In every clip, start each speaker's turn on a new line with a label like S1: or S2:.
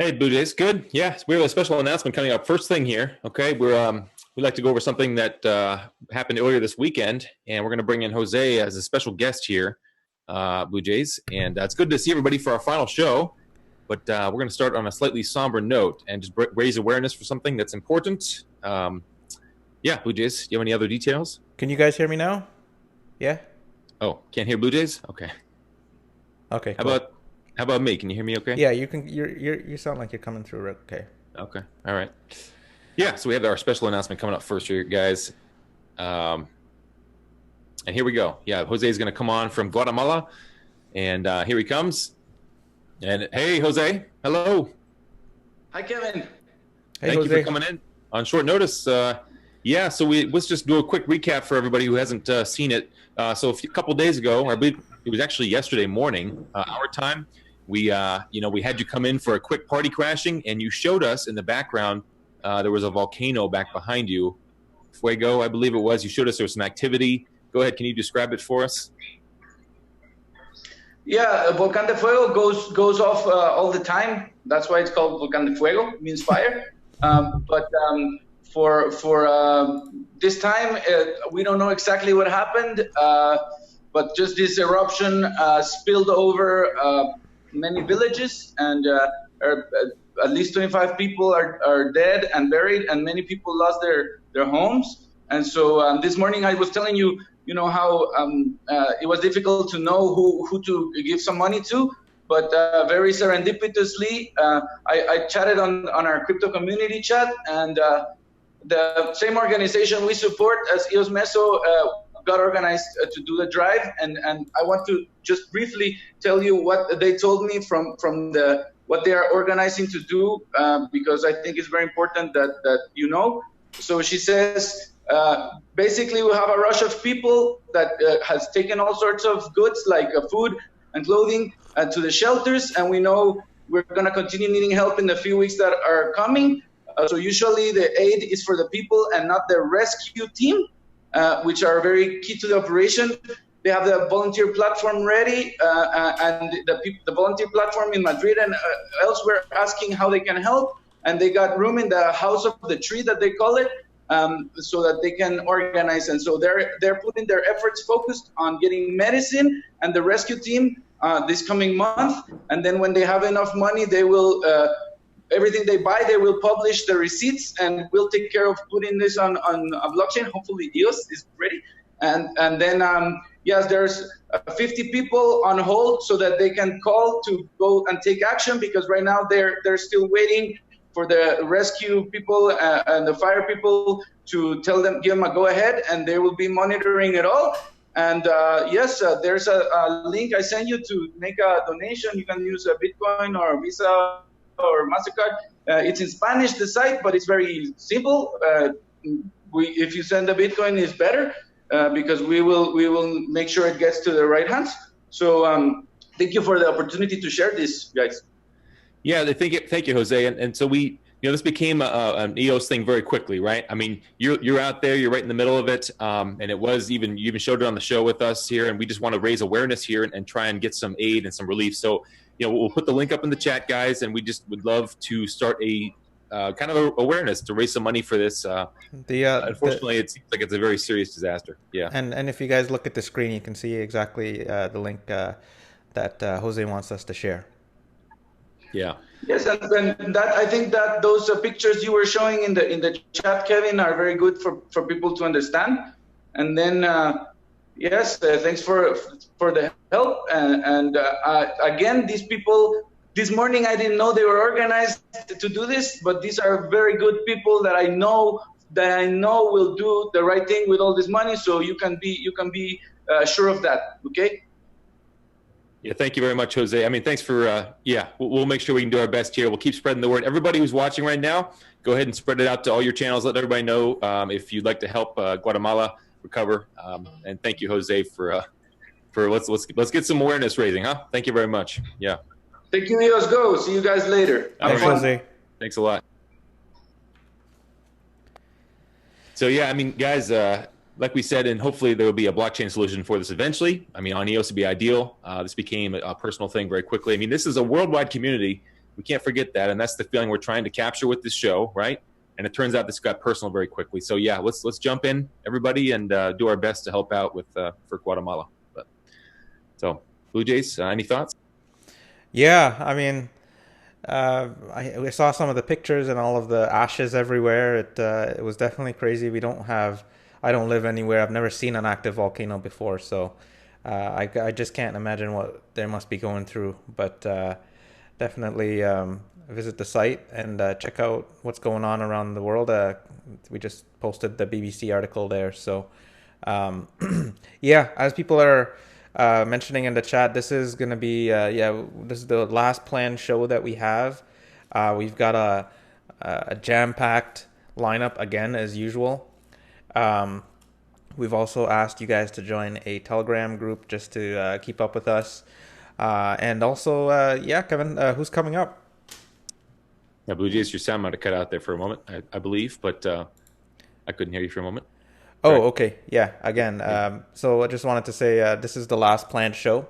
S1: Hey, Blue Jays, good. Yeah, we have a special announcement coming up first thing here. Okay, we'd like to go over something that happened earlier this weekend, and we're going to bring in Jose as a special guest here, Blue Jays, and it's good to see everybody for our final show. But we're going to start on a slightly somber note and just raise awareness for something that's important. Yeah, Blue Jays, do you have any other details?
S2: Can you guys hear me now? Yeah?
S1: Oh, can't hear Blue Jays? Okay.
S2: Okay,
S1: How
S2: cool.
S1: about how about me? Can you hear me? Okay.
S2: Yeah, you can you sound like you're coming through okay.
S1: Okay. All right. Yeah, so we have our special announcement coming up first here, guys. Um, and here we go. Yeah, Jose is going to come on from Guatemala, and here he comes. And hey, Jose, hello.
S3: Hi, Kevin.
S2: Hey
S1: Thank you for
S2: Jose.
S1: coming in on short notice. Yeah, so let's just do a quick recap for everybody who hasn't seen it. So a couple days ago, or I believe it was actually yesterday morning, our time, we had you come in for a quick party crashing, and you showed us in the background there was a volcano back behind you, Fuego, I believe it was. You showed us there was some activity. Go ahead, can you describe it for us?
S3: Yeah, Volcán de Fuego goes off all the time. That's why it's called Volcán de Fuego, means fire. But for this time, we don't know exactly what happened. But just this eruption spilled over many villages, and at least 25 people are dead and buried, and many people lost their homes. And so this morning I was telling you, how it was difficult to know who to give some money to, but very serendipitously, I chatted on our crypto community chat, and the same organization we support as EOS Meso got organized to do the drive, and I want to just briefly tell you what they told me from what they are organizing to do, because I think it's very important that you know. So she says, basically we have a rush of people that has taken all sorts of goods like food and clothing to the shelters, and we know we're going to continue needing help in the few weeks that are coming. So usually the aid is for the people and not the rescue team, which are very key to the operation. They have the volunteer platform ready, and the volunteer platform in Madrid and elsewhere asking how they can help, and they got room in the house of the tree that they call it, so that they can organize. And so they're putting their efforts focused on getting medicine and the rescue team this coming month. And then when they have enough money, they will everything they buy, they will publish the receipts, and we'll take care of putting this on a blockchain. Hopefully EOS is ready. And then yes, there's 50 people on hold so that they can call to go and take action, because right now they're still waiting for the rescue people and the fire people to give them a go ahead, and they will be monitoring it all. And yes, there's a link I sent you to make a donation. You can use a Bitcoin or Visa or MasterCard. It's in Spanish, the site, but it's very simple. If you send a Bitcoin, it's better, because we will make sure it gets to the right hands. So thank you for the opportunity to share this, guys.
S1: Yeah, thank you, Jose. And so this became an EOS thing very quickly, right? I mean, you're out there, you're right in the middle of it, and you even showed it on the show with us here, and we just want to raise awareness here and try and get some aid and some relief. So, we'll put the link up in the chat, guys, and we just would love to start a kind of awareness to raise some money for this. Unfortunately, it seems like it's a very serious disaster. Yeah.
S2: And if you guys look at the screen, you can see exactly the link that Jose wants us to share.
S1: Yeah.
S3: Yes, and that I think that those pictures you were showing in the chat, Kevin, are very good for people to understand. And then yes, thanks for the help. And again, these people, this morning I didn't know they were organized to do this, but these are very good people that I know will do the right thing with all this money. So you can be sure of that. Okay.
S1: Yeah, thank you very much, Jose. I mean, thanks for, we'll make sure we can do our best here. We'll keep spreading the word. Everybody who's watching right now, go ahead and spread it out to all your channels. Let everybody know if you'd like to help Guatemala recover. And thank you, Jose, for let's get some awareness raising, huh? Thank you very much. Yeah.
S3: Thank you, EOS Go. See you guys later.
S2: Thanks, Jose.
S1: Thanks a lot. So yeah, I mean, guys, like we said, and hopefully there will be a blockchain solution for this eventually. I mean, on EOS would be ideal. This became a personal thing very quickly. I mean, this is a worldwide community we can't forget that, and that's the feeling we're trying to capture with this show, right? And it turns out this got personal very quickly. So yeah, let's jump in, everybody, and do our best to help out with for Guatemala. But so, Blue Jays, any thoughts?
S2: Yeah, I mean, we saw some of the pictures and all of the ashes everywhere. It was definitely crazy. I don't live anywhere. I've never seen an active volcano before, so I just can't imagine what they must be going through. But definitely visit the site and check out what's going on around the world. We just posted the BBC article there. So yeah, as people are mentioning in the chat, this is going to be, this is the last planned show that we have. We've got a jam-packed lineup again, as usual. We've also asked you guys to join a Telegram group just to keep up with us. And also, Kevin, who's coming up?
S1: Yeah, Blue Jays, your sound might have cut out there for a moment, I believe, but I couldn't hear you for a moment.
S2: Oh, okay. Yeah, again. So I just wanted to say this is the last planned show.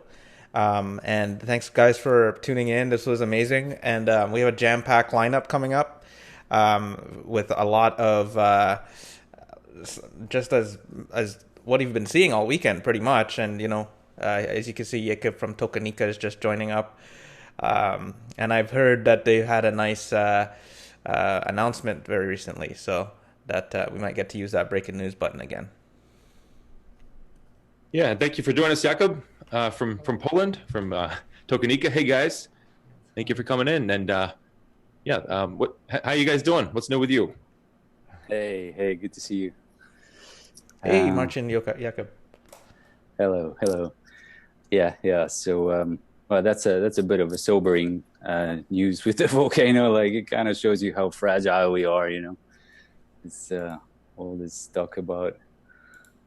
S2: And thanks, guys, for tuning in. This was amazing. And we have a jam-packed lineup coming up with a lot of just as what you've been seeing all weekend, pretty much. And, as you can see, Jacob from Tokenika is just joining up. And I've heard that they had a nice announcement very recently, so that we might get to use that breaking news button again.
S1: Yeah, and thank you for joining us, Jakob, from Poland, from Tokenika. Hey guys, thank you for coming in. And how you guys doing? What's new with you?
S4: Hey, good to see you.
S2: Hey, Marcin, Jakob.
S4: Hello. Yeah. So, well, that's a bit of a sobering news with the volcano. Like, it kind of shows you how fragile we are. It's all this talk about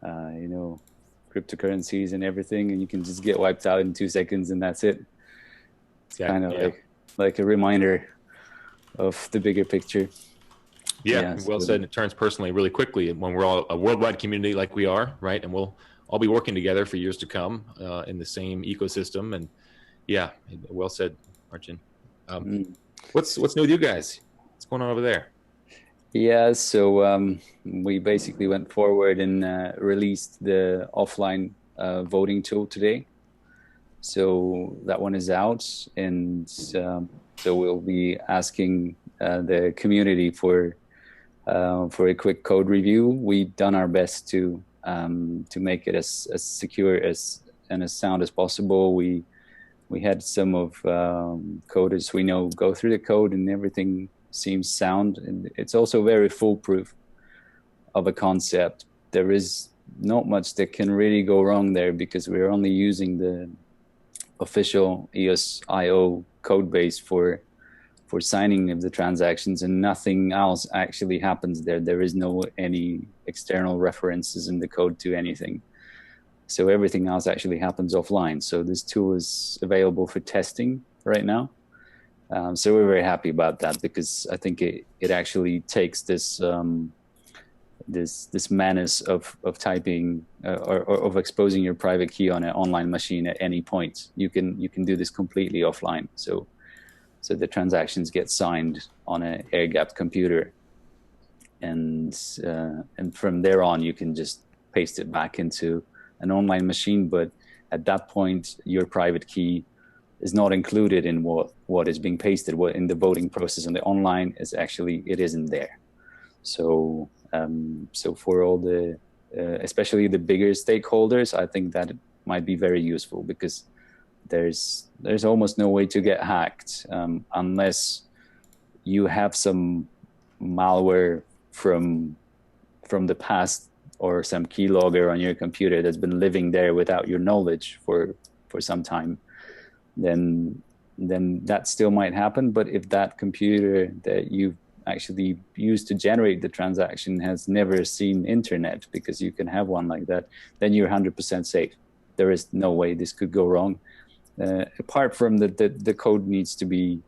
S4: cryptocurrencies and everything, and you can just get wiped out in 2 seconds, and that's it. It's kind of like a reminder of the bigger picture.
S1: Yeah, well said. It turns personally really quickly when we're all a worldwide community like we are, right? And we'll all be working together for years to come in the same ecosystem. And yeah, well said, Marcin. What's new with you guys? What's going on over there?
S4: Yeah, so we basically went forward and released the offline voting tool today. So that one is out, and so we'll be asking the community for a quick code review. We've done our best to make it as secure and as sound as possible. We had some of coders we know go through the code, and everything seems sound, and it's also very foolproof of a concept. There is not much that can really go wrong there, because we're only using the official EOS.io code base for signing of the transactions, and nothing else actually happens there. There is no any external references in the code to anything. So everything else actually happens offline. So this tool is available for testing right now. So we're very happy about that, because I think it actually takes this this menace of typing or of exposing your private key on an online machine at any point. You can do this completely offline. So the transactions get signed on an air-gapped computer, and from there on you can just paste it back into an online machine. But at that point, your private key is not included in what is being pasted. What in the voting process on the online is actually, it isn't there. So for all the especially the bigger stakeholders, I think that it might be very useful, because there's almost no way to get hacked unless you have some malware from the past, or some keylogger on your computer that's been living there without your knowledge for some time. Then that still might happen. But if that computer that you actually used to generate the transaction has never seen internet, because you can have one like that, then you're 100% safe. There is no way this could go wrong. Apart from the code needs to be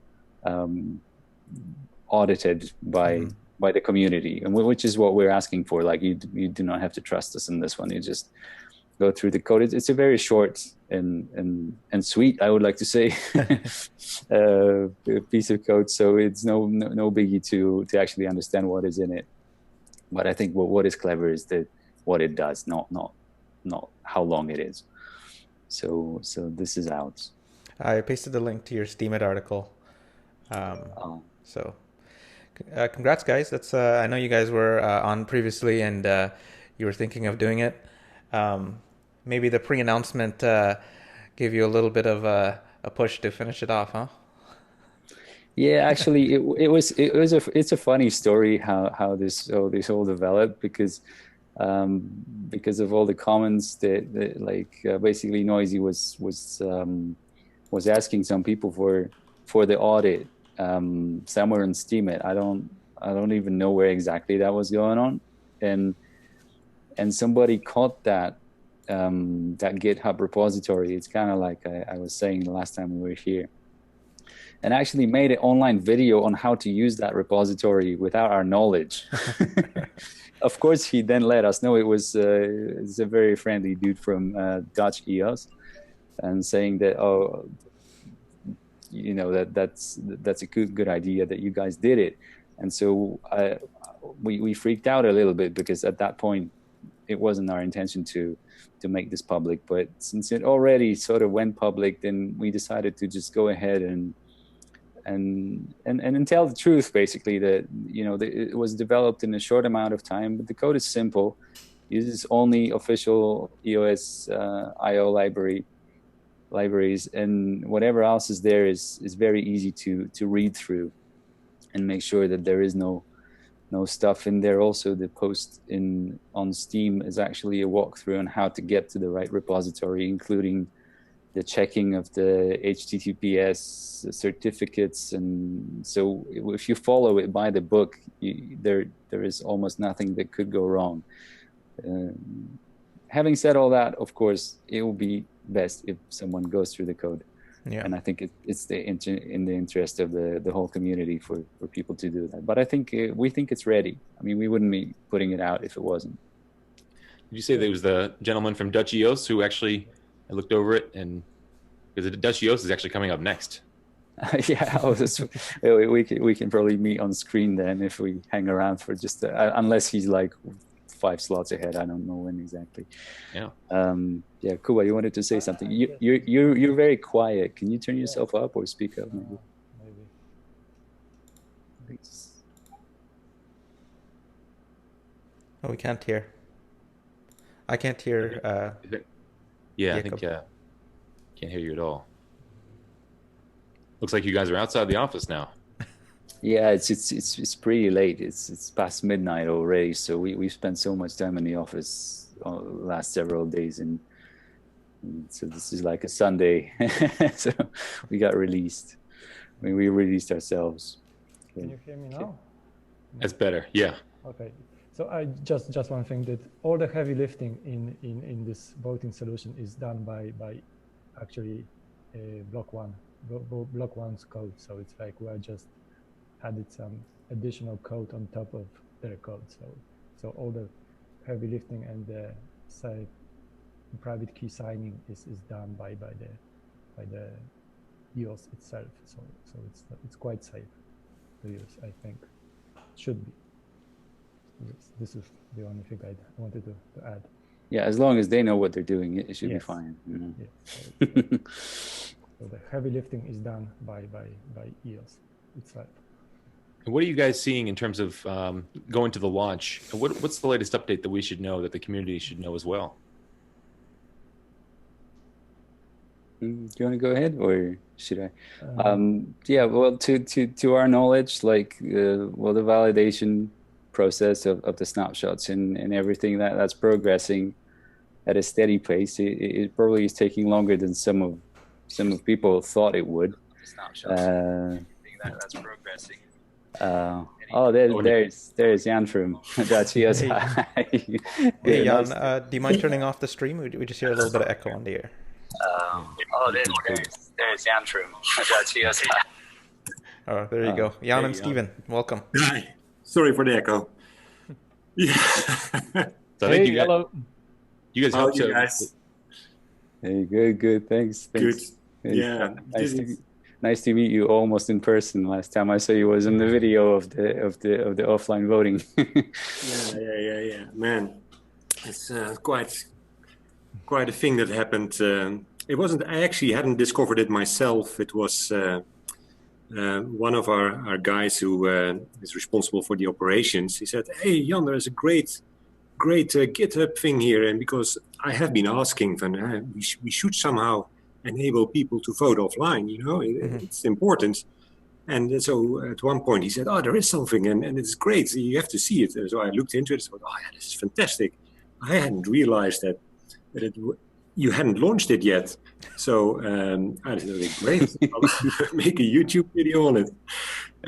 S4: audited by the community, and which is what we're asking for. Like, you do not have to trust us in this one. You just go through the code. It's a very short and sweet, I would like to say, piece of code. So it's no biggie to actually understand what is in it. But I think what is clever is that what it does, not how long it is. So this is out.
S2: I pasted the link to your Steemit article. So congrats, guys. That's I know you guys were on previously, and you were thinking of doing it. Maybe the pre-announcement gave you a little bit of a push to finish it off, huh?
S4: Yeah, actually, it's a funny story how this all developed, because of all the comments that like basically Noisy was asking some people for the audit somewhere in Steemit. I don't even know where exactly that was going on, and somebody caught that GitHub repository. It's kind of like I was saying the last time we were here, and actually made an online video on how to use that repository without our knowledge. Of course, he then let us know it's a very friendly dude from DutchEOS, and saying that, oh, you know, that's a good idea that you guys did it. And so we freaked out a little bit, because at that point it wasn't our intention to make this public. But since it already sort of went public, then we decided to just go ahead and tell the truth, basically, that, you know, it was developed in a short amount of time, but the code is simple, uses only official EOS IO libraries, and whatever else is there is very easy to read through and make sure that there is no stuff in there. Also, the post on Steam is actually a walkthrough on how to get to the right repository, including the checking of the HTTPS certificates. And so if you follow it by the book, there is almost nothing that could go wrong. Having said all that, of course, it will be best if someone goes through the code. Yeah. And I think it's in the interest of the whole community for people to do that. But I think we think it's ready. I mean, we wouldn't be putting it out if it wasn't.
S1: Did you say that it was the gentleman from DutchEOS who actually looked over it? And because the DutchEOS is actually coming up next.
S4: Yeah, we can probably meet on screen then if we hang around for just unless he's like 5 slots ahead. I don't know when exactly.
S1: Yeah.
S4: Yeah, Kuba, you wanted to say something. You're very quiet. Can you turn yourself up or speak up maybe?
S2: Maybe. Oh, we can't hear. I can't hear.
S1: Yeah, I think can't hear you at all. Looks like you guys are outside the office now.
S4: Yeah, it's pretty late. It's past midnight already. So we've spent so much time in the office the last several days, and so this is like a Sunday. So we got released. I mean, we released ourselves.
S5: Can you hear me now?
S1: That's better. Yeah.
S5: Okay. So I just one thing, that all the heavy lifting in this voting solution is done by actually block one's code. So it's like we are just added some additional code on top of their code. So all the heavy lifting and the private key signing is done by the EOS itself. So it's quite safe to use, I think. It should be. This is the only thing I wanted to add.
S4: Yeah, as long as they know what they're doing, it should be fine. You know?
S5: Yes. So the heavy lifting is done by EOS itself.
S1: And what are you guys seeing in terms of going to the launch? What's the latest update that we should know, that the community should know as well?
S4: Do you want to go ahead, or should I? Yeah, well, to our knowledge, like, the validation process of the snapshots and everything that's progressing at a steady pace. It probably is taking longer than some of people thought it would. That's progressing. There's Jan from DutchEOS.
S2: Hey Jan, do you mind turning off the stream? We just hear a little bit of echo on the air.
S4: There's Jan from DutchEOS.
S2: Oh, there you go. Jan and Steven, welcome.
S6: Sorry for the echo. Yeah.
S1: So I think you got,
S5: hello.
S1: You guys
S6: How
S1: helped
S6: are you
S1: to.
S6: guys?
S4: Hey, good. Thanks.
S6: Good.
S4: Hey,
S6: Yeah.
S4: nice to meet you almost in person. Last time I saw you was in the video of the offline voting.
S6: Yeah. Man, it's quite a thing that happened. It wasn't. I actually hadn't discovered it myself. It was one of our guys who is responsible for the operations. He said, "Hey, Jan, there's a great GitHub thing here, and because I have been asking, we should somehow enable people to vote offline. You know, it's important." And so at one point he said, "Oh, there is something, and it's great. You have to see it." And so I looked into it. I thought, "Oh, yeah, this is fantastic." I hadn't realized that you hadn't launched it yet. So I said, "Great, I'll make a YouTube video on it."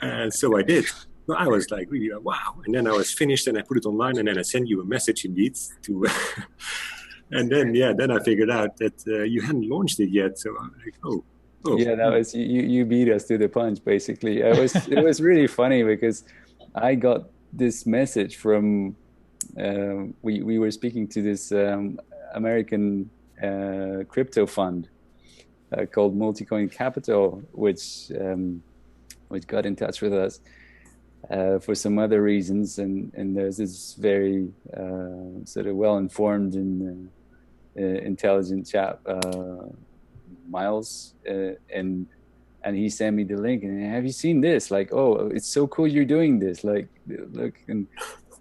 S6: And so I did. Well, I was like, really, wow. And then I was finished and I put it online, and then I sent you a message indeed to, and then I figured out that you hadn't launched it yet. So I'm like, oh.
S4: Yeah, that was, you beat us to the punch, basically. It was really funny because I got this message from, we were speaking to this American crypto fund called Multicoin Capital, which got in touch with us for some other reasons, and there's this very sort of well-informed and intelligent chap, Miles, and he sent me the link, and have you seen this? Like, oh, it's so cool you're doing this. Like, look, and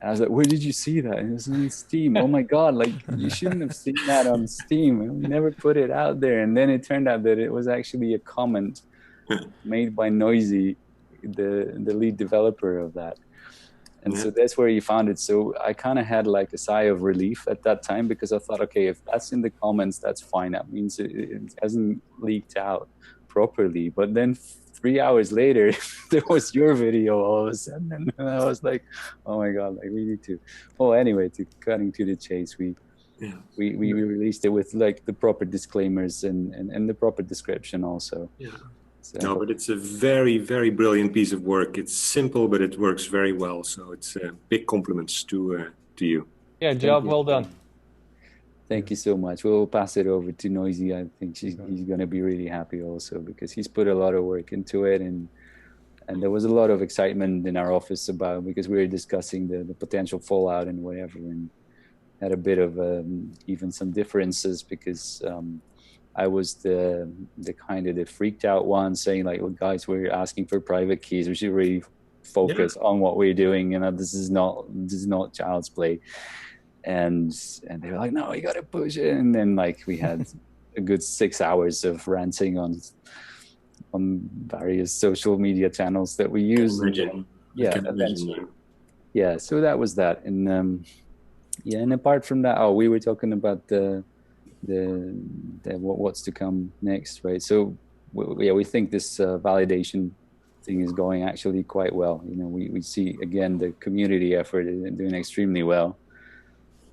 S4: I was like, where did you see that? And it was on Steam. Oh my God, like you shouldn't have seen that on Steam. We never put it out there. And then it turned out that it was actually a comment made by Noisy, the lead developer of that. And so that's where you found it. So I kind of had like a sigh of relief at that time, because I thought, okay, if that's in the comments, that's fine. That means it hasn't leaked out properly. But then 3 hours later, there was your video all of a sudden. And I was like, oh my God, like we need to. Well, anyway, cutting to the chase, we released it with like the proper disclaimers and the proper description also. Yeah. So.
S6: No, but it's a very, very brilliant piece of work. It's simple, but it works very well. So it's big compliments to you.
S7: Yeah, job well done.
S4: Thank you so much. We'll pass it over to Noisy. I think he's going to be really happy also, because he's put a lot of work into it, and there was a lot of excitement in our office because we were discussing the potential fallout and whatever, and had a bit of even some differences because. I was the kind of the freaked out one, saying like, well, guys, we're asking for private keys. We should really focus on what we're doing. You know, this is not child's play. And they were like, no, you got to push it. And then like we had a good 6 hours of ranting on various social media channels that we use. Yeah. So that was that. And and apart from that, we were talking about the what's to come next, right? So we think this validation thing is going actually quite well. You know, we see again the community effort is doing extremely well,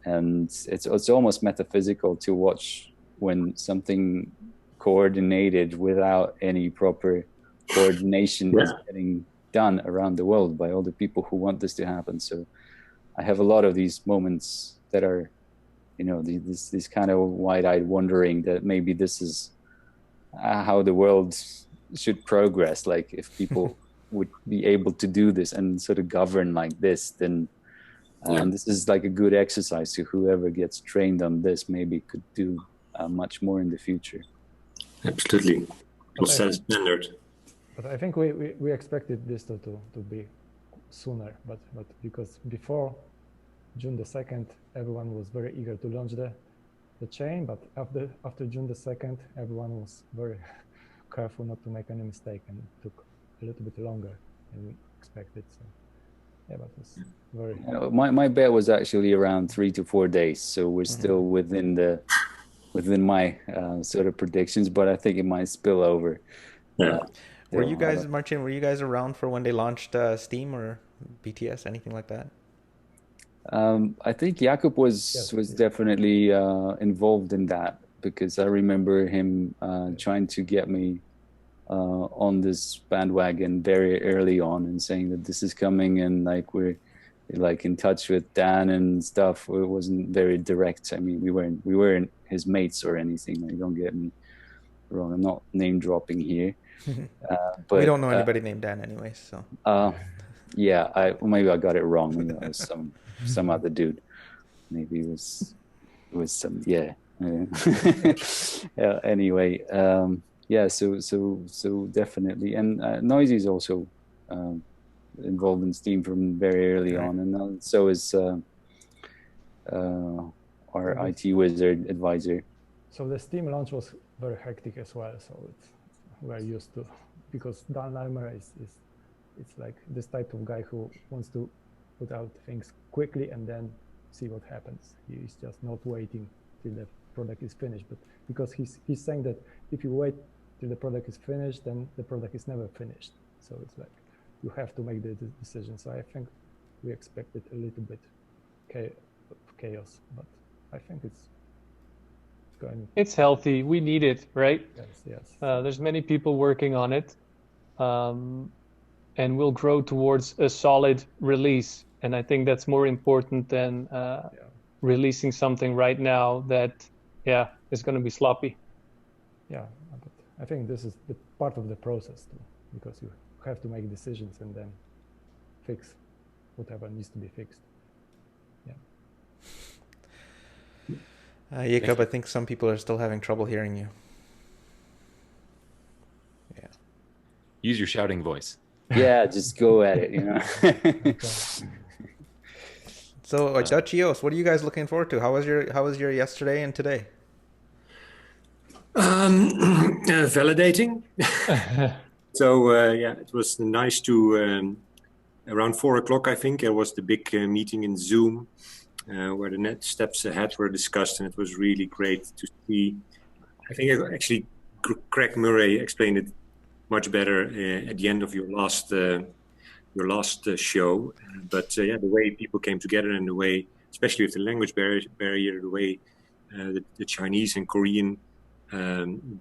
S4: and it's almost metaphysical to watch when something coordinated without any proper coordination is getting done around the world by all the people who want this to happen. So I have a lot of these moments that are, you know, this kind of wide-eyed wondering that maybe this is how the world should progress. Like if people would be able to do this and sort of govern like this, then this is like a good exercise to whoever gets trained on this maybe could do much more in the future.
S6: Absolutely. We'll set a standard.
S5: But I think we expected this to be sooner, but because before June the 2nd, everyone was very eager to launch the chain, but after June the 2nd, everyone was very careful not to make any mistake, and it took a little bit longer than we expected. So yeah, but it's very.
S4: My bet was actually around 3 to 4 days, so we're still within my sort of predictions, but I think it might spill over.
S2: Yeah. Were you guys, Marcin? Were you guys around for when they launched Steam or BTS, anything like that?
S4: I think Jakub was definitely involved in that, because I remember him trying to get me on this bandwagon very early on and saying that this is coming, and like like in touch with Dan and stuff. It wasn't very direct. I mean, we weren't his mates or anything. Like, don't get me wrong. I'm not name dropping here. But
S2: we don't know anybody named Dan anyway. So.
S4: Yeah, maybe I got it wrong. Maybe that was some other dude. Maybe it was some yeah. Anyway, yeah. So definitely, and Noisy is also involved in Steam from very early on, and so is our IT wizard advisor.
S5: So the Steam launch was very hectic as well. So we're used to, because Dan Larimer is it's like this type of guy who wants to put out things quickly and then see what happens. He's just not waiting till the product is finished, but because he's saying that if you wait till the product is finished, then the product is never finished. So it's like you have to make the decision. So I think we expected a little bit chaos, but I think it's going.
S7: It's healthy. We need it, right?
S5: Yes.
S7: There's many people working on it, and we'll grow towards a solid release. And I think that's more important than releasing something right now that, is going to be sloppy.
S5: Yeah, but I think this is the part of the process too, because you have to make decisions and then fix whatever needs to be fixed. Yeah.
S2: Jacob, I think some people are still having trouble hearing you. Yeah.
S1: Use your shouting voice.
S4: Yeah, just go at it, you know.
S2: So, DutchEOS, what are you guys looking forward to? How was your yesterday and today?
S6: Validating. So it was nice to around 4:00, I think, there was the big meeting in Zoom where the next steps ahead were discussed, and it was really great to see. I think actually Craig Murray explained it much better at the end of your last show. But the way people came together and the way, especially with the language barrier, the way the Chinese and Korean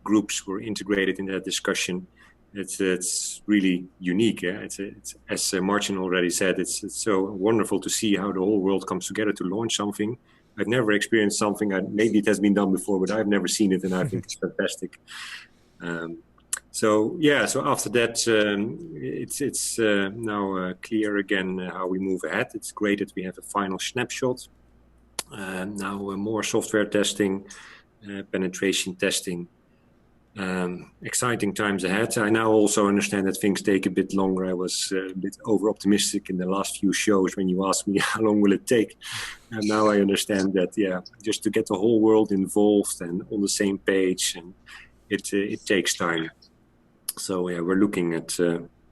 S6: groups were integrated in that discussion, it's really unique. Yeah? It's as Martin already said, it's so wonderful to see how the whole world comes together to launch something. I've never experienced something. Maybe it has been done before, but I've never seen it, and I think it's fantastic. So after that, it's now clear again how we move ahead. It's great that we have a final snapshot. Now more software testing, penetration testing. Exciting times ahead. I now also understand that things take a bit longer. I was a bit over-optimistic in the last few shows when you asked me how long will it take. And now I understand that, just to get the whole world involved and on the same page, and it takes time. So we're looking at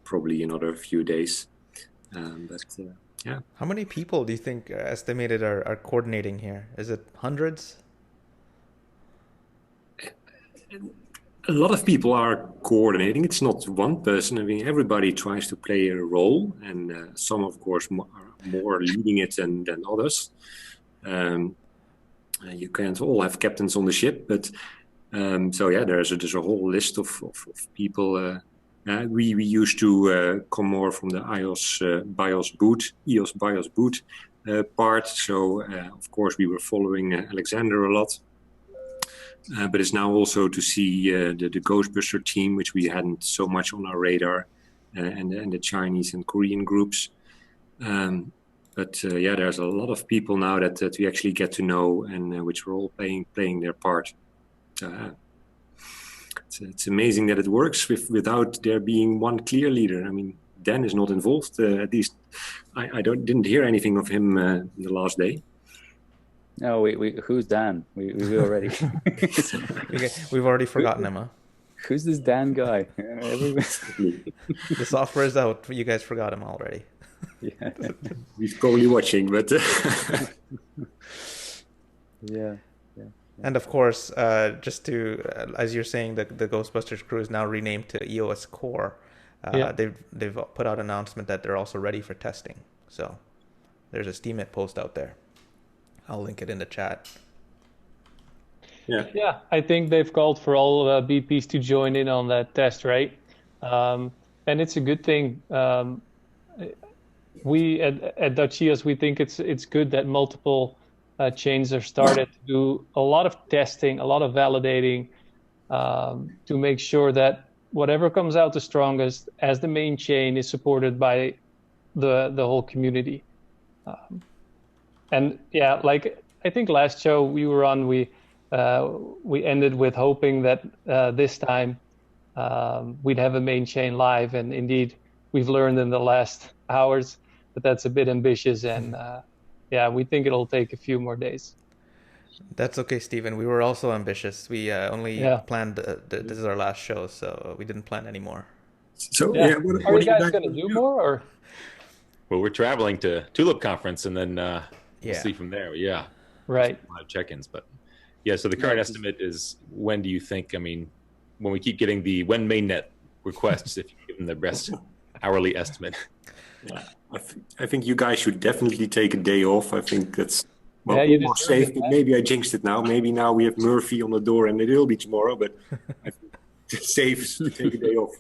S6: probably another few days.
S2: How many people do you think estimated are coordinating here? Is it hundreds?
S6: A lot of people are coordinating. It's not one person. I mean, everybody tries to play a role, and some, of course, are more leading it than others. You can't all have captains on the ship, but there's a whole list of people. We used to come more from the EOS BIOS boot part. So, of course, we were following Alexander a lot. But it's now also to see the Ghostbuster team, which we hadn't so much on our radar, and the Chinese and Korean groups. There's a lot of people now that we actually get to know, and which are all playing their part. It's amazing that it works without there being one clear leader. I mean, Dan is not involved. At least I didn't hear anything of him the last day.
S4: No, who's Dan? We already
S2: we've already forgotten him, huh?
S4: Who's this Dan guy?
S2: The software is out. You guys forgot him already.
S4: Yeah,
S6: he's probably watching, but
S4: yeah.
S2: And of course, just to as you're saying, the Ghostbusters crew is now renamed to EOS Core. They've put out an announcement that they're also ready for testing. So there's a Steemit post out there. I'll link it in the chat.
S7: Yeah, I think they've called for all BPs to join in on that test, right? And it's a good thing. we at DutchEOS, we think it's good that multiple chains are started to do a lot of testing, a lot of validating, to make sure that whatever comes out the strongest as the main chain is supported by the whole community. And yeah, like I think last show we were on, we ended with hoping that this time we'd have a main chain live, and indeed we've learned in the last hours that that's a bit ambitious, and yeah, we think it'll take a few more days.
S2: That's okay, Stephen. We were also ambitious. We only planned this is our last show, so we didn't plan anymore.
S6: So
S7: what are you guys going to do more? Or?
S1: Well, we're traveling to Tulip Conference, and then we'll see from there. Yeah,
S7: right.
S1: Live check-ins, but yeah. So the current estimate is, when do you think? I mean, when we keep getting the when mainnet requests, if you give them the best hourly estimate.
S6: Yeah, I think you guys should definitely take a day off. I think that's more safe. But maybe I jinxed it now. Maybe now we have Murphy on the door, and it will be tomorrow. But I think it's safe to take a day off.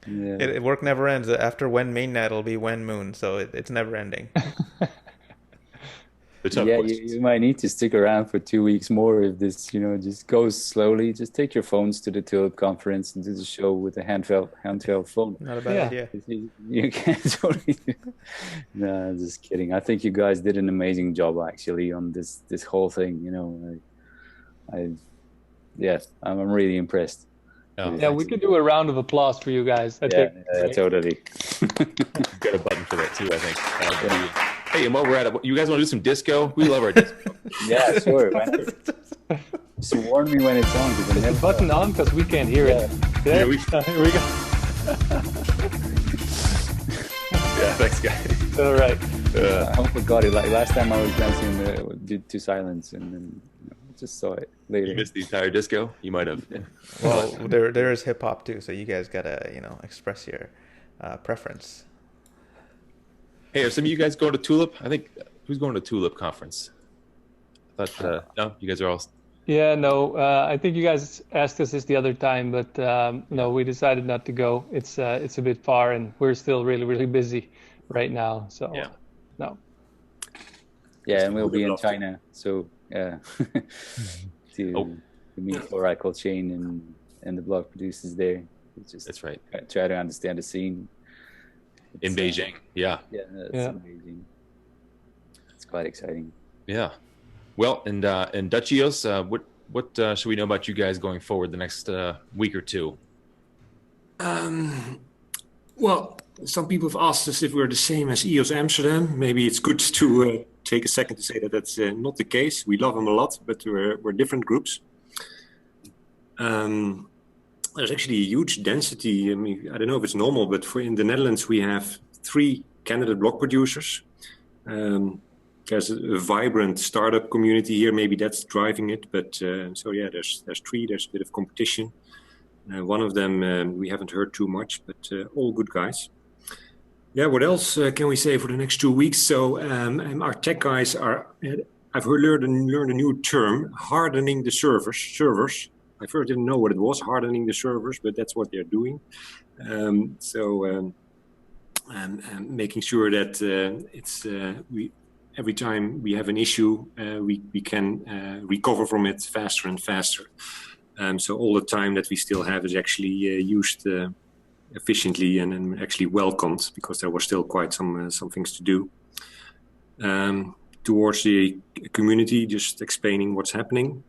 S2: Yeah. Work never ends. After when mainnet, it'll be when moon. So it's never ending.
S4: Yeah, you might need to stick around for 2 weeks more if this, just goes slowly. Just take your phones to the Tulip conference and do the show with a handheld phone.
S2: Not a bad idea.
S4: You can't totally do. No, just kidding. I think you guys did an amazing job actually on this whole thing. I'm really impressed.
S7: Oh, yeah, we could do a round of applause for you guys. I think.
S4: Totally.
S1: Got a button for that too, I think. Hey, and while we're at it, you guys want to do some disco? We love our disco.
S4: Yeah, sure. Just warn me when it's on.
S7: Is the button on? Because we can't hear it.
S1: Yeah,
S7: here we go.
S1: Yeah, thanks, guys.
S7: All right.
S4: I hope I got it. Like last time I was dancing did to silence, and then just saw it later.
S1: You missed the entire disco? You might have.
S2: Well, there is hip hop too, so you guys gotta express your preference.
S1: Hey, are some of you guys going to Tulip? I think, who's going to Tulip conference? I thought, no, you guys are all...
S7: Yeah, no, I think you guys asked us this the other time, but no, we decided not to go. It's a bit far, and we're still really, really busy right now, so no.
S4: Yeah, and we'll be in China, so to meet Oracle Chain and the block producers there.
S1: That's right.
S4: Try to understand the scene.
S1: In Beijing, yeah.
S4: Yeah, that's amazing. It's quite exciting.
S1: Yeah. Well, and DutchEOS, what should we know about you guys going forward the next week or two?
S6: Well, some people have asked us if we're the same as EOS Amsterdam. Maybe it's good to take a second to say that that's not the case. We love them a lot, but we're different groups. There's actually a huge density. I mean, I don't know if it's normal, but in the Netherlands, we have 3 candidate block producers. There's a vibrant startup community here. Maybe that's driving it. But so yeah, there's 3. There's a bit of competition. One of them we haven't heard too much, but all good guys. Yeah, what else can we say for the next 2 weeks? So our tech guys I've learned a new term, hardening the servers. I first didn't know what it was, hardening the servers, but that's what they're doing. Making sure that every time we have an issue, we can recover from it faster and faster. So all the time that we still have is actually used efficiently and actually welcomed, because there were still quite some things to do. Towards the community, just explaining what's happening.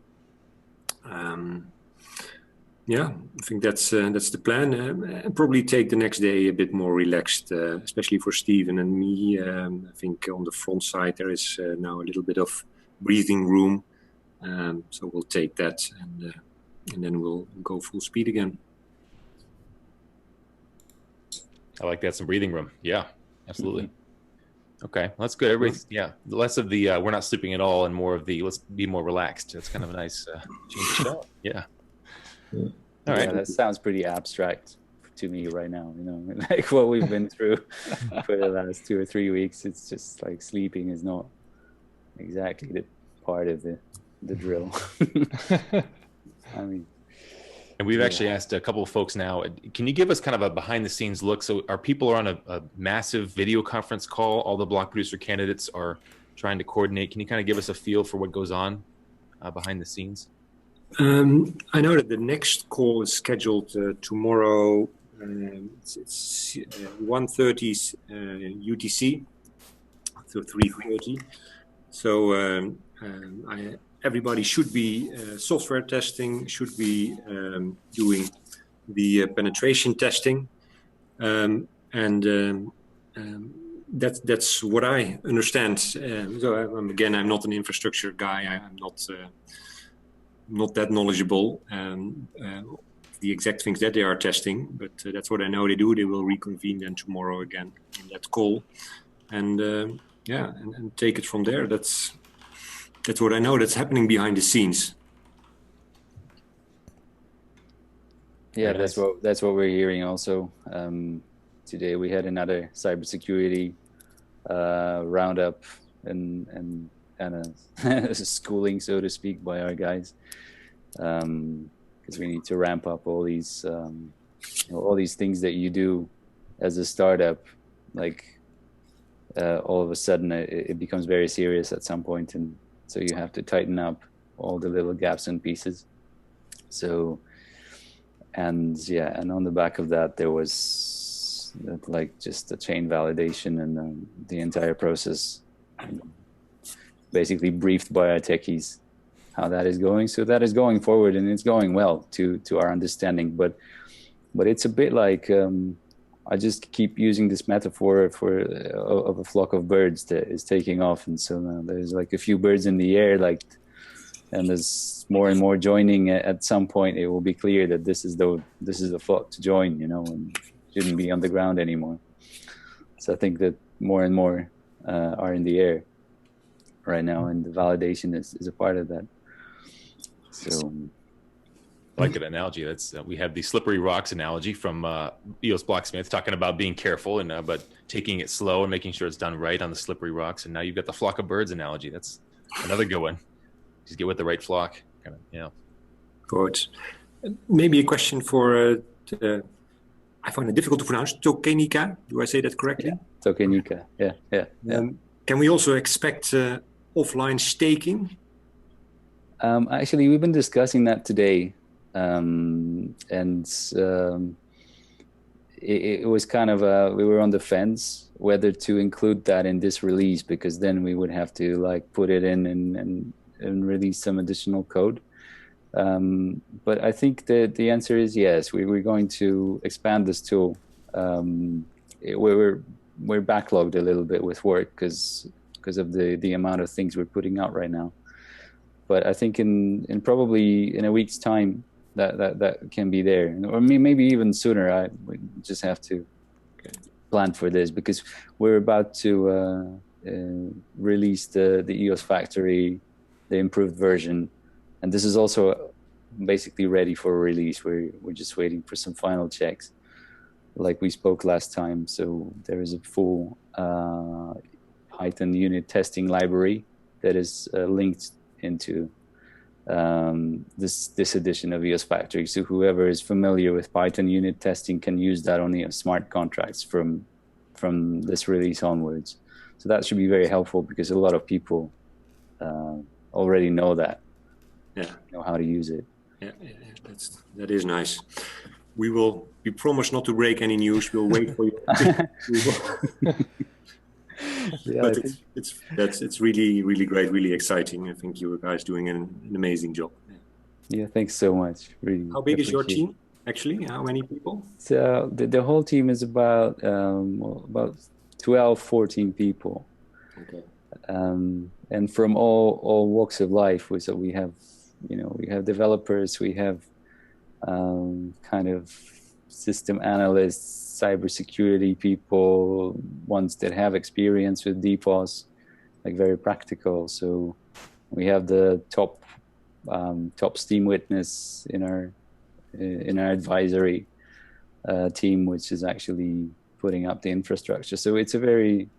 S6: Yeah, I think that's the plan. And probably take the next day a bit more relaxed, especially for Steven and me. I think on the front side there is now a little bit of breathing room. So we'll take that and then we'll go full speed again.
S1: I like that, some breathing room. Yeah, absolutely. Mm-hmm. Okay, well, that's good. Everybody's, less of the we're not sleeping at all and more of the let's be more relaxed. That's kind of a nice change of thought. Yeah.
S4: All right. That sounds pretty abstract to me right now. Like what we've been through for the last 2 or 3 weeks. It's just like sleeping is not exactly the part of the drill. I mean,
S1: And we've actually asked a couple of folks now, can you give us kind of a behind the scenes look? So our people are on a massive video conference call. All the block producer candidates are trying to coordinate. Can you kind of give us a feel for what goes on behind the scenes?
S6: I know that the next call is scheduled tomorrow. It's 1:30 UTC, so 3:30. So everybody should be software testing, should be doing the penetration testing, and that's what I understand. So again, I'm not an infrastructure guy. I'm not that knowledgeable. The exact things that they are testing, but that's what I know they do. They will reconvene then tomorrow again in that call, and and take it from there. That's what I know that's happening behind the scenes.
S4: Yeah, that's what we're hearing also. Today we had another cybersecurity roundup and a schooling, so to speak, by our guys. Because we need to ramp up all these things that you do as a startup. Like all of a sudden, it becomes very serious at some point, and so you have to tighten up all the little gaps and pieces. So, and on the back of that, there was like just the chain validation and the entire process, basically briefed by our techies how that is going. So that is going forward, and it's going well to our understanding. But it's a bit like I just keep using this metaphor of a flock of birds that is taking off, and so there's like a few birds in the air, and there's more and more joining. At some point, it will be clear that this is the flock to join, and shouldn't be on the ground anymore. So I think that more and more are in the air right now, and the validation is a part of that. So
S1: I like that analogy. That's we have the slippery rocks analogy from EOS Blacksmith, talking about being careful and but taking it slow and making sure it's done right on the slippery rocks. And now you've got the flock of birds analogy. That's another good one. Just get with the right flock. Kind of, Good.
S6: Maybe a question for I find it difficult to pronounce, Tokenika. Do I say that correctly?
S4: Yeah. Tokenika. Yeah.
S6: Can we also expect offline staking?
S4: Actually, we've been discussing that today, and it was kind of we were on the fence whether to include that in this release, because then we would have to like put it in and release some additional code. But I think that the answer is yes. We're going to expand this tool. We're backlogged a little bit with work because of the amount of things we're putting out right now. But I think in probably in a week's time that can be there, or maybe even sooner. We just have to plan for this, because we're about to release the EOS factory, the improved version, and this is also basically ready for release. We're just waiting for some final checks, like we spoke last time. So there is a full Python unit testing library that is linked into this edition of EOS Factory. So whoever is familiar with Python unit testing can use that on EOS smart contracts from this release onwards. So that should be very helpful, because a lot of people already know that.
S6: Yeah,
S4: know how to use it.
S6: Yeah, that is nice. We promise not to break any news. We'll wait for you.
S4: Yeah,
S6: but it's really great, really exciting. I think you guys doing an amazing job.
S4: Yeah, thanks so much. Really.
S6: How big is your team actually? How many people?
S4: So the whole team is about 12, 14 people.
S6: Okay.
S4: And from all walks of life. So we have developers, we have kind of system analysts, cybersecurity people, ones that have experience with DPoS, like very practical. So we have the top Steam witness in our advisory team, which is actually putting up the infrastructure. So it's a very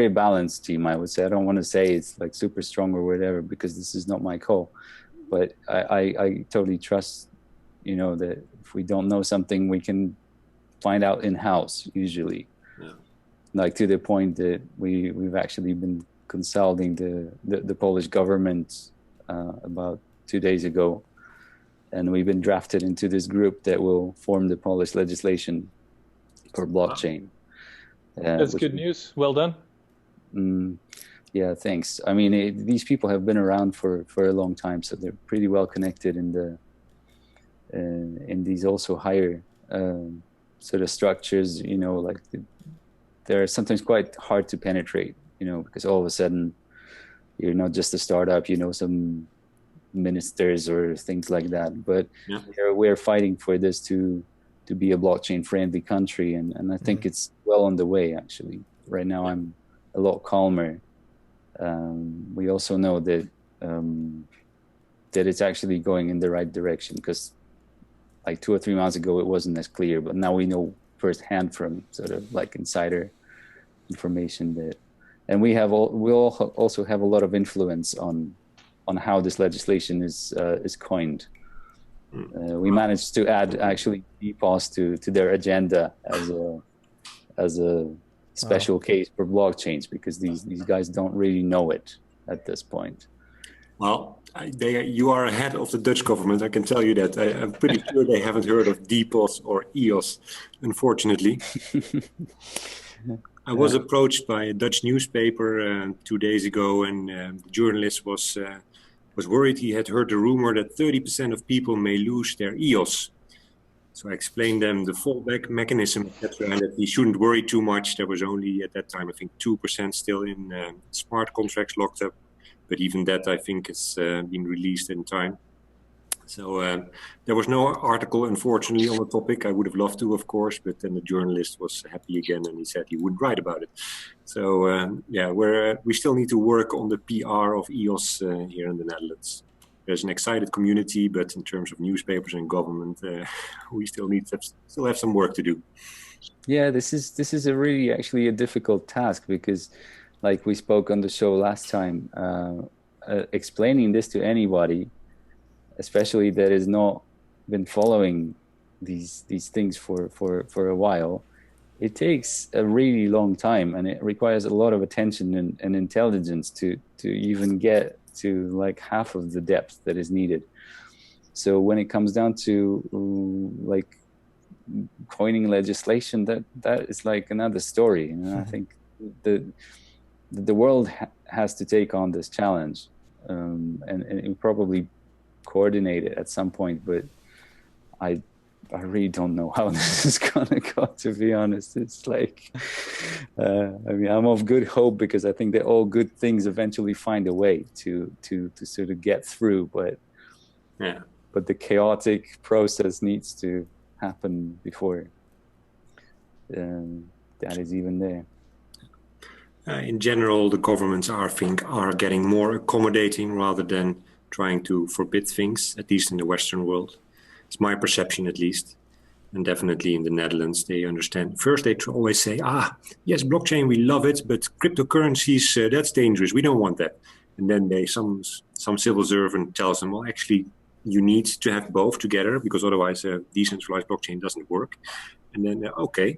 S4: balanced team, I would say. I don't want to say it's like super strong or whatever, because this is not my call, but I totally trust you know, that if we don't know something, we can find out in-house usually.
S6: Yeah.
S4: Like to the point that we've actually been consulting the Polish government about 2 days ago, and we've been drafted into this group that will form the Polish legislation for blockchain.
S7: That's good news. Well done.
S4: Yeah, thanks. I mean, these people have been around for a long time, so they're pretty well connected in these also higher sort of structures. You know, like they're sometimes quite hard to penetrate. You know, because all of a sudden you're not just a startup. You know, some ministers or things like that. But
S6: yeah,
S4: we're fighting for this to be a blockchain-friendly country, and I think it's well on the way. Actually, right now I'm a lot calmer. We also know that that it's actually going in the right direction, because like 2 or 3 months ago it wasn't as clear, but now we know firsthand from sort of like insider information that, and we all also have a lot of influence on how this legislation is coined. We managed to add actually DPoS to their agenda as a special case for blockchains, because these guys don't really know it at this point.
S6: Well, you are ahead of the Dutch government, I can tell you that. I'm pretty sure they haven't heard of DPoS or EOS, unfortunately. I was approached by a Dutch newspaper 2 days ago, and the journalist was worried. He had heard the rumor that 30% of people may lose their EOS. So I explained them the fallback mechanism, etc., and that he shouldn't worry too much. There was only at that time, I think, 2% still in smart contracts locked up. But even that, I think, has been released in time. So there was no article, unfortunately, on the topic. I would have loved to, of course, but then the journalist was happy again, and he said he wouldn't write about it. So yeah, we still need to work on the PR of EOS here in the Netherlands. There's an excited community, but in terms of newspapers and government, we still have some work to do.
S4: Yeah, this is a really actually a difficult task, because, like we spoke on the show last time, explaining this to anybody, especially that has not been following these things for a while, it takes a really long time, and it requires a lot of attention and intelligence to even get to like half of the depth that is needed. So when it comes down to like coining legislation, that is like another story. You know? I think the world has to take on this challenge, and probably coordinate it at some point, but I really don't know how this is gonna go, to be honest. It's like I mean, I'm of good hope, because I think that all good things eventually find a way to sort of get through, but the chaotic process needs to happen before that is even there.
S6: In general, the governments are getting more accommodating rather than trying to forbid things, at least in the Western world. It's my perception, at least. And definitely in the Netherlands, they understand. First, they always say, yes, blockchain, we love it, but cryptocurrencies, that's dangerous. We don't want that. And then some civil servant tells them, well, actually, you need to have both together, because otherwise a decentralized blockchain doesn't work. And then, okay.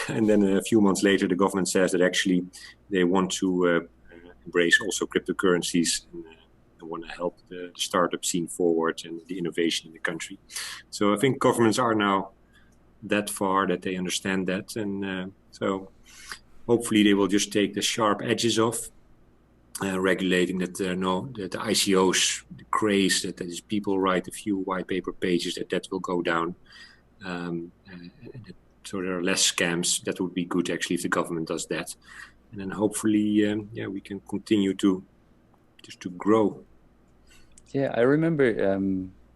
S6: And then a few months later, the government says that actually they want to embrace also cryptocurrencies and want to help the startup scene forward and the innovation in the country. So I think governments are now that far that they understand that. And so hopefully they will just take the sharp edges off, regulating that the ICOs, the craze that is people write a few white paper pages, that will go down. So there are less scams. That would be good, actually, if the government does that. And then hopefully, we can continue to grow.
S4: Yeah, I remember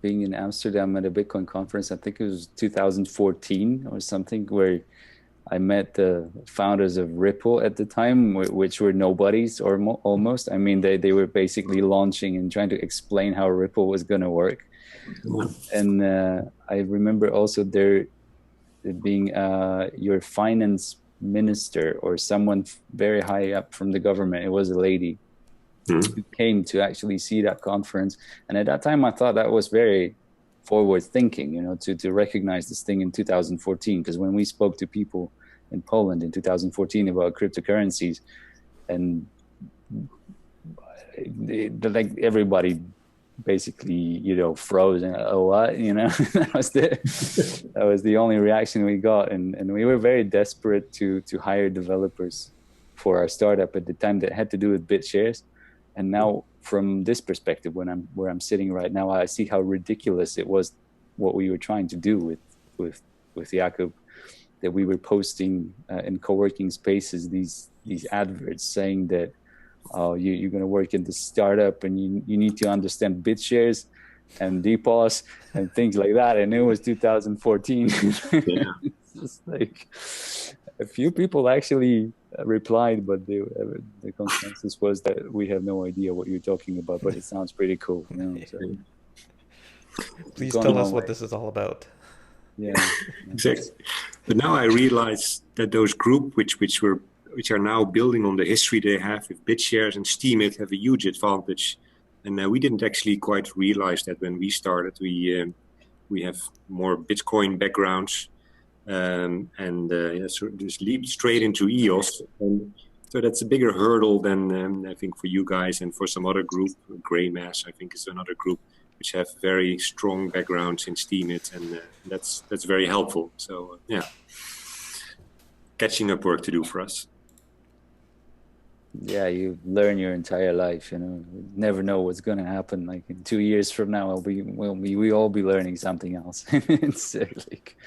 S4: being in Amsterdam at a Bitcoin conference. I think it was 2014 or something, where I met the founders of Ripple at the time, which were nobodies or almost. I mean, they were basically launching and trying to explain how Ripple was going to work. And I remember also there being your finance minister or someone very high up from the government. It was a lady. Who came to actually see that conference. And at that time, I thought that was very forward thinking, you know, to recognize this thing in 2014. Because when we spoke to people in Poland in 2014 about cryptocurrencies, and like everybody basically, you know, froze and, oh, what, you know, that was the only reaction we got. And we were very desperate to hire developers for our startup at the time that had to do with BitShares. And now from this perspective, where I'm sitting right now, I see how ridiculous it was what we were trying to do with Jakub, that we were posting in co-working spaces these adverts saying that, oh, you're going to work in the startup and you need to understand BitShares and DPoS and things like that. And it was 2014. Yeah. It's like a few people actually replied, but the consensus was that we have no idea what you're talking about, but it sounds pretty cool. You know, so.
S2: Please tell us what this is all about.
S4: Yeah,
S6: exactly. But now I realize that those groups which are now building on the history they have with BitShares and Steemit have a huge advantage. And we didn't actually quite realize that when we started. We have more Bitcoin backgrounds, so just leap straight into EOS. And so that's a bigger hurdle than I think for you guys and for some other group. Grey Mass, I think, is another group which have very strong backgrounds in Steemit, and that's very helpful. So catching up work to do for us.
S4: Yeah, you learn your entire life, you know. You never know what's going to happen. Like in 2 years from now, we'll all be learning something else. It's like,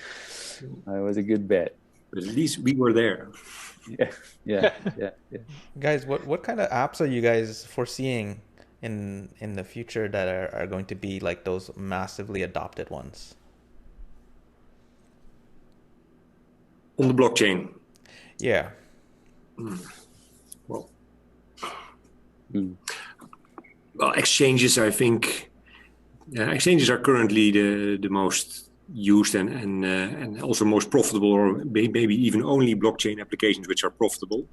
S4: it was a good bet.
S6: But at least we were there.
S4: Yeah.
S2: Guys, what kind of apps are you guys foreseeing in the future that are going to be like those massively adopted ones?
S6: On the blockchain.
S2: Yeah.
S6: Well, exchanges, I think, exchanges are currently the most used and also most profitable, or maybe even only blockchain applications which are profitable.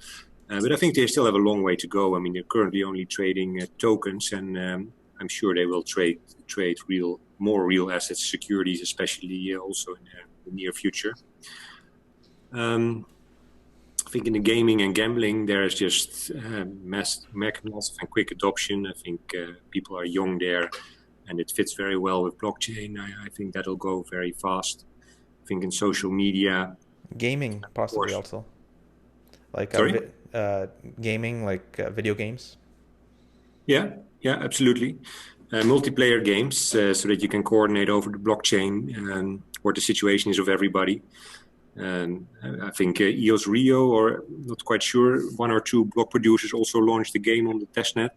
S6: But I think they still have a long way to go. I mean, they're currently only trading tokens, and I'm sure they will trade more real assets, securities, especially also in the near future. I think in the gaming and gambling, there is just massive and quick adoption. I think people are young there, and it fits very well with blockchain. I think that'll go very fast. I think in social media,
S2: gaming possibly also, like gaming, like video games.
S6: Yeah, absolutely. Multiplayer games, so that you can coordinate over the blockchain what the situation is of everybody. I think EOS Rio, or not quite sure, 1 or 2 block producers also launched a game on the testnet.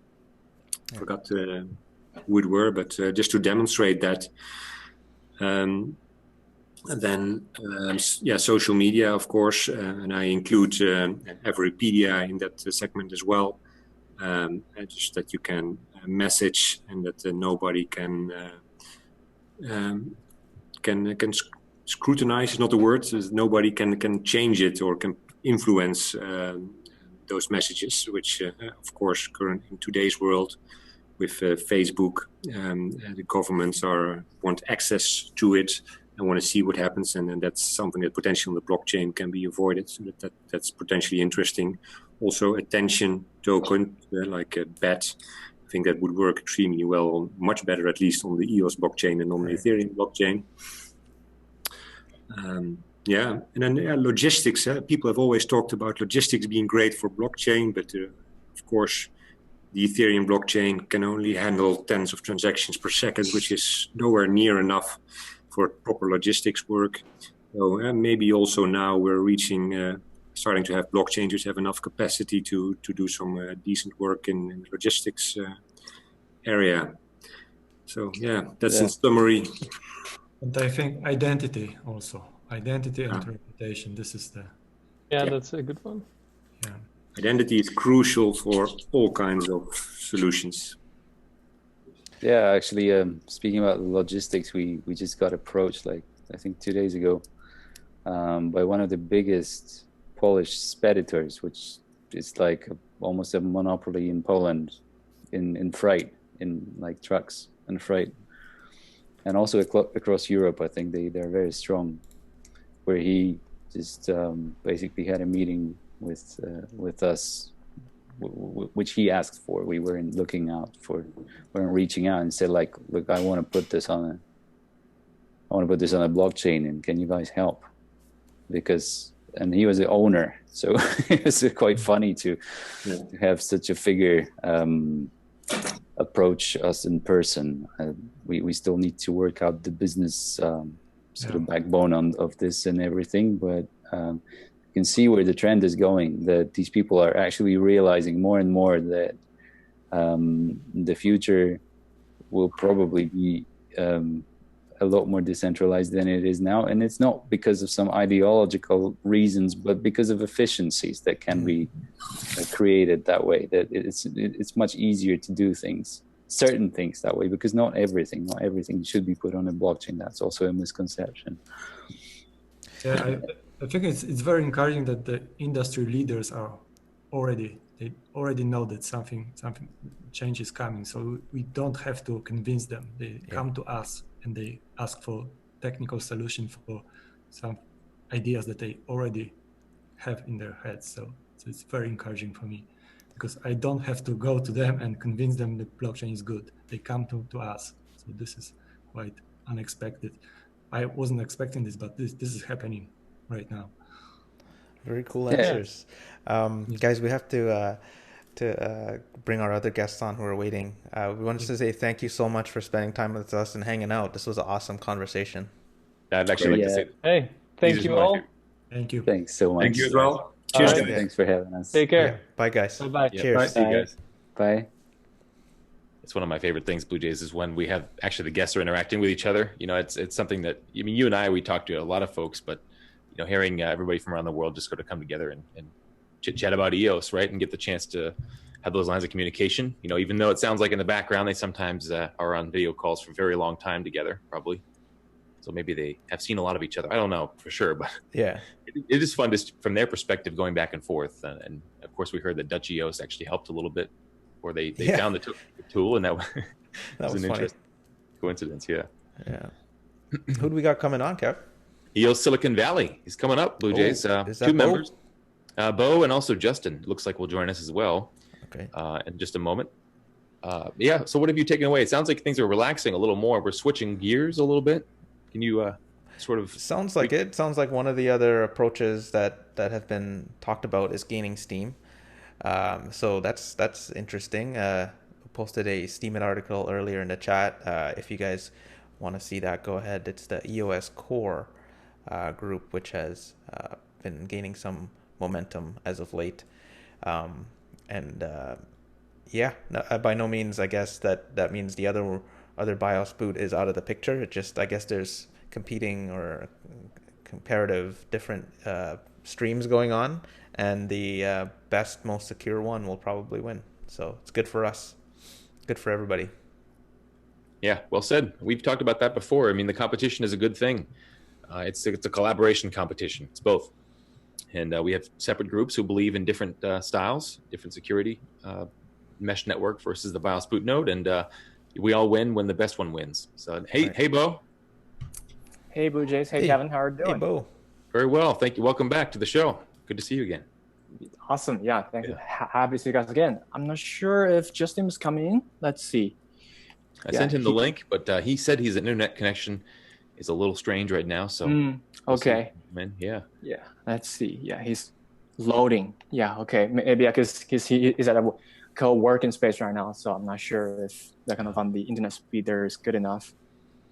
S6: I forgot who it were, but just to demonstrate that. And then, social media, of course, and I include Everypedia in that segment as well. Just that you can message, and that nobody can scrutinize is not the word. Nobody can change it or can influence those messages, which, of course, current in today's world with Facebook, the governments want access to it and want to see what happens, and that's something that potentially on the blockchain can be avoided. So that's potentially interesting. Also, attention token like a BET. I think that would work extremely well, much better at least on the EOS blockchain than on the Ethereum blockchain. And then logistics. People have always talked about logistics being great for blockchain, but of course, the Ethereum blockchain can only handle tens of transactions per second, which is nowhere near enough for proper logistics work. So maybe also now we're starting to have blockchains which have enough capacity to do some decent work in the logistics area. So that's in summary.
S5: And I think identity and reputation. This is
S7: that's a good one.
S5: Yeah.
S6: Identity is crucial for all kinds of solutions.
S4: Yeah, actually, speaking about logistics, we just got approached, like, I think 2 days ago, by one of the biggest Polish speditors, which is like almost a monopoly in Poland in freight, in like trucks and freight. and also across Europe, I think they're very strong. Where he just basically had a meeting with us, which he asked for. We weren't looking out for, weren't reaching out and said like, look, I want to put this on a blockchain, and can you guys help? And he was the owner, so it's quite funny to have such a figure approach us in person. We still need to work out the business sort of backbone of this and everything, but you can see where the trend is going, that these people are actually realizing more and more that the future will probably be a lot more decentralized than it is now. And it's not because of some ideological reasons, but because of efficiencies that can be created that way, that it's much easier to do certain things that way, because not everything should be put on a blockchain. That's also a misconception.
S5: Yeah, I think it's very encouraging that the industry leaders already know that something change is coming. So we don't have to convince them. They come to us and they ask for technical solution for some ideas that they already have in their heads. So it's very encouraging for me, because I don't have to go to them and convince them that blockchain is good. They come to us. So this is quite unexpected. I wasn't expecting this, but this is happening right now.
S2: Very cool answers. Guys, we have to bring our other guests on who are waiting. We wanted to say thank you so much for spending time with us and hanging out. This was an awesome conversation.
S1: I'd actually like to say,
S7: hey, thank you all.
S5: Thank you.
S4: Thanks so much.
S6: Thank you as well. Cheers.
S7: Right.
S4: Thanks for having us.
S7: Take care.
S2: Yeah. Bye, guys.
S7: Bye-bye.
S2: Cheers.
S1: Bye. See you guys.
S4: Bye.
S1: It's one of my favorite things, Blue Jays, is when we have actually the guests are interacting with each other. You know, it's something that, I mean, you and I, we talk to a lot of folks, but you know, hearing everybody from around the world just sort of come together and chit chat about EOS, right, and get the chance to have those lines of communication. You know, even though it sounds like in the background they sometimes are on video calls for a very long time together, probably. So maybe they have seen a lot of each other. I don't know for sure, but
S2: yeah,
S1: it is fun just from their perspective going back and forth. And of course, we heard that DutchEOS actually helped a little bit, or they found the tool, and that was an
S2: funny.
S1: interesting coincidence. Yeah.
S2: Who do we got coming on, Kev?
S1: EOS Silicon Valley. He's coming up, Blue Jays.
S2: Is that
S1: two
S2: Bo?
S1: members. Bo and also Justin looks like will join us as well.
S2: Okay.
S1: In just a moment. So what have you taken away? It sounds like things are relaxing a little more. We're switching gears a little bit. Can you sort of...
S2: Sounds like it. Sounds like one of the other approaches that have been talked about is gaining steam. So that's interesting. Posted a Steemit article earlier in the chat. If you guys want to see that, go ahead. It's the EOS Core group, which has been gaining some momentum as of late. By no means, I guess that means the other BIOS boot is out of the picture. It just, I guess there's competing or comparative different streams going on, and the best, most secure one will probably win. So it's good for us, good for everybody.
S1: Yeah, well said. We've talked about that before. I mean, the competition is a good thing. It's a collaboration competition. It's both. And we have separate groups who believe in different styles, different security, mesh network versus the BIOS boot node. And we all win when the best one wins. So, hey, Bo.
S8: Hey, Blue Jays. Hey, Kevin. How are you doing?
S2: Hey, Bo.
S1: Very well. Thank you. Welcome back to the show. Good to see you again.
S8: Awesome. Yeah, thanks. Yeah. Happy to see you guys again. I'm not sure if Justin is coming in. Let's see.
S1: I sent him the link, but he said his internet connection is a little strange right now. So
S8: okay.
S1: Yeah.
S8: Let's see. Yeah, he's loading. Yeah. Okay. Maybe because he is at a co-working space right now, so I'm not sure if the kind of on the internet speed there is good enough.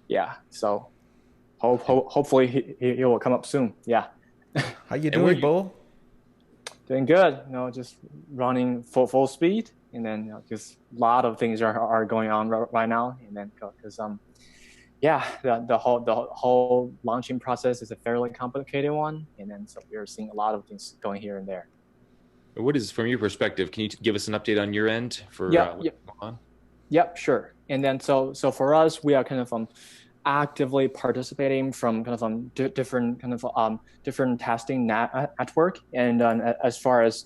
S8: Yeah. So hopefully he will come up soon. Yeah.
S2: How you doing, Bo?
S8: Doing good. Just running full speed, and then just a lot of things are going on right now, and then because the whole launching process is a fairly complicated one, and then so we're seeing a lot of things going here and there.
S1: What is, from your perspective, can you give us an update on your end for what's going on?
S8: Yep, sure. And then so for us, we are kind of actively participating from kind of different testing network, and as far as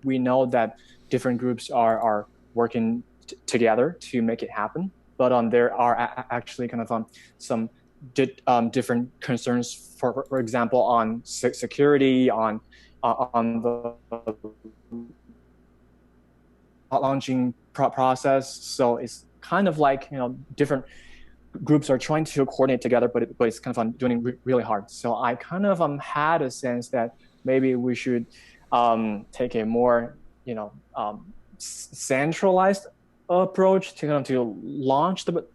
S8: we know that different groups are working together to make it happen. but there are actually kind of some different concerns, for example, on security, on the launching process. So it's kind of like, different groups are trying to coordinate together, but it's kind of doing really hard. So I kind of had a sense that maybe we should take a more centralized approach to kind of to launch the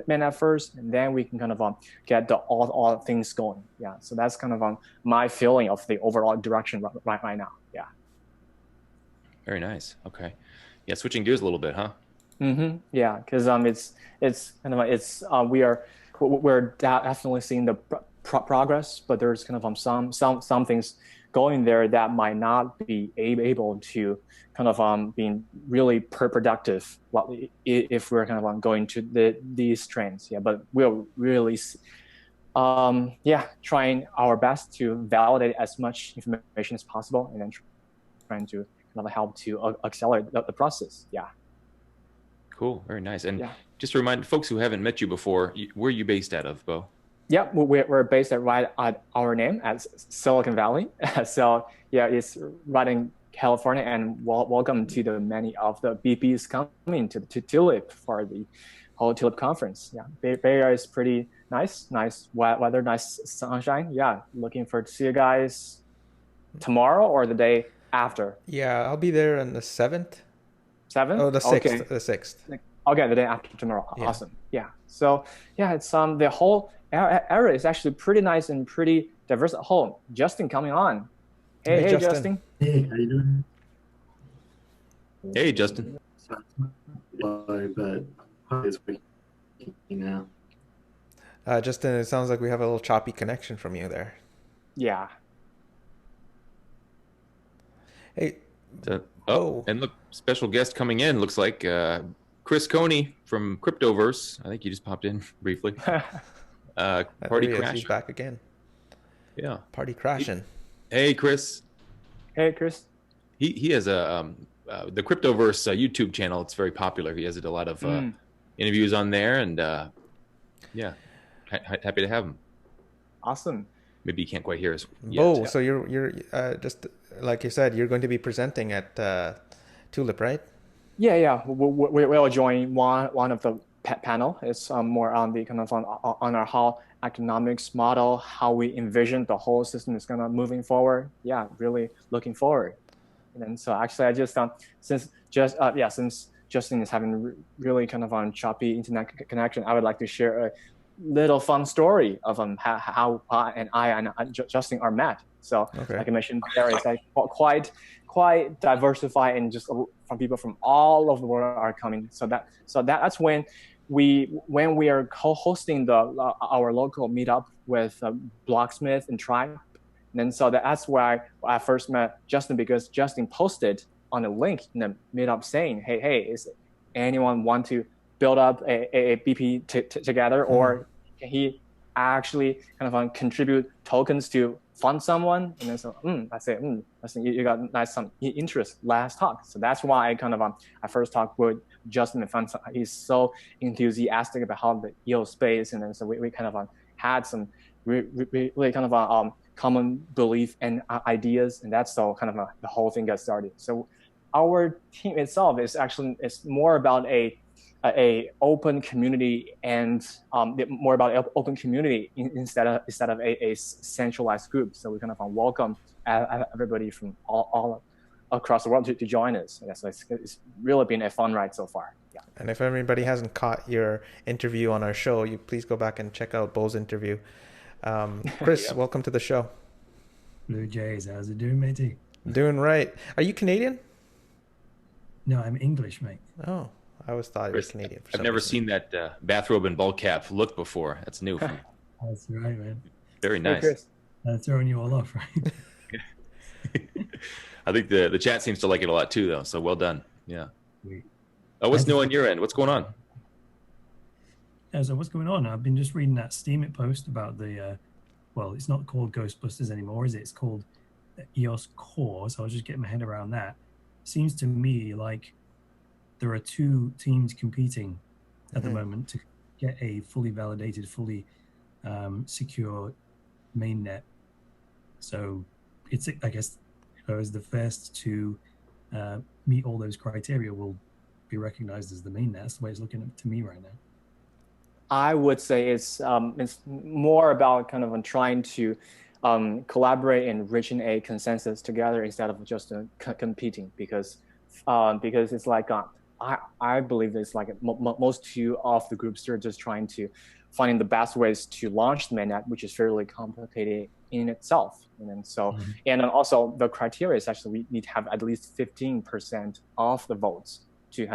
S8: mainnet first, and then we can kind of get all things going. Yeah, so that's kind of my feeling of the overall direction right now. Yeah. Very
S1: nice. Okay. Yeah, switching gears a little bit, huh?
S8: Mm-hmm. Yeah, because it's kind of we're definitely seeing the progress, but there's kind of some things going there that might not be able to kind of being really productive if we're kind of going to these trends. Yeah, but we're really trying our best to validate as much information as possible, and then trying to kind of help to accelerate the process. Yeah.
S1: Cool. Very nice. And just to remind folks who haven't met you before, where are you based out of, Bo?
S8: Yeah, we're based right at our name at Silicon Valley. So yeah, it's right in California, and welcome to the many of the BPs coming to Tulip for the whole Tulip conference. Yeah, Bay Area is pretty nice weather, nice sunshine. Yeah, looking forward to see you guys tomorrow or the day after.
S2: Yeah, I'll be there on the 7th.
S8: 7th?
S2: Oh, the 6th.
S8: Okay.
S2: The 6th.
S8: Okay, the day after tomorrow. Yeah. Awesome. Yeah. So yeah, it's the whole area is actually pretty nice and pretty diverse at home. Justin coming on. Hey, Justin.
S9: Hey, how you doing?
S1: Hey, Justin.
S9: But it's working now.
S2: Justin, it sounds like we have a little choppy connection from you there.
S8: Yeah.
S2: Hey.
S1: And look, special guest coming in. Looks like Chris Coney from Cryptoverse. I think he just popped in briefly. Party crash.
S2: He's back again.
S1: Yeah.
S2: Party crashing.
S1: Hey, Chris.
S8: Hey, Chris.
S1: He has the Cryptoverse YouTube channel. It's very popular. He has a lot of interviews on there, and happy to have him.
S8: Awesome.
S1: Maybe you can't quite hear us yet.
S2: Oh, so you're just like you said, you're going to be presenting at Tulip, right?
S8: Yeah. We'll join one of the panel. It's more on the kind of on our how economics model, how we envision the whole system is gonna moving forward. Yeah, really looking forward. And then so actually, I just since Justin is having really kind of choppy internet connection, I would like to share a little fun story of how I and Justin are met. So like I mentioned, there is like quite diversified, and just from people from all over the world are coming. So that's when we are co-hosting our local meetup with Blacksmith and Tribe. And then so that's where I first met Justin, because Justin posted on a link in the meetup saying, hey, is anyone want to build up a BP together, or can he actually kind of contribute tokens to fund someone? And then so I say, you got nice some interest. Let's talk. So that's why I kind of I first talked with Justin and found he's so enthusiastic about how the EOS space, and then so we kind of had some really kind of common belief and ideas, and that's so kind of the whole thing got started. So our team itself is actually more about a open community, and more about open community instead of a centralized group. So we kind of welcome everybody from all across the world to join us. And so it's really been a fun ride so far. Yeah.
S2: And if everybody hasn't caught your interview on our show, you please go back and check out Bo's interview. Chris, welcome to the show.
S9: Blue Jays, how's it doing, matey?
S2: Doing right. Are you Canadian?
S9: No, I'm English, mate.
S2: Oh, I always thought he was Canadian.
S1: I've never seen that bathrobe and ball cap look before. That's new for me.
S9: That's right, man.
S1: Very nice.
S8: Hey, Chris.
S9: Throwing you all off, right?
S1: I think the chat seems to like it a lot too, though. So well done. Yeah. Oh, what's new on your end? What's going on?
S9: So what's going on? I've been just reading that Steemit post about the, well, it's not called Ghostbusters anymore, is it? It's called EOS Core. So I was just getting my head around that. Seems to me like there are two teams competing at the moment to get a fully validated, fully secure mainnet. So it's, I guess, whoever's the first to meet all those criteria will be recognized as the mainnet. That's the way it's looking to me right now.
S8: I would say it's more about kind of trying to collaborate and reaching a consensus together instead of just competing, because it's like I believe it's like most two of the groups are just trying to finding the best ways to launch the mainnet, which is fairly complicated in itself. And then and then also the criteria is actually we need to have at least 15% of the votes to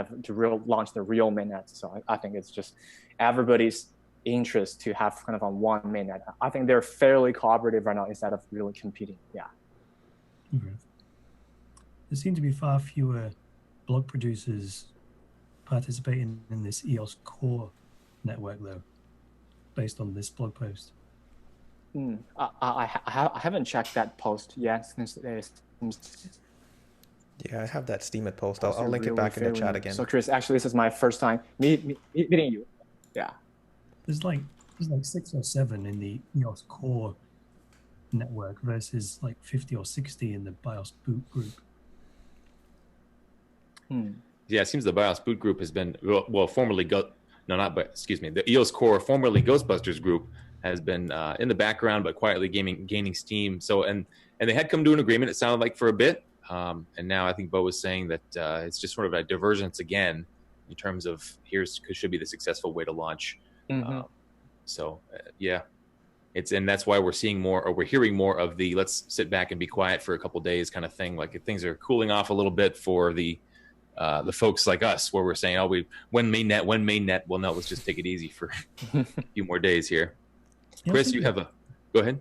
S8: launch the real mainnet. So I think it's just everybody's interest to have kind of on one mainnet. I think they're fairly cooperative right now instead of really competing. Yeah.
S9: Okay. There seem to be far fewer blog producers participating in this EOS Core network, though, based on this blog post.
S8: I haven't checked that post yet.
S2: Yeah, I have that Steemit post. I'll link it back in the chat again.
S8: So Chris, actually, this is my first time meeting you. Yeah.
S9: There's like 6 or 7 in the EOS Core network versus like 50 or 60 in the BIOS boot group.
S1: Yeah, it seems the BIOS boot group has been formerly the EOS Core, formerly Ghostbusters group, has been in the background but quietly gaining steam. So and they had come to an agreement, it sounded like, for a bit. And now I think Bo was saying that it's just sort of a divergence again in terms of should be the successful way to launch. Yeah, and that's why we're seeing more, or we're hearing more of the let's sit back and be quiet for a couple days kind of thing. Like if things are cooling off a little bit for the folks like us, where we're saying, when mainnet. Well, no, let's just take it easy for a few more days here. Chris, you have go ahead.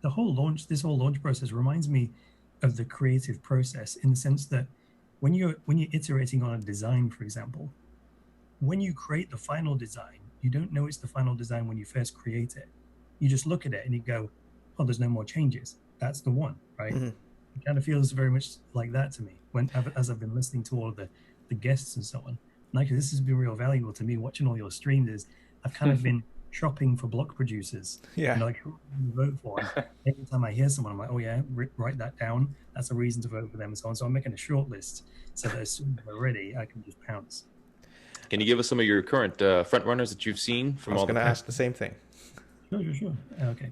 S9: This whole launch process reminds me of the creative process, in the sense that when you're iterating on a design, for example, when you create the final design, you don't know it's the final design when you first create it. You just look at it and you go, oh, there's no more changes. That's the one, right? It kind of feels very much like that to me as I've been listening to all of the guests and so on. Like, this has been real valuable to me watching all your streams. Is I've kind of been shopping for block producers. Yeah. Like, who do you vote for? And every time I hear someone, I'm like, oh yeah, write that down. That's a reason to vote for them and so on. So I'm making a short list so that as soon as we're ready, I can just pounce.
S1: Can you give us some of your current front runners that you've seen from all? I was
S2: going to ask the same thing.
S9: Sure. Okay.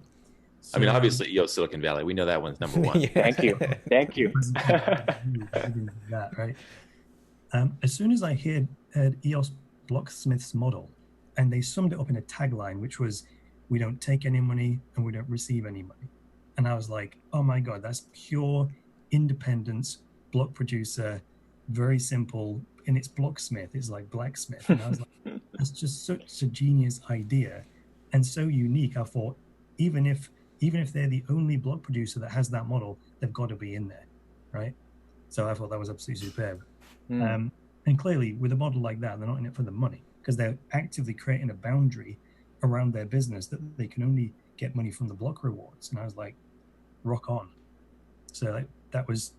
S1: So, I mean, obviously, EOS Silicon Valley. We know that one's number one.
S8: Thank you.
S9: That, right? As soon as I heard EOS Blocksmith's model, and they summed it up in a tagline, which was, we don't take any money and we don't receive any money. And I was like, oh my God, that's pure independence, block producer, very simple. And it's Blocksmith, it's like blacksmith. And I was like, that's just such a genius idea and so unique. I thought, even if they're the only block producer that has that model, they've got to be in there, right? So I thought that was absolutely superb. And clearly, with a model like that, they're not in it for the money, because they're actively creating a boundary around their business that they can only get money from the block rewards. And I was like, rock on. So that was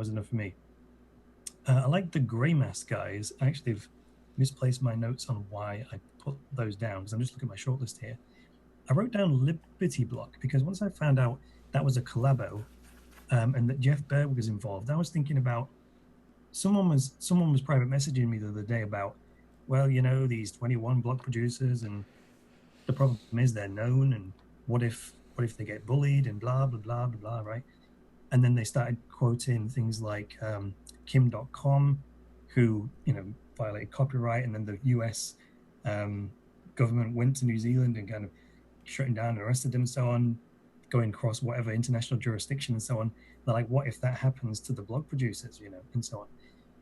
S9: enough for me. I like the Grey Mask guys. I actually have misplaced my notes on why I put those down, because I'm just looking at my shortlist here. I wrote down Liberty Block because once I found out that was a collabo and that Jeff Berwick was involved, I was thinking about someone was private messaging me the other day about, well, these 21 block producers, and the problem is they're known, and what if they get bullied and blah blah blah blah blah, right? And then they started quoting things like Kim.com, who violated copyright, and then the US government went to New Zealand and kind of shutting down and arrested them and so on, going across whatever international jurisdiction and so on. They're like, what if that happens to the blog producers, and so on.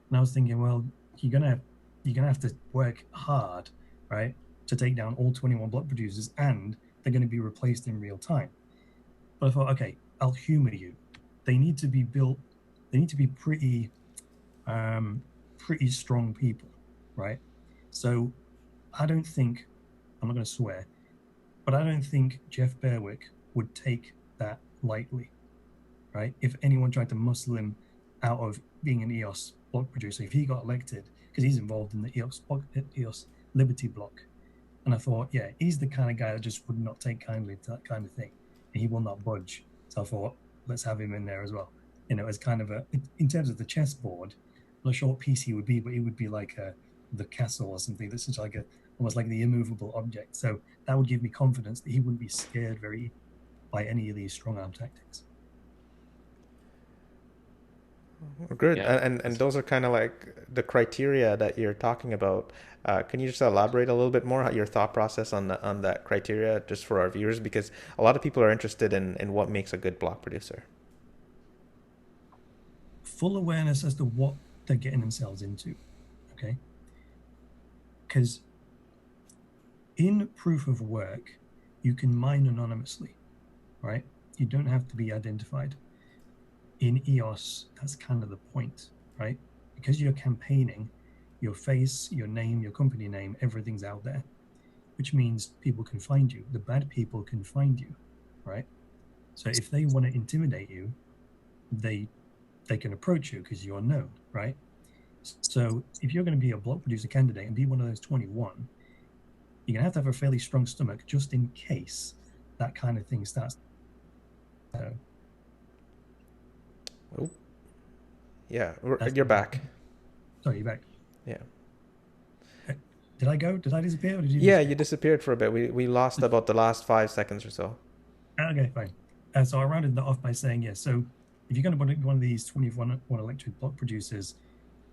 S9: And I was thinking, well, you're gonna have to work hard, right, to take down all 21 blog producers, and they're going to be replaced in real time. But I thought, okay, I'll humor you. They need to be built. They need to be pretty strong people, right? So I don't think, I'm not going to swear, but I don't think Jeff Berwick would take that lightly, right? If anyone tried to muscle him out of being an EOS block producer, if he got elected, because he's involved in the EOS Liberty block. And I thought, yeah, he's the kind of guy that just would not take kindly to that kind of thing. And he will not budge. So I thought, let's have him in there as well. You know, as kind of in terms of the chessboard, I'm not sure what piece he would be, but he would be like the castle or something. That's like almost like the immovable object. So that would give me confidence that he wouldn't be scared very by any of these strong arm tactics.
S2: Good.
S1: Yeah.
S2: And those are kind of like the criteria that you're talking about. Can you just elaborate a little bit more your thought process on that criteria, just for our viewers, because a lot of people are interested in what makes a good block producer.
S9: Full awareness as to what they're getting themselves into, okay? Because in proof of work, you can mine anonymously, right? You don't have to be identified. In EOS, that's kind of the point, right? Because you're campaigning, your face, your name, your company name, everything's out there, which means people can find you. The bad people can find you, right? So if they want to intimidate you, they can approach you because you're known, right? So if you're going to be a block producer candidate and be one of those 21, you're going to have a fairly strong stomach just in case that kind of thing starts.
S2: Oh, yeah, you're back.
S9: Sorry, you're back.
S2: Yeah.
S9: Did I go? Did I disappear? Or did you?
S2: Yeah, you disappeared for a bit. We lost about the last 5 seconds or so.
S9: Okay, fine. So I rounded that off by saying, yes. So if you're going to be one of these 21 electric block producers,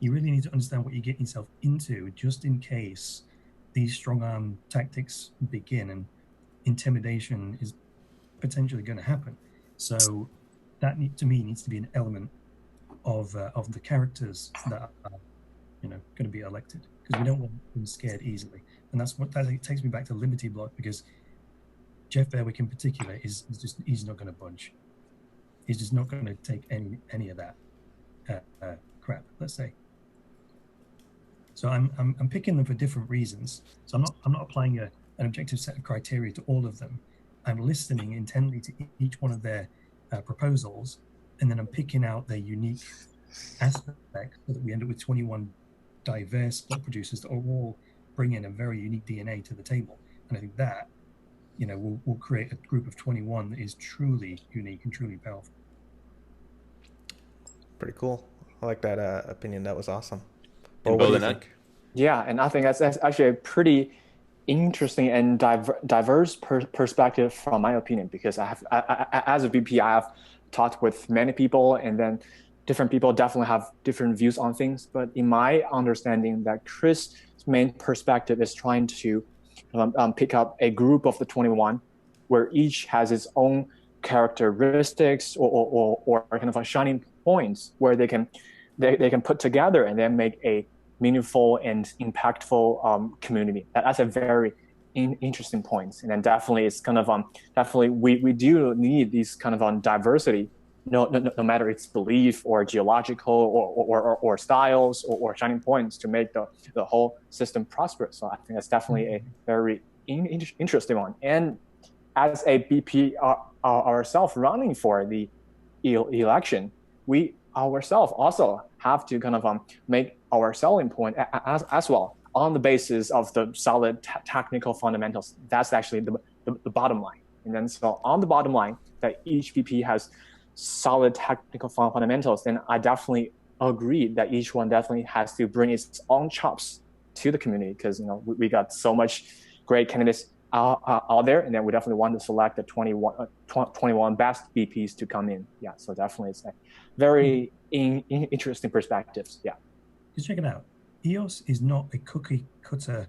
S9: you really need to understand what you're getting yourself into, just in case these strong arm tactics begin and intimidation is potentially going to happen. So that to me needs to be an element of the characters that are, you know, going to be elected, because we don't want them scared easily. And that's what that takes me back to Liberty Block, because Jeff Berwick in particular is just, he's not going to budge. He's just not going to take any of that crap, let's say. So I'm picking them for different reasons. So I'm not applying an objective set of criteria to all of them. I'm listening intently to each one of their proposals, and then I'm picking out their unique aspects so that we end up with 21 diverse block producers that are all bringing a very unique DNA to the table. And I think that, you know, will create a group of 21 that is truly unique and truly powerful.
S2: Pretty cool. I like that opinion. That was awesome.
S1: And
S2: what do you think?
S8: Yeah, and I think that's actually a pretty interesting and diverse perspective from my opinion, because as a VP, I have talked with many people, and then different people definitely have different views on things. But in my understanding, that Chris' main perspective is trying to pick up a group of the 21 where each has its own characteristics or kind of shining points where they can put together and then make a meaningful and impactful community. That's a very interesting point. And then definitely it's kind of definitely we do need these kind of diversity, no matter its belief or geological or styles or shining points to make the whole system prosperous. So I think that's definitely a very interesting one. And as a BP ourselves running for the election, we ourselves also have to kind of make our selling point as well on the basis of the solid technical fundamentals. That's actually the bottom line. And then so on the bottom line, that each BP has solid technical fundamentals, then I definitely agree that each one definitely has to bring its own chops to the community, because you know we got so much great candidates out there, and then we definitely want to select the 21 best BPs to come in. Yeah, so definitely it's a very interesting perspectives. Yeah.
S9: Just check it out. EOS is not a cookie cutter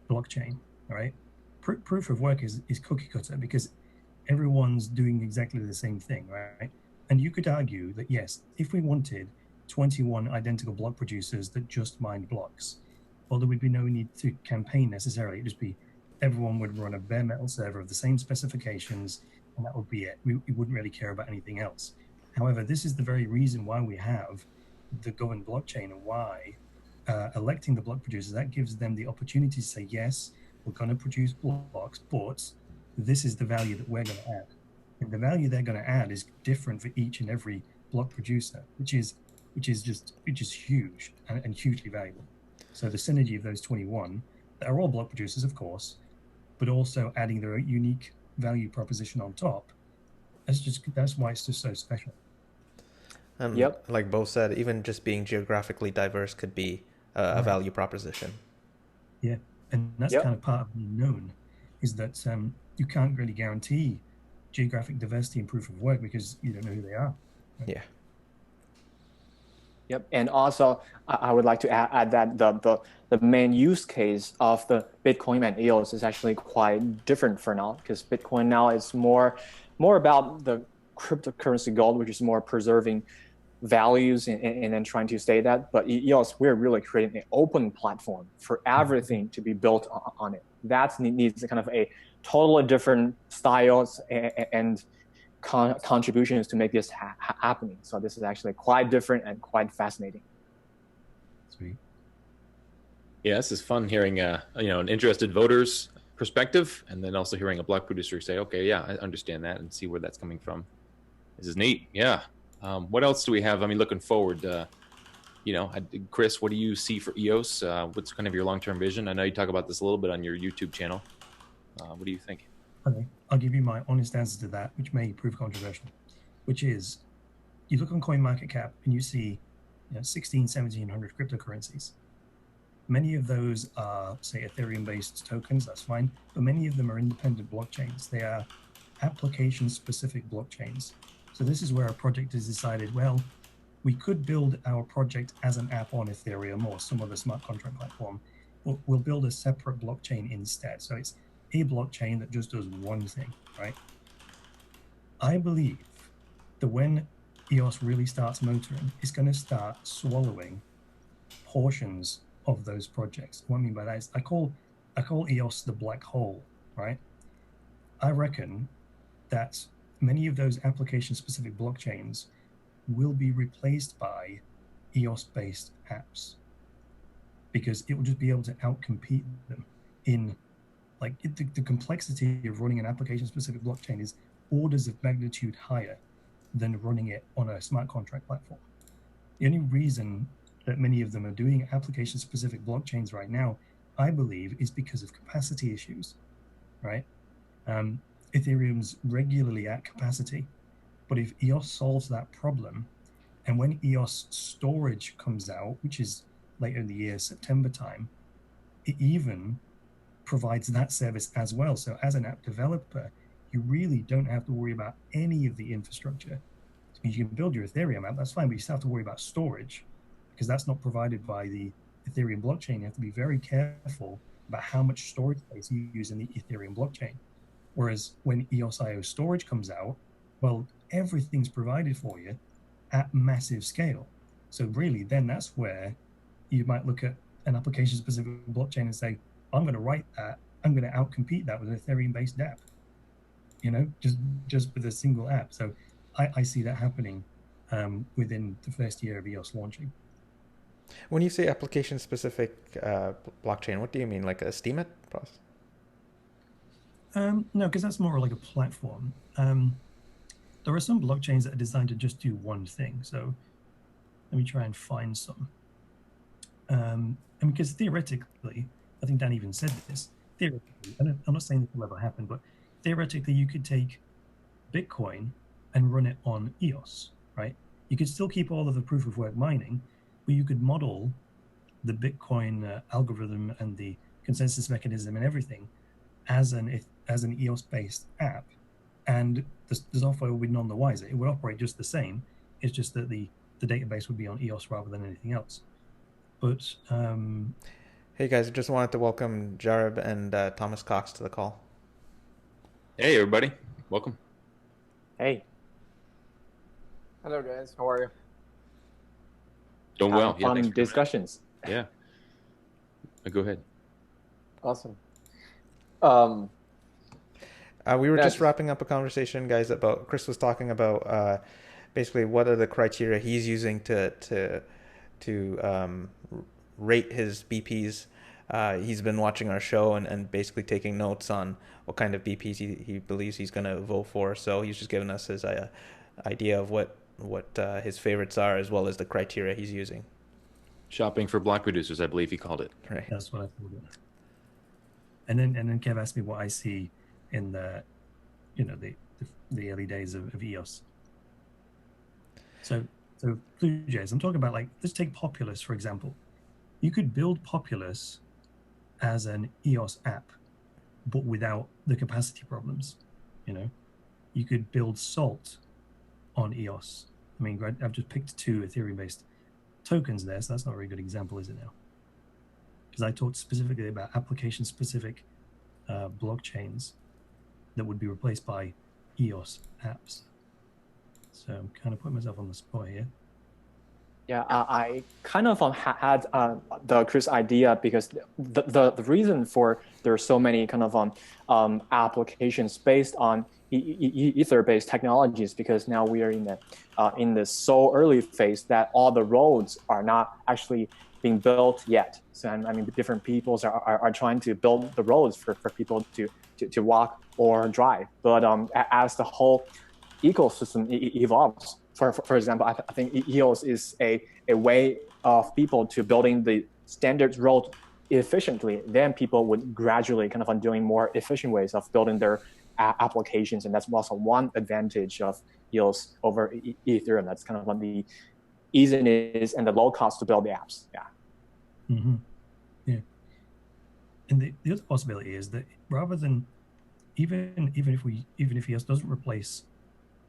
S9: blockchain, all right? Proof of work is cookie cutter because everyone's doing exactly the same thing, right? And you could argue that, yes, if we wanted 21 identical block producers that just mined blocks, well, there would be no need to campaign necessarily. It'd just be everyone would run a bare metal server of the same specifications, and that would be it. We wouldn't really care about anything else. However, this is the very reason why we have the governed blockchain, and why electing the block producers, that gives them the opportunity to say, yes, we're going to produce blocks, but this is the value that we're going to add. And the value they're going to add is different for each and every block producer, which is which is huge and hugely valuable. So the synergy of those 21 that are all block producers, of course, but also adding their unique value proposition on top. That's why it's just so special.
S2: And
S8: Yep.
S2: like Bo said, even just being geographically diverse could be a value proposition.
S9: Yeah, and that's
S8: Yep.
S9: kind of part of the unknown, is that you can't really guarantee geographic diversity in proof of work because you don't know who they are. Right?
S2: Yeah.
S8: Yep, and also I would like to add that the main use case of the Bitcoin and EOS is actually quite different for now, because Bitcoin now is more about the cryptocurrency gold, which is more preserving values and then trying to stay that. But EOS, we're really creating an open platform for everything to be built on it. That needs kind of a totally different styles and contributions to make this happening. So this is actually quite different and quite fascinating.
S9: Sweet.
S1: Yeah, this is fun hearing an interested voter's perspective, and then also hearing a block producer say, okay, yeah, I understand that, and see where that's coming from. This is neat. Yeah. What else do we have? I mean, looking forward, Chris, what do you see for EOS? What's kind of your long-term vision? I know you talk about this a little bit on your YouTube channel. What do you think?
S9: Okay, I'll give you my honest answer to that, which may prove controversial, which is, you look on CoinMarketCap and you see 16, 1700 cryptocurrencies. Many of those are, say, Ethereum-based tokens, that's fine, but many of them are independent blockchains. They are application-specific blockchains. So this is where a project has decided, well, we could build our project as an app on Ethereum or some other smart contract platform, but we'll build a separate blockchain instead. So it's a blockchain that just does one thing, right? I believe that when EOS really starts motoring, it's going to start swallowing portions of those projects. What I mean by that is I call EOS the black hole, right? I reckon that many of those application-specific blockchains will be replaced by EOS-based apps, because it will just be able to outcompete them in the complexity of running an application-specific blockchain is orders of magnitude higher than running it on a smart contract platform. The only reason that many of them are doing application-specific blockchains right now, I believe, is because of capacity issues, right? Ethereum's regularly at capacity, but if EOS solves that problem, and when EOS storage comes out, which is later in the year, September time, it even provides that service as well. So as an app developer, you really don't have to worry about any of the infrastructure. So you can build your Ethereum app, that's fine, but you still have to worry about storage, because that's not provided by the Ethereum blockchain. You have to be very careful about how much storage space you use in the Ethereum blockchain. Whereas when EOS.io storage comes out, well, everything's provided for you at massive scale. So really, then that's where you might look at an application-specific blockchain and say, I'm going to write that, I'm going to outcompete that with an Ethereum-based app, just with a single app. So I see that happening within the first year of EOS launching.
S2: When you say application-specific blockchain, what do you mean? Like a Steemit process?
S9: No, because that's more like a platform. There are some blockchains that are designed to just do one thing. So let me try and find some. And because theoretically, I think Dan even said this, theoretically, I'm not saying this will ever happen, but theoretically you could take Bitcoin and run it on EOS, right? You could still keep all of the proof of work mining, but you could model the Bitcoin algorithm and the consensus mechanism and everything as an EOS-based app, and the software would be none the wiser. It would operate just the same. It's just that the database would be on EOS rather than anything else. But
S2: hey guys, I just wanted to welcome Jareb and Thomas Cox to the call.
S1: Hey everybody, welcome.
S8: Hey.
S10: Hello guys, how are you?
S1: Doing well.
S8: Fun discussions.
S1: Yeah. Go ahead.
S10: Awesome.
S2: We were just wrapping up a conversation, guys, about Chris was talking about basically what are the criteria he's using to rate his BPs. He's been watching our show and basically taking notes on what kind of BPs he believes he's going to vote for. So he's just giving us his idea of what his favorites are, as well as the criteria he's using.
S1: Shopping for block producers, I believe he called it.
S2: Right.
S9: That's what I called it. And then Kev asked me what I see in the early days of EOS. So BlueJays, I'm talking about, like, let's take Populous, for example. You could build Populous as an EOS app, but without the capacity problems. You could build Salt on EOS. I mean, I've just picked 2 Ethereum-based tokens there, so that's not a very good example, is it now? Because I talked specifically about application-specific blockchains that would be replaced by EOS apps. So I'm kind of putting myself on the spot here.
S8: Yeah, I kind of had the Chris idea, because the reason for there are so many kind of applications based on Ether-based technologies, because now we are in this so early phase that all the roads are not actually being built yet. So I mean, different peoples are trying to build the roads for people to walk or drive. But as the whole ecosystem evolves, for example, I think EOS is a way of people to building the standard road efficiently. Then people would gradually kind of doing more efficient ways of building their applications, and that's also one advantage of EOS over Ethereum. That's kind of on the easiness and the low cost to build the apps. Yeah.
S9: Mm-hmm. Yeah. And the other possibility is that rather than even if EOS doesn't replace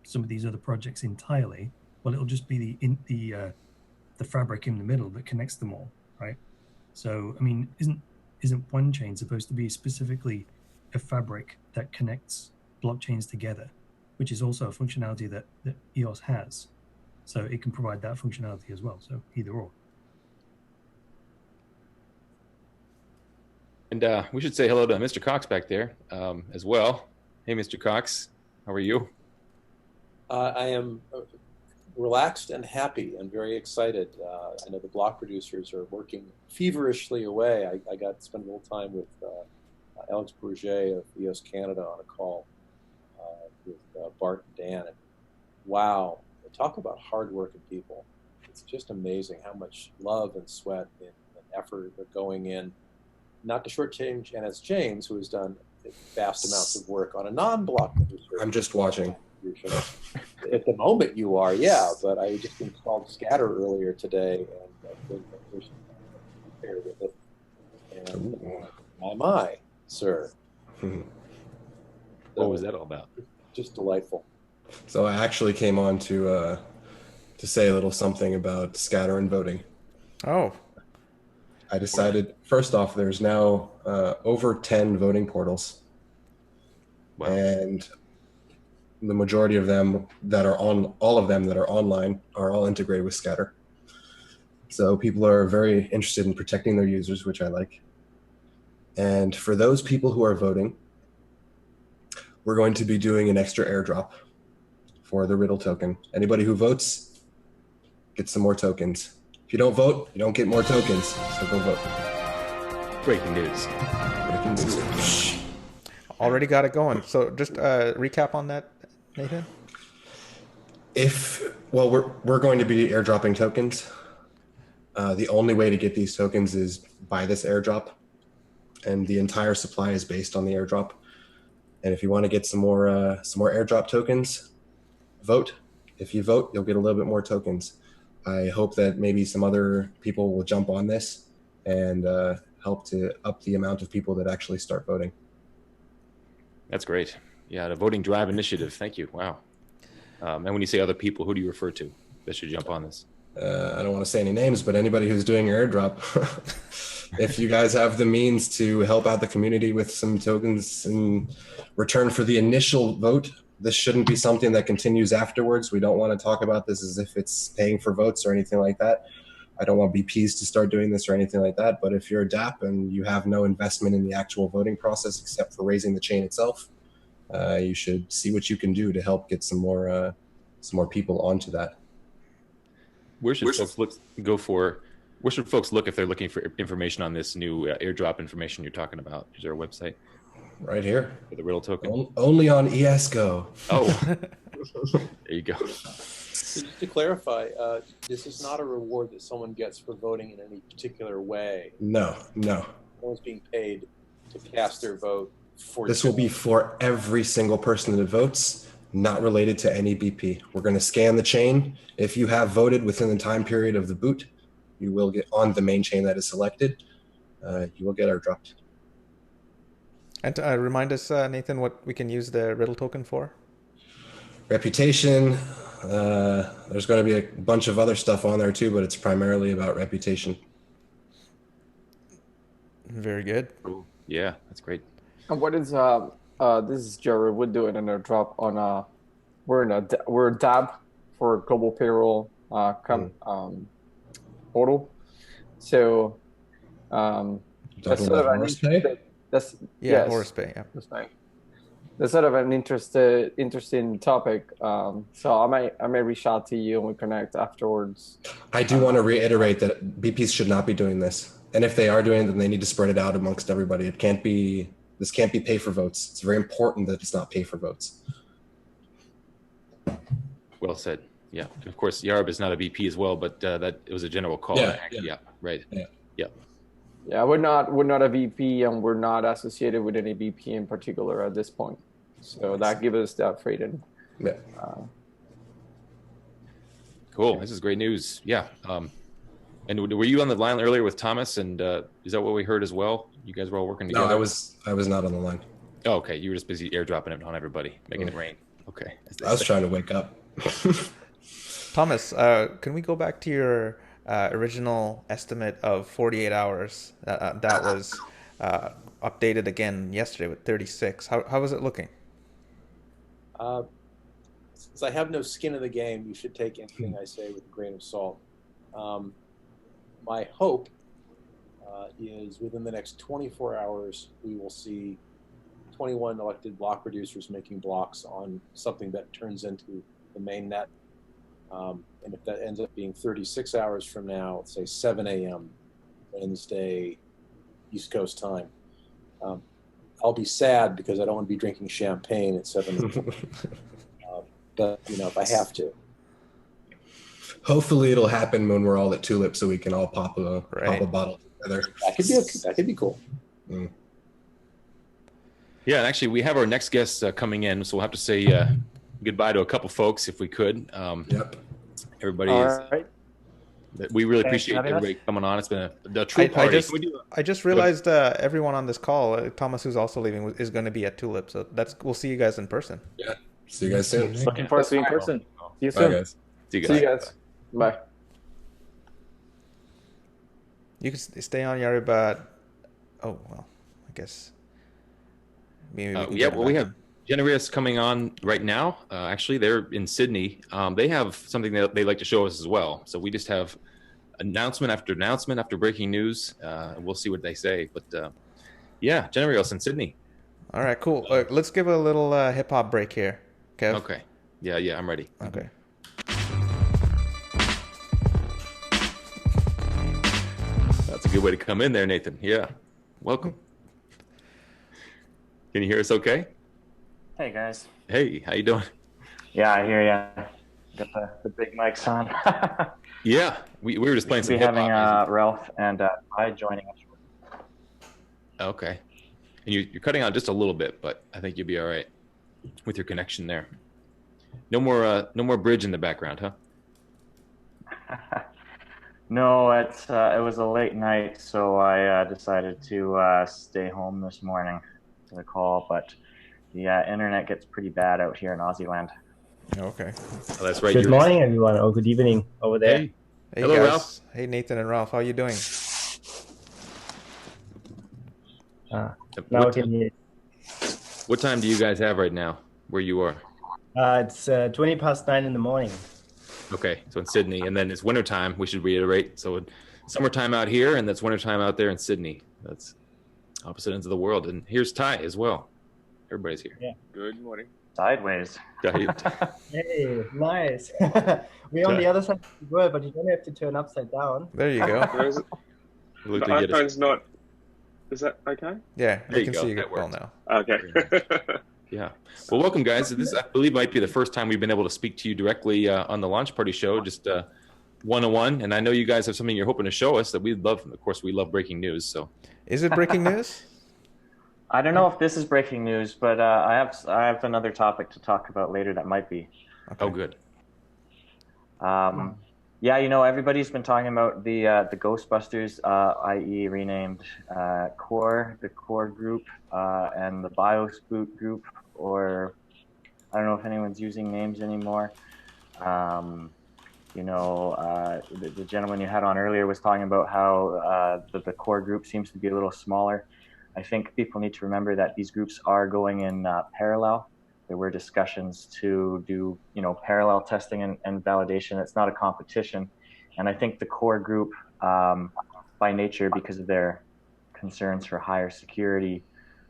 S9: some of these other projects entirely, well, it'll just be the fabric in the middle that connects them all, right? So, I mean, isn't one chain supposed to be specifically a fabric that connects blockchains together, which is also a functionality that EOS has? So it can provide that functionality as well. So either or.
S1: And we should say hello to Mr. Cox back there as well. Hey, Mr. Cox, how are you?
S11: I am relaxed and happy and very excited. I know the block producers are working feverishly away. I got to spend a little time with Alex Bourget of EOS Canada on a call with Bart and Dan. And wow, talk about hardworking people. It's just amazing how much love and sweat and effort are going in. Not to shortchange, and it's James who has done vast amounts of work on a non-block producer.
S12: I'm just watching.
S11: At the moment you are, yeah, but I just installed Scatter earlier today, and I've been prepared with it. And my, sir.
S1: What was that all about?
S11: Just delightful.
S12: So I actually came on to say a little something about Scatter and voting.
S2: Oh.
S12: I decided, first off, there's now over 10 voting portals. Wow. And the majority of them that are on, all of them that are online are all integrated with Scatter. So people are very interested in protecting their users, which I like. And for those people who are voting, we're going to be doing an extra airdrop for the Riddle token. Anybody who votes gets some more tokens. If you don't vote, you don't get more tokens, so go vote.
S1: Breaking news.
S12: Breaking news.
S2: Already got it going. So just recap on that, Nathan.
S12: Well, we're going to be airdropping tokens. The only way to get these tokens is by this airdrop, and the entire supply is based on the airdrop. And if you want to get some more airdrop tokens, vote. If you vote, you'll get a little bit more tokens. I hope that maybe some other people will jump on this and help to up the amount of people that actually start voting.
S1: That's great. Yeah, the Voting Drive Initiative. Thank you. Wow. And when you say other people, who do you refer to that should jump on this?
S12: I don't want to say any names, but anybody who's doing your airdrop. If you guys have the means to help out the community with some tokens in return for the initial vote, this shouldn't be something that continues afterwards. We don't want to talk about this as if it's paying for votes or anything like that. I don't want BPs to start doing this or anything like that. But if you're a DApp and you have no investment in the actual voting process except for raising the chain itself, you should see what you can do to help get some more people onto that.
S1: Where should folks look if they're looking for information on this new airdrop information you're talking about? Is there a website?
S12: Right here.
S1: For the Riddle token?
S12: Only on ESCO.
S1: Oh, there you go.
S11: So just to clarify, this is not a reward that someone gets for voting in any particular way.
S12: No.
S11: No one's being paid to cast their vote for
S12: This will be for every single person that votes, not related to any BP. We're going to scan the chain. If you have voted within the time period of the boot, you will get on the main chain that is selected. You will get airdropped.
S2: And remind us, Nathan, what we can use the riddle token for?
S12: Reputation. There's going to be a bunch of other stuff on there too, but it's primarily about reputation.
S2: Very good.
S1: Cool. Yeah, that's great.
S10: And what is this is Jerry. We're doing an airdrop on we're a DAB for global payroll portal. So that's sort of
S12: Horus Pay?
S10: Yes,
S2: Horus Pay. Yeah.
S10: That's sort of an interesting topic. So I may reach out to you and we connect afterwards.
S12: I do want to reiterate that BPs should not be doing this, and if they are doing it, then they need to spread it out amongst everybody. This can't be pay for votes. It's very important that it's not pay for votes.
S1: Well said. Yeah. Of course, Yarb is not a BP as well, but that it was a general call.
S12: Yeah.
S1: Right.
S12: Yeah.
S10: Yeah, we're not a VP, and we're not associated with any VP in particular at this point. So that gives us that freedom.
S12: Yeah.
S1: Cool. This is great news. Yeah. And were you on the line earlier with Thomas? And is that what we heard as well? You guys were all working together?
S12: No, I was not on the line.
S1: Oh, okay. You were just busy airdropping it on everybody, making it rain. Okay.
S12: I was trying to wake up.
S2: Thomas, can we go back to your original estimate of 48 hours? That was updated again yesterday with 36. How was it looking?
S11: Since I have no skin in the game, you should take anything I say with a grain of salt. My hope is within the next 24 hours, we will see 21 elected block producers making blocks on something that turns into the main net. And if that ends up being 36 hours from now, let's say 7 a.m. Wednesday, East Coast time, I'll be sad because I don't want to be drinking champagne at 7 but, if I have to.
S12: Hopefully it'll happen when we're all at Tulip so we can all pop a bottle together.
S11: That could be cool.
S12: Mm.
S1: Yeah, and actually we have our next guest coming in, so we'll have to say goodbye to a couple folks if we could.
S12: Yep.
S1: Everybody
S10: Right.
S1: We really appreciate everybody coming on. It's been a true party.
S2: I just realized everyone on this call, Thomas, who's also leaving, is going to be at Tulip. So we'll see you guys in person.
S12: Yeah. See you guys soon.
S8: Looking forward to seeing you in person. See you
S12: Bye,
S8: soon.
S12: guys.
S1: See you guys.
S10: Bye.
S2: You can stay on, Yari, but I guess maybe we can
S1: we have GenerEOS coming on right now. Actually, they're in Sydney. They have something that they like to show us as well. So we just have announcement after breaking news. We'll see what they say. But yeah, GenerEOS in Sydney.
S2: All right, cool. Let's give a little hip hop break here. Kev?
S1: Okay. Yeah, I'm ready.
S2: Okay.
S1: That's a good way to come in there, Nathan. Yeah. Welcome. Can you hear us okay?
S13: Hey, guys.
S1: Hey, how you doing?
S13: Yeah, I hear ya. Got the big mics on.
S1: Yeah, we were just playing some
S13: hip-hop.
S1: hip-hop
S13: having Ralph and I joining us.
S1: Okay. And you're cutting out just a little bit, but I think you'll be all right with your connection there. No more bridge in the background, huh?
S13: No, it was a late night, so I decided to stay home this morning for the call, but the internet gets pretty bad out here in Aussie land.
S2: Okay.
S1: Oh, that's right.
S14: Good morning, everyone, or good evening over there.
S2: Hey
S1: hello,
S2: guys.
S1: Ralph.
S2: Hey, Nathan and Ralph. How are you doing?
S1: What time do you guys have right now where you are?
S14: It's 20 past 9 in the morning.
S1: Okay, so in Sydney, and then it's wintertime, we should reiterate. So summertime out here, and that's wintertime out there in Sydney. That's opposite ends of the world. And here's Ty as well. Everybody's here.
S14: Yeah.
S11: Good morning.
S13: Sideways.
S14: Hey, nice. We're on the other side of the world, but you don't have to turn upside down.
S2: There you go.
S15: The iPhone's not... Is that okay?
S2: Yeah, you can see you well now.
S15: Okay.
S1: Yeah. Well, welcome, guys. This, I believe, might be the first time we've been able to speak to you directly on the launch party show, just one-on-one. And I know you guys have something you're hoping to show us that we'd love. Of course, we love breaking news. So,
S2: is it breaking news?
S13: I don't know if this is breaking news, but I have another topic to talk about later that might be.
S1: Okay. Oh, good.
S13: Yeah, you know, everybody's been talking about the Ghostbusters, i.e. renamed Core, the Core group, and the BIOS boot group, or I don't know if anyone's using names anymore. You know, the gentleman you had on earlier was talking about how the Core group seems to be a little smaller. I think people need to remember that these groups are going in parallel. There were discussions to do, you know, parallel testing and validation. It's not a competition. And I think the Core group, by nature, because of their concerns for higher security,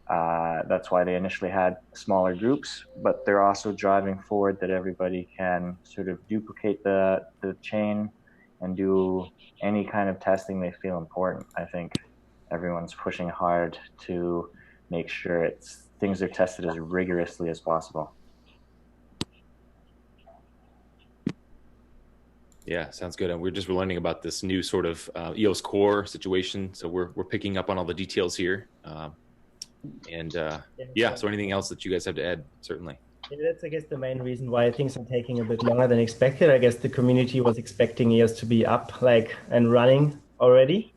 S13: that's why they initially had smaller groups. But they're also driving forward that everybody can sort of duplicate the chain and do any kind of testing they feel important. I think everyone's pushing hard to make sure things are tested as rigorously as possible.
S1: Yeah, sounds good. And we're just learning about this new sort of EOS Core situation. So we're picking up on all the details here. Yeah, so anything else that you guys have to add, certainly.
S14: Yeah, that's, I guess, the main reason why things are taking a bit longer than expected. I guess the community was expecting EOS to be up and running already.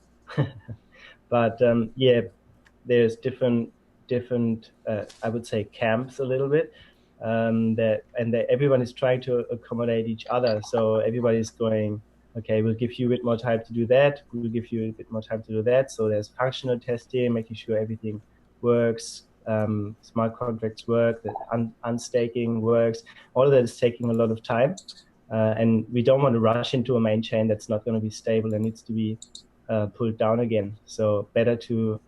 S14: But yeah, there's different I would say camps a little bit, everyone is trying to accommodate each other. So everybody's going, okay, we'll give you a bit more time to do that, we'll give you a bit more time to do that. So there's functional testing, making sure everything works, smart contracts work, that unstaking works. All of that is taking a lot of time, and we don't want to rush into a main chain that's not going to be stable and needs to be pulled down again. So better to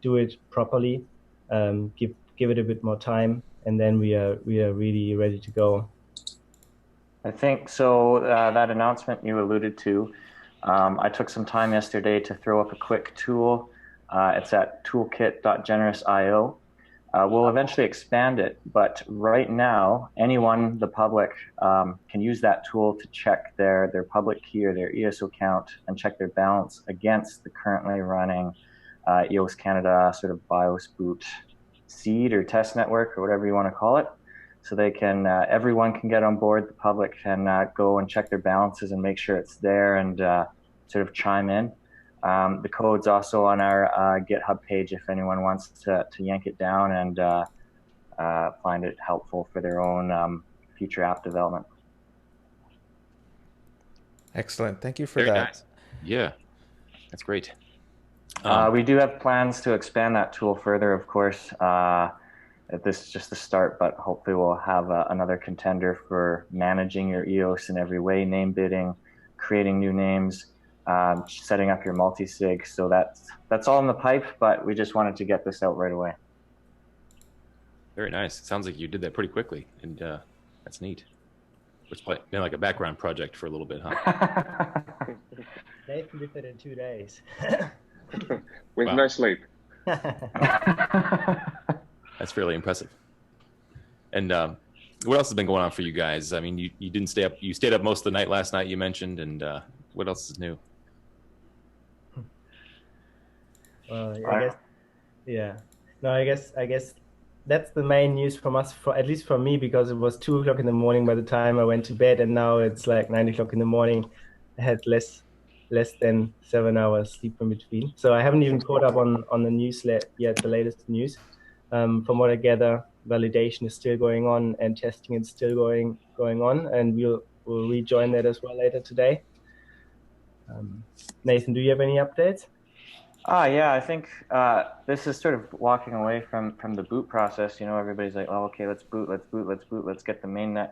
S14: do it properly, give it a bit more time, and then we are really ready to go.
S13: I think so. That announcement you alluded to, I took some time yesterday to throw up a quick tool. It's at toolkit.generous.io. We'll eventually expand it, but right now, anyone, the public, can use that tool to check their public key or their EOS account and check their balance against the currently running EOS Canada sort of BIOS boot seed or test network or whatever you want to call it. So they can, everyone can get on board. The public can go and check their balances and make sure it's there and sort of chime in. The code's also on our GitHub page if anyone wants to yank it down and find it helpful for their own future app development.
S2: Excellent. Thank you for
S1: Very
S2: that.
S1: nice. Yeah, that's great.
S13: We do have plans to expand that tool further, of course. This is just the start, but hopefully we'll have another contender for managing your EOS in every way, name bidding, creating new names, setting up your multi-sig. So that's all in the pipe, but we just wanted to get this out right away.
S1: Very nice. It sounds like you did that pretty quickly, and that's neat. It's been like a background project for a little bit, huh?
S14: Nathan did it in 2 days.
S10: With no sleep.
S1: That's fairly impressive. And what else has been going on for you guys? I mean, you didn't stay up. You stayed up most of the night last night, you mentioned. And what else is new?
S14: Well, I guess, yeah. No, I guess that's the main news from us, at least for me, because it was 2 o'clock in the morning by the time I went to bed, and now it's like 9 o'clock in the morning. I had less than 7 hours sleep in between. So I haven't even caught up on the news yet, the latest news. From what I gather, validation is still going on and testing is still going on, and we'll rejoin that as well later today. Nathan, do you have any updates?
S13: Yeah, I think this is sort of walking away from the boot process. You know, everybody's like, oh, okay, let's boot, let's get the mainnet.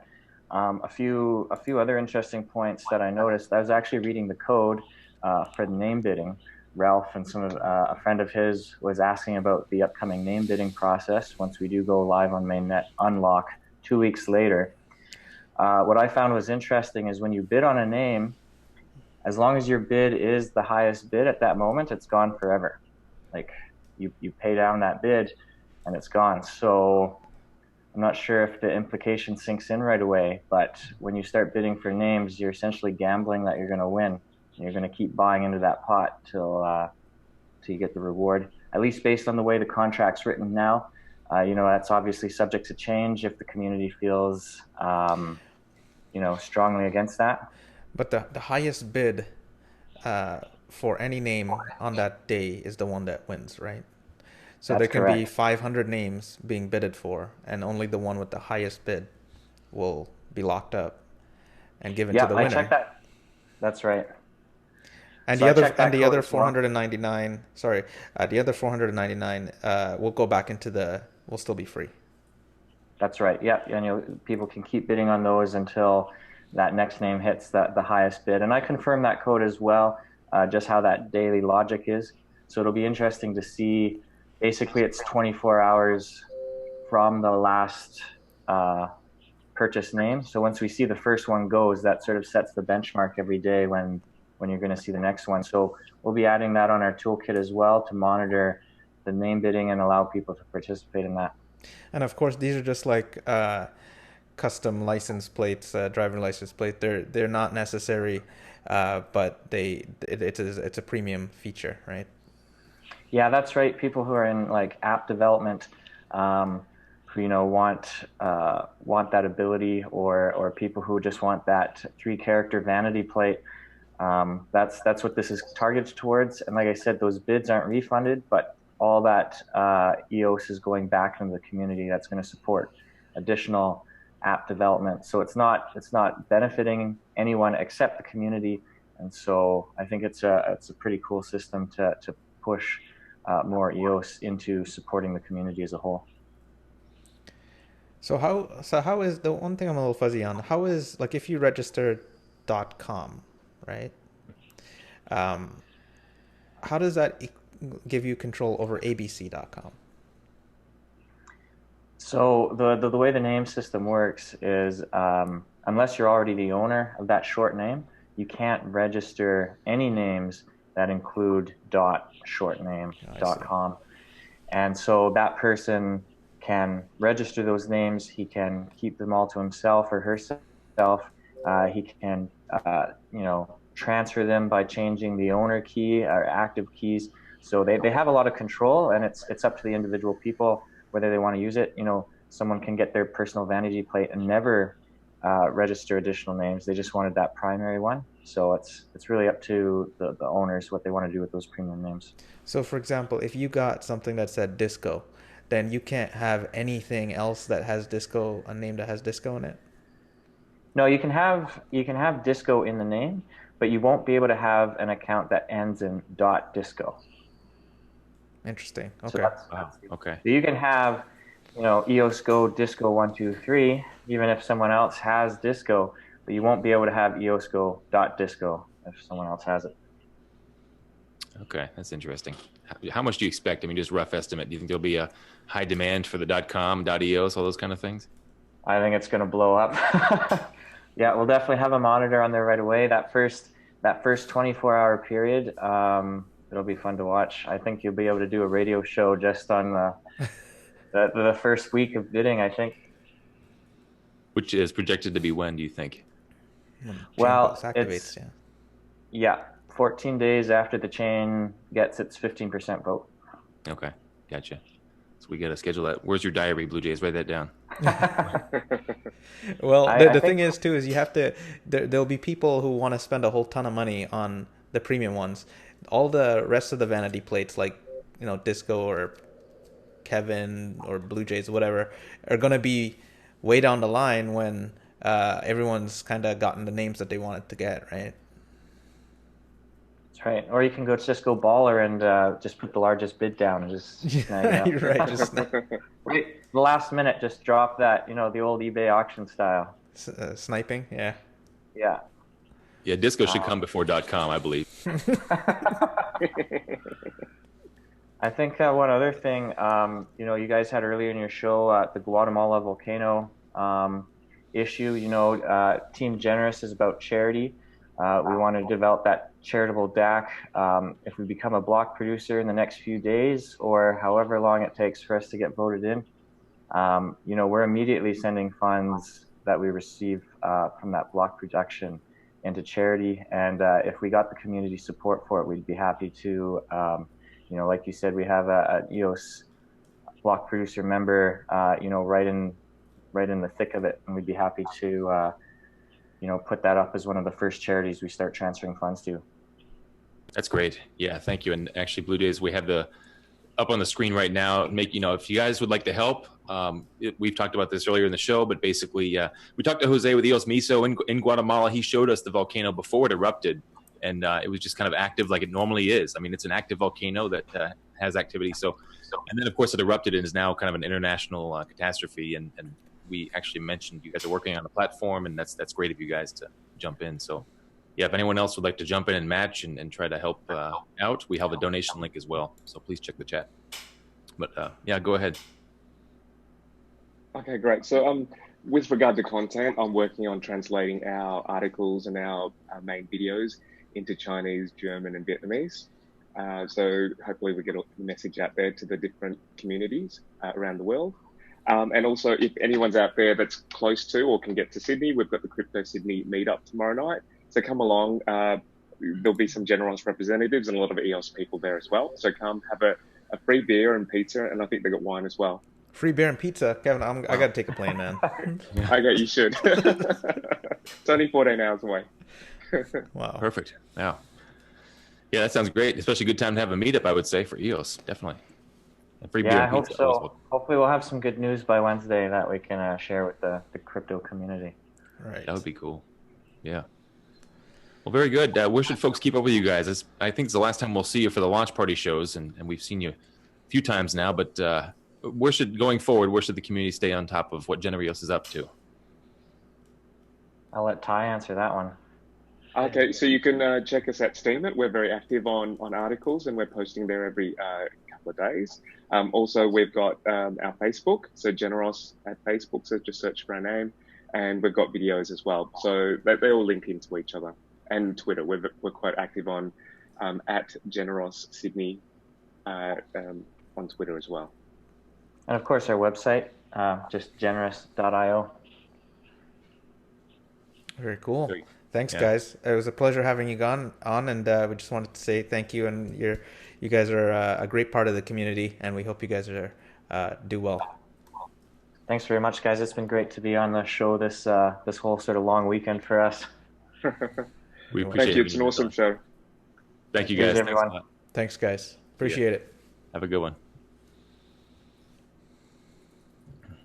S13: A few other interesting points that I noticed. I was actually reading the code for the name bidding. Ralph and a friend of his was asking about the upcoming name bidding process once we do go live on mainnet unlock 2 weeks later. What I found was interesting is when you bid on a name, as long as your bid is the highest bid at that moment, it's gone forever. Like you pay down that bid and it's gone. So I'm not sure if the implication sinks in right away, but when you start bidding for names, you're essentially gambling that you're going to win. And you're going to keep buying into that pot till you get the reward, at least based on the way the contract's written now. That's obviously subject to change if the community feels, strongly against that.
S2: But the highest bid for any name on that day is the one that wins, right? So
S13: That's
S2: there can
S13: correct.
S2: be 500 names being bidded for, and only the one with the highest bid will be locked up and given to the winner.
S13: I checked that. That's right.
S2: And
S13: So
S2: the other 499, will go back will still be free.
S13: That's right. Yeah, and people can keep bidding on those until that next name hits the highest bid. And I confirm that code as well, just how that daily logic is. So it'll be interesting to see. Basically, it's 24 hours from the last purchase name. So once we see the first one goes, that sort of sets the benchmark every day when you're going to see the next one. So we'll be adding that on our toolkit as well to monitor the name bidding and allow people to participate in that.
S2: And of course, these are just like custom license plates, driver license plate. They're not necessary, but it's a premium feature, right?
S13: Yeah, that's right. People who are in like app development, who want that ability, or people who just want that 3-character vanity plate. That's what this is targeted towards. And like I said, those bids aren't refunded, but all that EOS is going back into the community. That's going to support additional app development. So it's not benefiting anyone except the community. And so I think it's a pretty cool system to push more EOS into supporting the community as a whole.
S2: So how is the one thing I'm a little fuzzy on? How is, like, if you register .com, right? How does that give you control over abc.com?
S13: So the way the name system works is unless you're already the owner of that short name, you can't register any names that include .shortname.com. And so that person can register those names. He can keep them all to himself or herself. He can transfer them by changing the owner key or active keys. So they have a lot of control, and it's up to the individual people whether they want to use it. Someone can get their personal vanity plate and never register additional names. They just wanted that primary one. So it's really up to the owners what they want to do with those premium names.
S2: So for example, if you got something that said disco, then you can't have anything else that has disco, a name that has disco in it?
S13: No, you can have disco in the name, but you won't be able to have an account that ends in .disco.
S2: Interesting. Okay.
S13: So
S1: wow. Okay.
S13: So you can have, EOS Go Disco 123, even if someone else has disco, but you won't be able to have EOS Go .disco if someone else has it.
S1: Okay, that's interesting. How much do you expect? I mean, just rough estimate. Do you think there'll be a high demand for the .com, .eos, all those kind of things?
S13: I think it's going to blow up. Yeah, we'll definitely have a monitor on there right away. That first 24-hour period, it'll be fun to watch. I think you'll be able to do a radio show just on the first week of bidding, I think.
S1: Which is projected to be when, do you think?
S13: Well, it's 14 days after the chain gets its 15% vote.
S1: Okay, gotcha. So we got to schedule that. Where's your diary, Blue Jays? Write that down.
S2: Well, the thing is, too, is you have to, there'll be people who want to spend a whole ton of money on the premium ones. All the rest of the vanity plates, like, Disco or Kevin or Blue Jays, whatever, are going to be way down the line when everyone's kind of gotten the names that they wanted to get, right?
S13: That's right. Or you can just go baller and just put the largest bid down and just snag it
S2: Right, just
S13: right, the last minute, just drop that, the old eBay auction style.
S2: Sniping, yeah.
S13: Yeah.
S1: Yeah, disco should come before .com, I believe.
S13: I think one other thing, you guys had earlier in your show the Guatemala volcano issue. Team GenerEOS is about charity. We want to develop that charitable DAC. If we become a block producer in the next few days, or however long it takes for us to get voted in, we're immediately sending funds that we receive from that block production into charity. And if we got the community support for it, we'd be happy to, like you said, we have an EOS block producer member, right in the thick of it. And we'd be happy to, put that up as one of the first charities we start transferring funds to.
S1: That's great. Yeah, thank you. And actually, Blue Jays, we have up on the screen right now. If you guys would like to help, we've talked about this earlier in the show, but basically, we talked to Jose with EOS Miso in Guatemala. He showed us the volcano before it erupted, and it was just kind of active like it normally is. I mean, it's an active volcano that has activity. So, and then of course it erupted and is now kind of an international catastrophe. And we actually mentioned you guys are working on a platform, and that's great of you guys to jump in. So. Yeah, if anyone else would like to jump in and match and try to help out, we have a donation link as well. So please check the chat. But yeah, go ahead.
S15: Okay, great. So with regard to content, I'm working on translating our articles and our main videos into Chinese, German, and Vietnamese. So hopefully we get a message out there to the different communities around the world. And also, if anyone's out there that's close to or can get to Sydney, we've got the Crypto Sydney meetup tomorrow night. So come along. There'll be some GenerEOS representatives and a lot of EOS people there as well. So come have a free beer and pizza, and I think they got wine as well.
S2: Free beer and pizza, Kevin. I got to take a plane, man.
S15: Okay, you should. It's only 14 hours away.
S2: Wow,
S1: perfect. Wow. Yeah, that sounds great. Especially a good time to have a meetup, I would say, for EOS. Definitely. Free beer
S13: I
S1: and
S13: hope
S1: pizza
S13: so.
S1: also.
S13: Hopefully, we'll have some good news by Wednesday that we can share with the crypto community.
S2: Right.
S1: That would be cool. Yeah. Well, very good. Where should folks keep up with you guys? I think it's the last time we'll see you for the launch party shows, and we've seen you a few times now. But going forward, where should the community stay on top of what GenerEOS is up to?
S13: I'll let Ty answer that one.
S15: Okay, so you can check us at Steemit. We're very active on articles, and we're posting there every couple of days. Also, we've got our Facebook, so GenerEOS at Facebook, so just search for our name. And we've got videos as well. So they all link into each other. And Twitter, we're quite active on at GenerEOS Sydney on Twitter as well.
S13: And of course, our website, just generous.io.
S2: Very cool. Thanks, guys. It was a pleasure having you on, and we just wanted to say thank you. And you guys are a great part of the community, and we hope you guys are do well.
S13: Thanks very much, guys. It's been great to be on the show this whole sort of long weekend for us.
S1: We appreciate it.
S15: Thank you. It's an awesome show.
S1: Thank you, guys.
S13: Thanks, everyone.
S2: Thanks, guys. Appreciate it.
S1: Have a good one.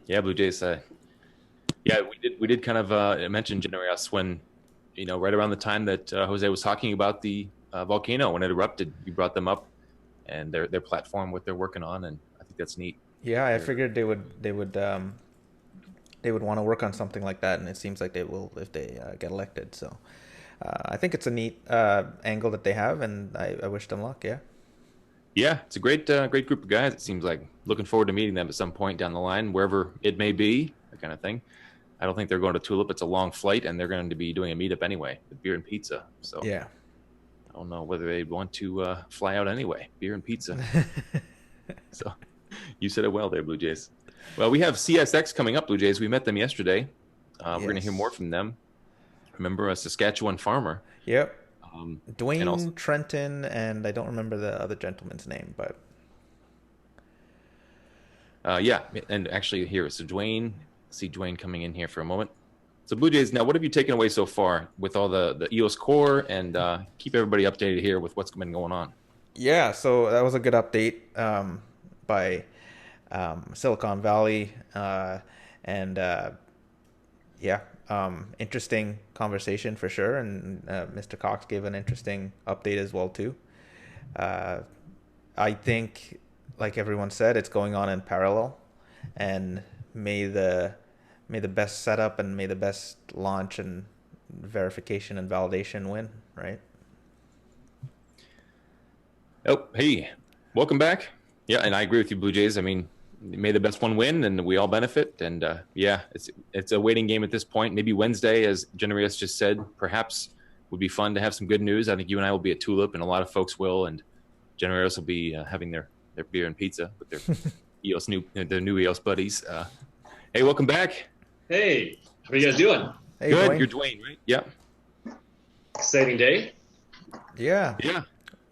S1: Yeah, Blue Jays. Yeah, we did kind of mention GenerEOS when, right around the time that Jose was talking about the volcano when it erupted. We brought them up and their platform, what they're working on, and I think that's neat.
S2: Yeah, I figured they would want to work on something like that, and it seems like they will if they get elected. So I think it's a neat angle that they have, and I wish them luck. Yeah.
S1: Yeah, it's a great group of guys. It seems like. Looking forward to meeting them at some point down the line, wherever it may be, that kind of thing. I don't think they're going to Tulip. It's a long flight, and they're going to be doing a meetup anyway with beer and pizza. So
S2: yeah,
S1: I don't know whether they'd want to fly out anyway. Beer and pizza. So you said it well there, Blue Jays. Well, we have CSX coming up, Blue Jays. We met them yesterday. We're going to hear more from them. Remember a Saskatchewan farmer.
S2: Yep. Dwayne Trenton, and I don't remember the other gentleman's name, but
S1: yeah, and actually here is Dwayne. See Dwayne coming in here for a moment. So Blue Jays, now what have you taken away so far with all the EOS core, and keep everybody updated here with what's been going on?
S2: Yeah, so that was a good update by Silicon Valley, and yeah. Interesting conversation for sure, and Mr. Cox gave an interesting update as well too. I think, like everyone said, it's going on in parallel, and may the best setup and may the best launch and verification and validation win, right?
S1: Oh, hey, welcome back. Yeah, and I agree with you, Blue Jays. I mean, may the best one win, and we all benefit. And yeah, it's a waiting game at this point. Maybe Wednesday, as GenerEOS just said, perhaps would be fun to have some good news. I think you and I will be at Tulip, and a lot of folks will. And GenerEOS will be having their beer and pizza with their EOS the new EOS buddies. Hey, welcome back.
S16: Hey, how are you guys doing?
S2: Hey,
S1: good.
S2: Dwayne.
S1: You're Dwayne, right? Yeah.
S16: Exciting day.
S2: Yeah.
S1: Yeah.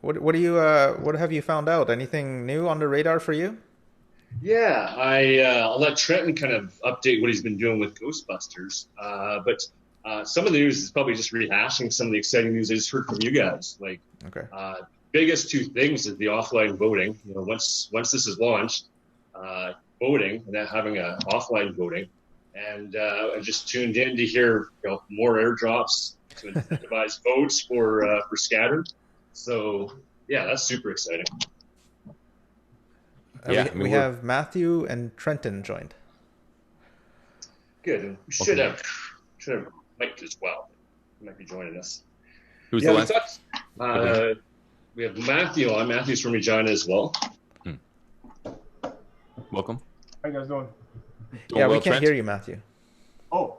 S2: What have you found out? Anything new on the radar for you?
S16: Yeah, I'll let Trenton kind of update what he's been doing with Ghostbusters. But some of the news is probably just rehashing some of the exciting news I just heard from you guys. Like,
S2: okay.
S16: Biggest two things is the offline voting. You know, once this is launched, voting and then having a offline voting, and I just tuned in to hear more airdrops to incentivize votes for scattered. So yeah, that's super exciting.
S2: We have Matthew and Trenton joined.
S16: Good. We should have Mike as well. He might be joining us.
S1: Who's the last?
S16: We have Matthew on. Matthew's from Regina as well.
S1: Welcome.
S17: How you guys doing?
S2: Yeah, we can't hear you, Matthew.
S17: Oh.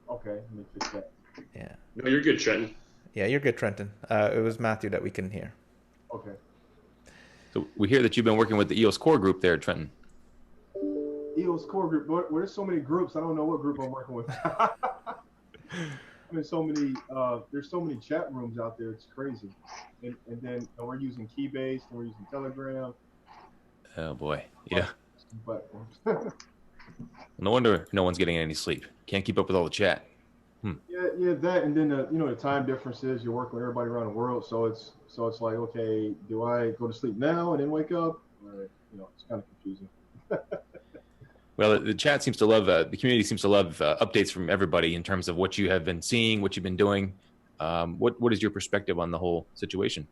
S17: Okay, let me fix that.
S2: Yeah.
S16: No, you're good, Trenton.
S2: Yeah, you're good, Trenton. It was Matthew that we couldn't hear.
S17: Okay.
S1: So we hear that you've been working with the EOS core group there, Trenton.
S17: EOS core group. Well, there's so many groups. I don't know what group I'm working with. I mean, so many. There's so many chat rooms out there. It's crazy. And then we're using Keybase and we're using Telegram.
S1: Oh boy. Yeah.
S17: Platforms.
S1: No wonder no one's getting any sleep. Can't keep up with all the chat.
S17: Yeah, that, and then the time differences. You're working with everybody around the world, so it's like, okay, do I go to sleep now and then wake up? Or, it's kind of confusing.
S1: Well, the chat seems to love, the community seems to love updates from everybody in terms of what you have been seeing, what you've been doing. What is your perspective on the whole situation?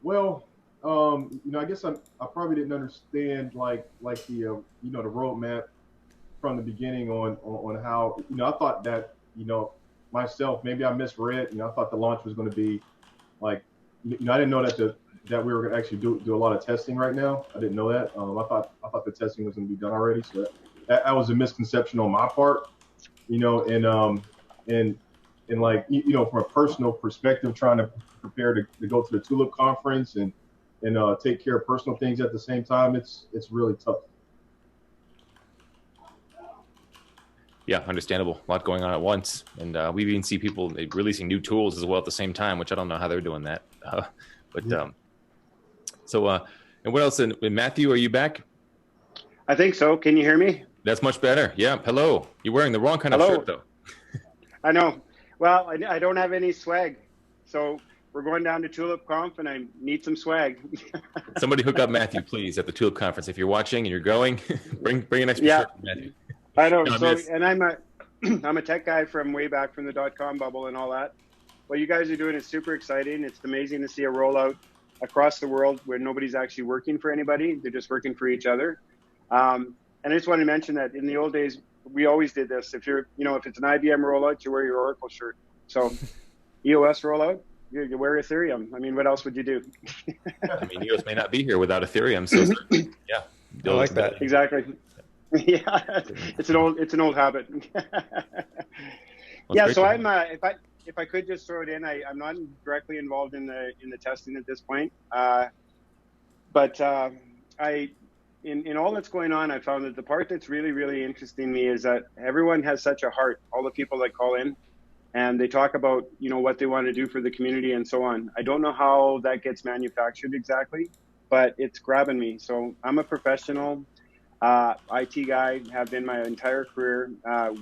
S17: Well, I guess I probably didn't understand like the the roadmap from the beginning on how I thought that myself, maybe I misread. I thought the launch was going to be like I didn't know that we were going to actually do a lot of testing right now. I didn't know that. I thought the testing was going to be done already. So that was a misconception on my part. And like from a personal perspective, trying to prepare to go to the Tulip conference and take care of personal things at the same time, it's really tough.
S1: Yeah, understandable. A lot going on at once, and we even see people releasing new tools as well at the same time, which I don't know how they're doing that. And what else? And Matthew, are you back?
S18: I think so. Can you hear me?
S1: That's much better. Yeah. Hello. You're wearing the wrong kind of shirt, though.
S18: I know. Well, I don't have any swag, so we're going down to Tulip Conf, and I need some swag.
S1: Somebody hook up Matthew, please, at the Tulip conference. If you're watching and you're going, bring an extra shirt for Matthew.
S18: I know. And I'm a tech guy from way back from the .com bubble and all that. What you guys are doing is super exciting. It's amazing to see a rollout across the world where nobody's actually working for anybody. They're just working for each other. And I just want to mention that in the old days, we always did this. If you're, if it's an IBM rollout, you wear your Oracle shirt. So EOS rollout, you wear Ethereum. I mean, what else would you do?
S1: I mean, EOS may not be here without Ethereum. So yeah,
S2: I like that.
S18: Exactly. Yeah, it's an old habit. Yeah, so I'm if I could just throw it in, I'm not directly involved in the testing at this point, but in all that's going on, I found that the part that's really, really interesting me is that everyone has such a heart. All the people that call in, and they talk about what they want to do for the community and so on. I don't know how that gets manufactured exactly, but it's grabbing me. So I'm a professional. IT guy, have been my entire career,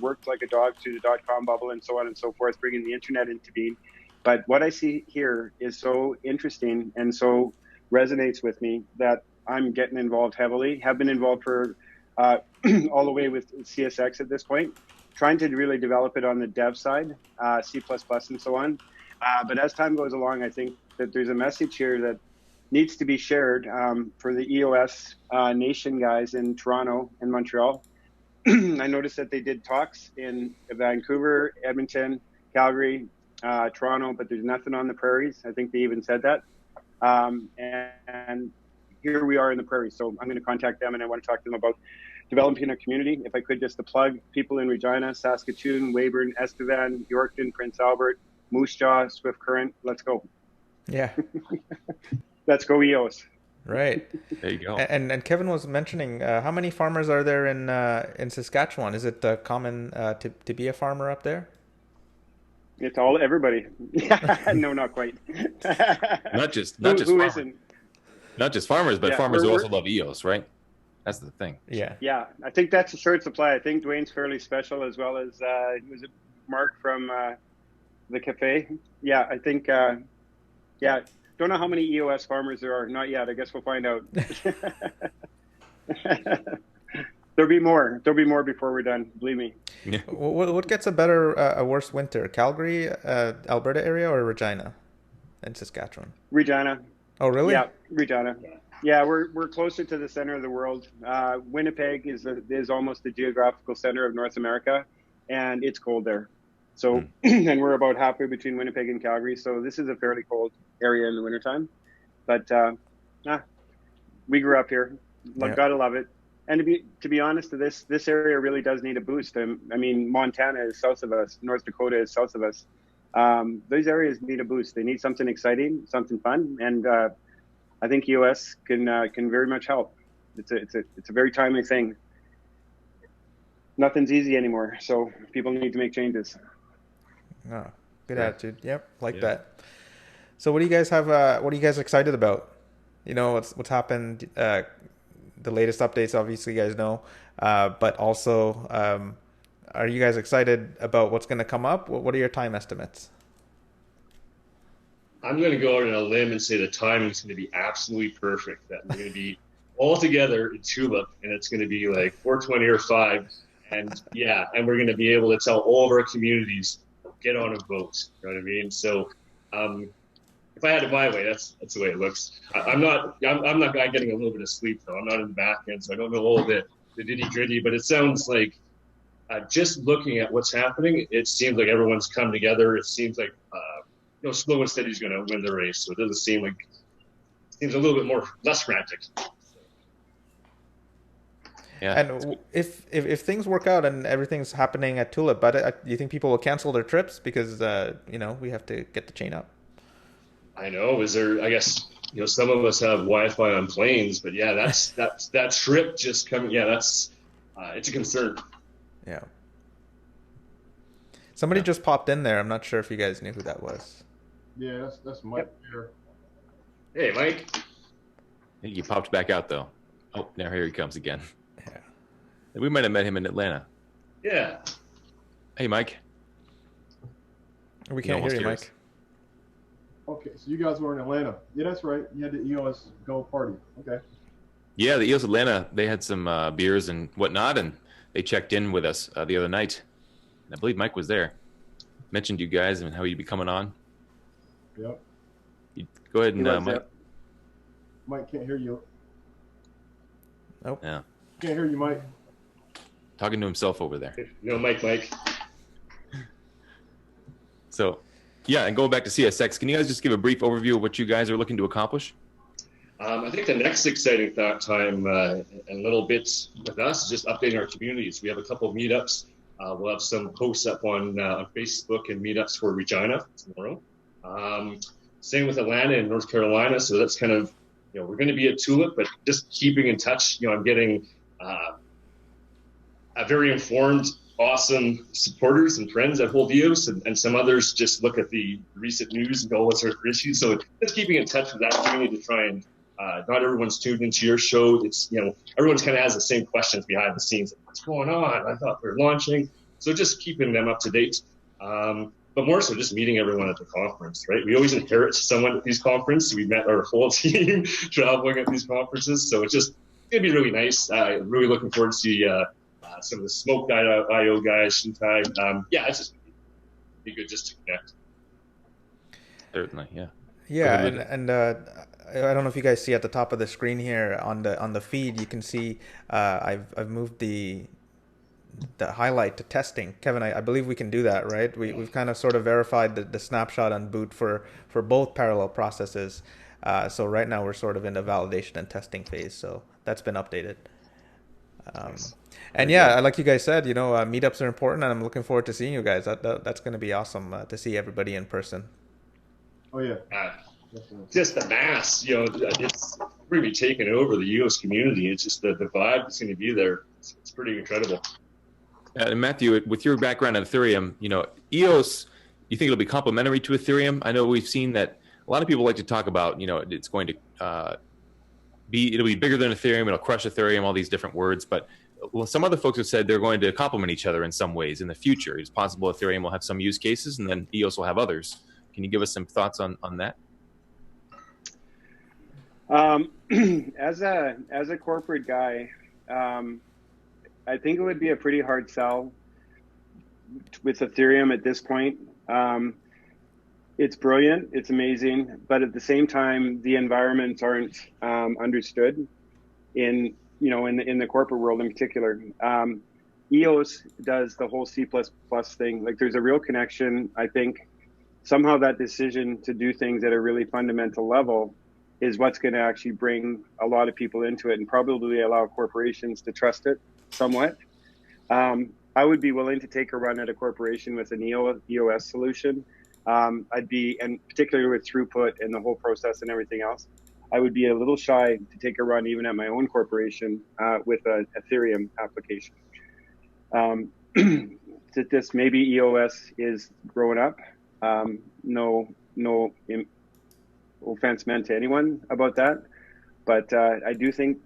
S18: worked like a dog through the .com bubble and so on and so forth, bringing the internet into being. But what I see here is so interesting and so resonates with me that I'm getting involved heavily, have been involved for all the way with CSX at this point, trying to really develop it on the dev side, C++ and so on. But as time goes along, I think that there's a message here that needs to be shared for the EOS Nation guys in Toronto and Montreal. I noticed that they did talks in Vancouver, Edmonton, Calgary, Toronto, but there's nothing on the prairies. I think they even said that. And here we are in the prairies. So I'm going to contact them and I want to talk to them about developing a community. If I could just plug people in Regina, Saskatoon, Weyburn, Estevan, Yorkton, Prince Albert, Moose Jaw, Swift Current. Let's go.
S2: Yeah.
S18: Let's go EOS.
S2: Right.
S1: There you go.
S2: And Kevin was mentioning how many farmers are there in Saskatchewan? Is it common to be a farmer up there?
S18: It's everybody. No, not quite.
S1: Not just
S18: who
S1: farmers.
S18: Isn't?
S1: Not just farmers, but
S18: Yeah,
S1: farmers who also love EOS, right? That's the thing.
S2: Yeah.
S18: Yeah, I think that's a short supply. I think Dwayne's fairly special, as well as was it Mark from the cafe? Yeah, I think. Yeah, don't know how many EOS farmers there are. Not yet. I guess we'll find out. There'll be more. There'll be more before we're done. Believe me.
S1: Yeah.
S2: What gets a worse winter? Calgary, Alberta area, or Regina, in Saskatchewan?
S18: Regina.
S2: Oh, really?
S18: Yeah, Regina. Yeah, we're closer to the center of the world. Winnipeg is almost the geographical center of North America, and it's cold there. So, and we're about halfway between Winnipeg and Calgary. So this is a fairly cold area in the wintertime. But we grew up here. Gotta love it. And to be honest, this area really does need a boost. I mean, Montana is south of us. North Dakota is south of us. Those areas need a boost. They need something exciting, something fun, and I think EOS can very much help. It's a very timely thing. Nothing's easy anymore, so people need to make changes.
S2: Oh, good attitude. Yep, that. So, what do you guys have? What are you guys excited about? You know, what's happened. The latest updates, obviously, you guys know. But also, are you guys excited about what's going to come up? What are your time estimates?
S16: I'm going to go out on a limb and say the timing is going to be absolutely perfect. That we're going to be all together in Tulip, and it's going to be like 420 or 5. And and we're going to be able to tell all of our communities, get on a boat. You know what I mean? So, if I had to buy a way, that's the way it looks. I'm not getting a little bit of sleep though. I'm not in the back end, so I don't know all the nitty gritty. But it sounds like just looking at what's happening, it seems like everyone's come together. It seems like slow and steady is going to win the race. So it doesn't seem like it seems a little bit less frantic.
S2: Yeah. And if things work out and everything's happening at Tulip, but do you think people will cancel their trips because we have to get the chain up?
S16: I know. I guess some of us have Wi-Fi on planes, but that trip just coming. Yeah, it's a concern.
S2: Yeah. Somebody just popped in there. I'm not sure if you guys knew who that was.
S17: Yeah, that's Mike here.
S16: Hey, Mike.
S1: I think he popped back out though. Oh, now here he comes again.
S2: Yeah.
S1: We might have met him in Atlanta.
S16: Yeah.
S1: Hey, Mike.
S2: We can't hear you, Mike.
S17: Okay, so you guys were in Atlanta. Yeah, that's right. You had the EOS Go party. Okay.
S1: Yeah, the EOS Atlanta, they had some beers and whatnot, and they checked in with us the other night. I believe Mike was there. Mentioned you guys and how you'd be coming on.
S17: Yep.
S1: Go ahead and Mike.
S17: Mike can't hear you.
S2: Nope.
S1: Yeah.
S17: Can't hear you, Mike.
S1: Talking to himself over there.
S16: No, Mike.
S1: So, yeah, and going back to CSX, can you guys just give a brief overview of what you guys are looking to accomplish?
S16: I think the next exciting time and a little bit with us is just updating our communities. We have a couple of meetups. We'll have some posts up on Facebook and meetups for Regina tomorrow. Same with Atlanta and North Carolina. So that's kind of, we're going to be at Tulip, but just keeping in touch. I'm getting a very informed, awesome supporters and friends at hold EOS, and some others just look at the recent news and go, what's our issues? So just keeping in touch with that community to try and not everyone's tuned into your show. It's, everyone's kind of has the same questions behind the scenes. What's going on? I thought we were launching. So just keeping them up to date. But more so just meeting everyone at the conference, right? We always inherit someone at these conferences. We met our whole team traveling at these conferences. So it's going to be really nice. Really looking forward to see some of the Smoke IO guys, Shintai. It's just be good just to connect.
S1: Certainly, yeah.
S2: Yeah, and I don't know if you guys see at the top of the screen here on the feed, you can see I've moved the highlight to testing. Kevin, I believe we can do that, right? We've kind of sort of verified the snapshot on boot for both parallel processes. So right now we're sort of in the validation and testing phase. So that's been updated. And yeah, like you guys said, meetups are important, and I'm looking forward to seeing you guys. That's going to be awesome to see everybody in person.
S17: Oh yeah.
S16: just the mass, it's really taken over the EOS community. It's just the vibe that's going to be there. It's pretty incredible.
S1: And Matthew, with your background in Ethereum, EOS, you think it'll be complementary to Ethereum? I know we've seen that a lot of people like to talk about, it's going to it'll be bigger than Ethereum, it'll crush Ethereum, all these different words. But some other folks have said they're going to complement each other in some ways in the future. It's possible Ethereum will have some use cases and then EOS will have others. Can you give us some thoughts on that?
S18: As a corporate guy, I think it would be a pretty hard sell with Ethereum at this point. It's brilliant, it's amazing, but at the same time, the environments aren't understood in the corporate world in particular. EOS does the whole C++ thing. Like, there's a real connection. I think somehow that decision to do things at a really fundamental level is what's going to actually bring a lot of people into it and probably allow corporations to trust it somewhat. I would be willing to take a run at a corporation with an EOS solution. I'd be, and particularly with throughput and the whole process and everything else, I would be a little shy to take a run even at my own corporation with an Ethereum application. This maybe EOS is growing up. No offense meant to anyone about that, but I do think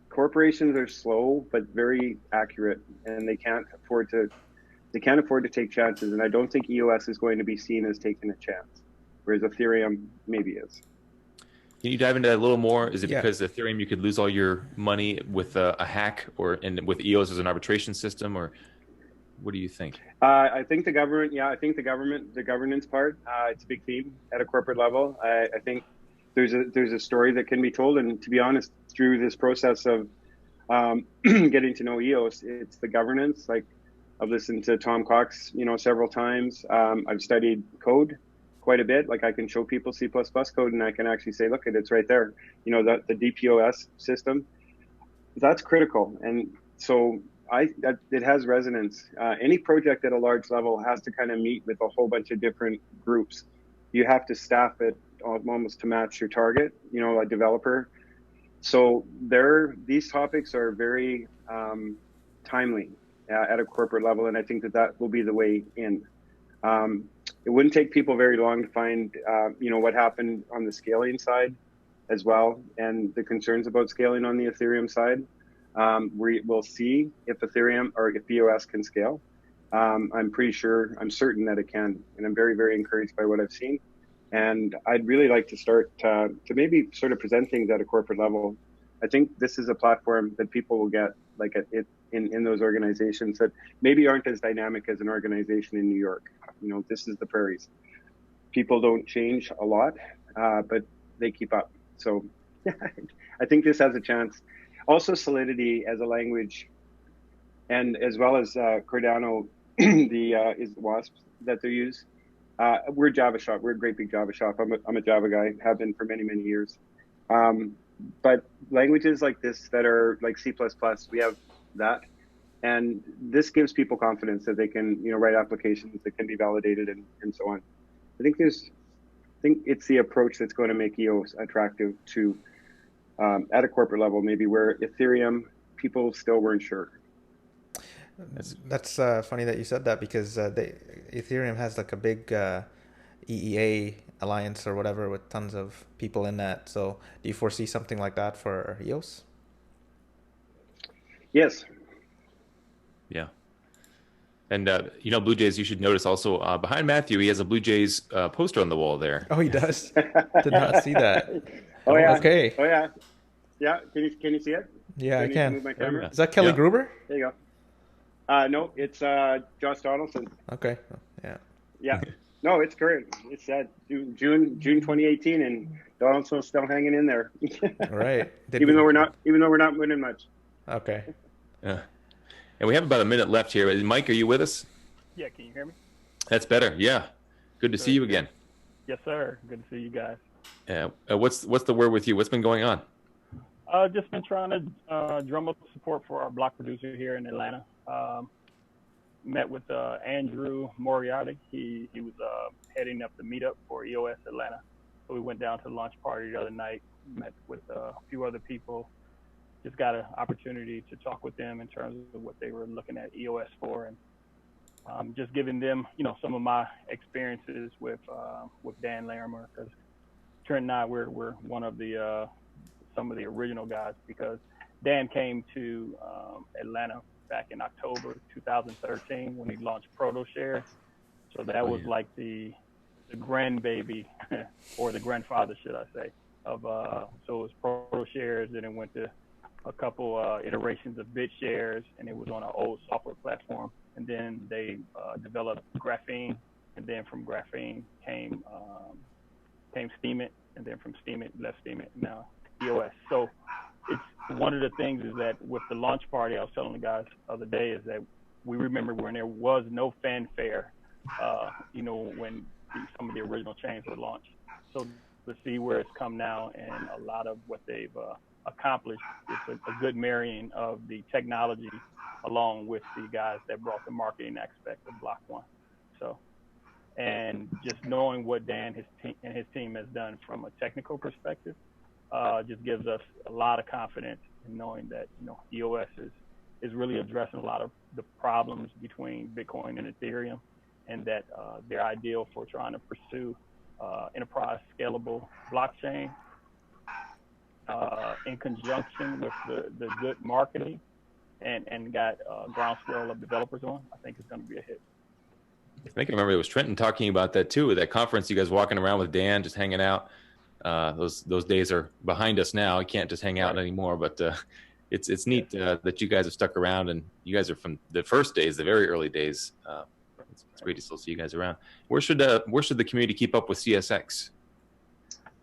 S18: corporations are slow but very accurate, and they can't afford to take chances. And I don't think EOS is going to be seen as taking a chance, whereas Ethereum maybe is.
S1: Can you dive into that a little more? Is it because Ethereum you could lose all your money with a hack, and with EOS as an arbitration system, or what do you think?
S18: I think the government. Yeah, I think the governance part. It's a big theme at a corporate level. I think there's a story that can be told, and to be honest, through this process of getting to know EOS, it's the governance. Like, I've listened to Tom Cox, several times. I've studied code quite a bit. Like, I can show people C++ code, and I can actually say, look, it's right there. The DutchEOS system, that's critical. And so it has resonance. Any project at a large level has to kind of meet with a whole bunch of different groups. You have to staff it almost to match your target, a developer. So these topics are very timely at a corporate level, and I think that will be the way in. It wouldn't take people very long to find, what happened on the scaling side as well, and the concerns about scaling on the Ethereum side. We'll see if Ethereum or if EOS can scale. I'm certain that it can, and I'm very, very encouraged by what I've seen. And I'd really like to start to maybe sort of present things at a corporate level. I think this is a platform that people will get, like, in those organizations that maybe aren't as dynamic as an organization in New York. This is the prairies. People don't change a lot, but they keep up. So I think this has a chance. Also, Solidity as a language, and as well as Cardano, is the WASP that they use. We're a Java shop. We're a great big Java shop. I'm a Java guy, have been for many, many years. But languages like this that are like C++, we have that. And this gives people confidence that they can, write applications that can be validated and so on. I think it's the approach that's going to make EOS attractive to, at a corporate level, maybe where Ethereum, people still weren't sure.
S2: That's funny that you said that, because Ethereum has like a big EEA alliance or whatever with tons of people in that. So do you foresee something like that for EOS?
S18: Yes.
S1: Yeah. And, Blue Jays, you should notice also behind Matthew, he has a Blue Jays poster on the wall there.
S2: Oh, he does? Did not see that.
S18: Oh, yeah.
S2: Okay.
S18: Oh, yeah. Yeah. Can you see it?
S2: Yeah, I can.
S18: Move my camera?
S2: Is that Kelly Gruber?
S18: There you go. No, it's Josh Donaldson.
S2: Okay. Yeah.
S18: Yeah. No, it's current. It's June 2018, and Donaldson's still hanging in there.
S2: All right.
S18: Even though we're not winning much.
S2: Okay.
S1: Yeah. And we have about a minute left here. Mike, are you with us?
S19: Yeah, can you hear me?
S1: That's better. Yeah. Good to see you again.
S19: Yes, sir. Good to see you guys.
S1: Yeah. What's the word with you? What's been going on?
S19: Just been trying to drum up support for our block producer here in Atlanta. Met with Andrew Moriarty. He was heading up the meetup for EOS Atlanta. So we went down to the launch party the other night, met with a few other people, just got an opportunity to talk with them in terms of what they were looking at EOS for, and just giving them, some of my experiences with Dan Larimer, because Trent and I, we're one of the some of the original guys, because Dan came to Atlanta back in October 2013 when he launched ProtoShare. So that was like the grandbaby, or the grandfather, should I say, of so it was ProtoShares, then it went to a couple iterations of BitShares, and it was on an old software platform. And then they developed Graphene, and then from Graphene came Steemit, and then from Steemit left Steemit, now EOS. So it's one of the things is that with the launch party, I was telling the guys the other day, is that we remember when there was no fanfare, when some of the original chains were launched. So to see where it's come now and a lot of what they've accomplished, it's a good marrying of the technology along with the guys that brought the marketing aspect of Block One. So, and just knowing what Dan and his team has done from a technical perspective, just gives us a lot of confidence in knowing that EOS is really addressing a lot of the problems between Bitcoin and Ethereum, and that they're ideal for trying to pursue enterprise scalable blockchain in conjunction with the good marketing and got groundswell of developers on. I think it's going to be a hit.
S1: I think I remember it was Trenton talking about that too, at that conference. You guys walking around with Dan, just hanging out. Those days are behind us now. I can't just hang out anymore, but it's neat that you guys have stuck around, and you guys are from the first days, the very early days. It's great to still see you guys around. Where should the community keep up with CSX?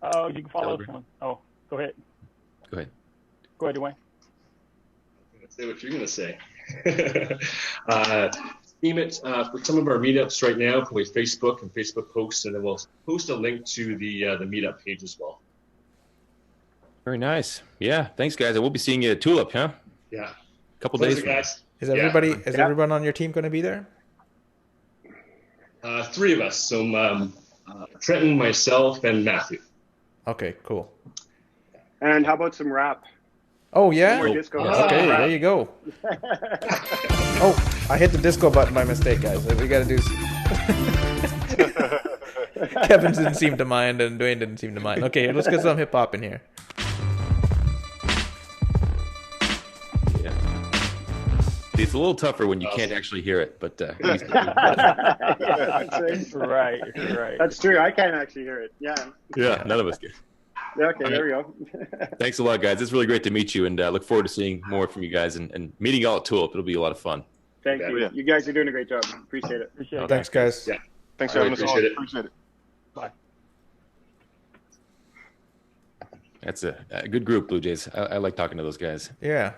S19: You can follow us on. Oh, go ahead.
S1: Go ahead.
S19: Go ahead, Dwayne.
S16: Say what you're going to say. Steam it for some of our meetups right now, probably Facebook and Facebook posts, and then we'll post a link to the meetup page as well.
S1: Very nice. Yeah, thanks, guys. And we'll be seeing you at Tulip, huh?
S16: Yeah.
S1: A couple days from
S16: guys.
S2: Is everybody? Is everyone on your team going to be there?
S16: Three of us. So Trenton, myself, and Matthew.
S2: Okay, cool.
S18: And how about some rap?
S2: Oh yeah.
S18: More disco.
S2: Okay, there you go. Oh, I hit the disco button by mistake, guys. We got to do. Kevin didn't seem to mind, and Dwayne didn't seem to mind. Okay, let's get some hip hop in here.
S1: Yeah. It's a little tougher when you can't actually hear it, but
S18: right. That's true. I can't actually hear it. Yeah.
S1: Yeah, none of us can.
S18: Yeah, okay, there we go.
S1: Thanks a lot, guys. It's really great to meet you, and look forward to seeing more from you guys and meeting you all at Tulip. It'll be a lot of fun.
S18: Thank you. You guys are doing a great job. Appreciate it.
S2: Thanks, guys.
S16: Yeah.
S17: Thanks for having us on. Appreciate it.
S19: Bye.
S1: That's a good group, Blue Jays. I like talking to those guys.
S2: Yeah.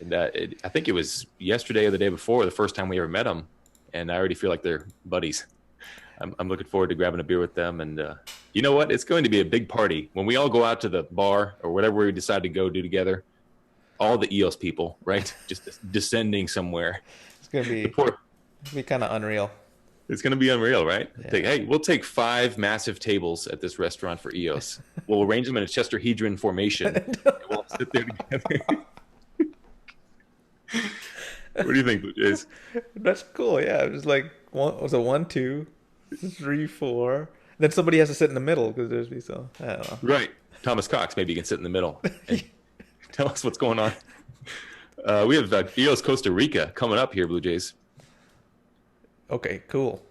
S1: And I think it was yesterday or the day before, the first time we ever met them, and I already feel like they're buddies. I'm looking forward to grabbing a beer with them, and you know what? It's going to be a big party when we all go out to the bar or whatever we decide to go do together. All the EOS people, right? Just descending somewhere.
S2: It's gonna be kind of unreal.
S1: It's gonna be unreal, right?
S2: Yeah.
S1: Hey, we'll take 5 massive tables at this restaurant for EOS. We'll arrange them in a Chesterhedron formation, and we'll sit there together. What do you think, Blue Jays?
S2: That's cool. Yeah, it was like was a 1, 2, 3, 4. Then somebody has to sit in the middle because there's be so. I don't know.
S1: Right, Thomas Cox. Maybe you can sit in the middle and tell us what's going on. We have EOS Costa Rica coming up here, Blue Jays.
S2: Okay, cool.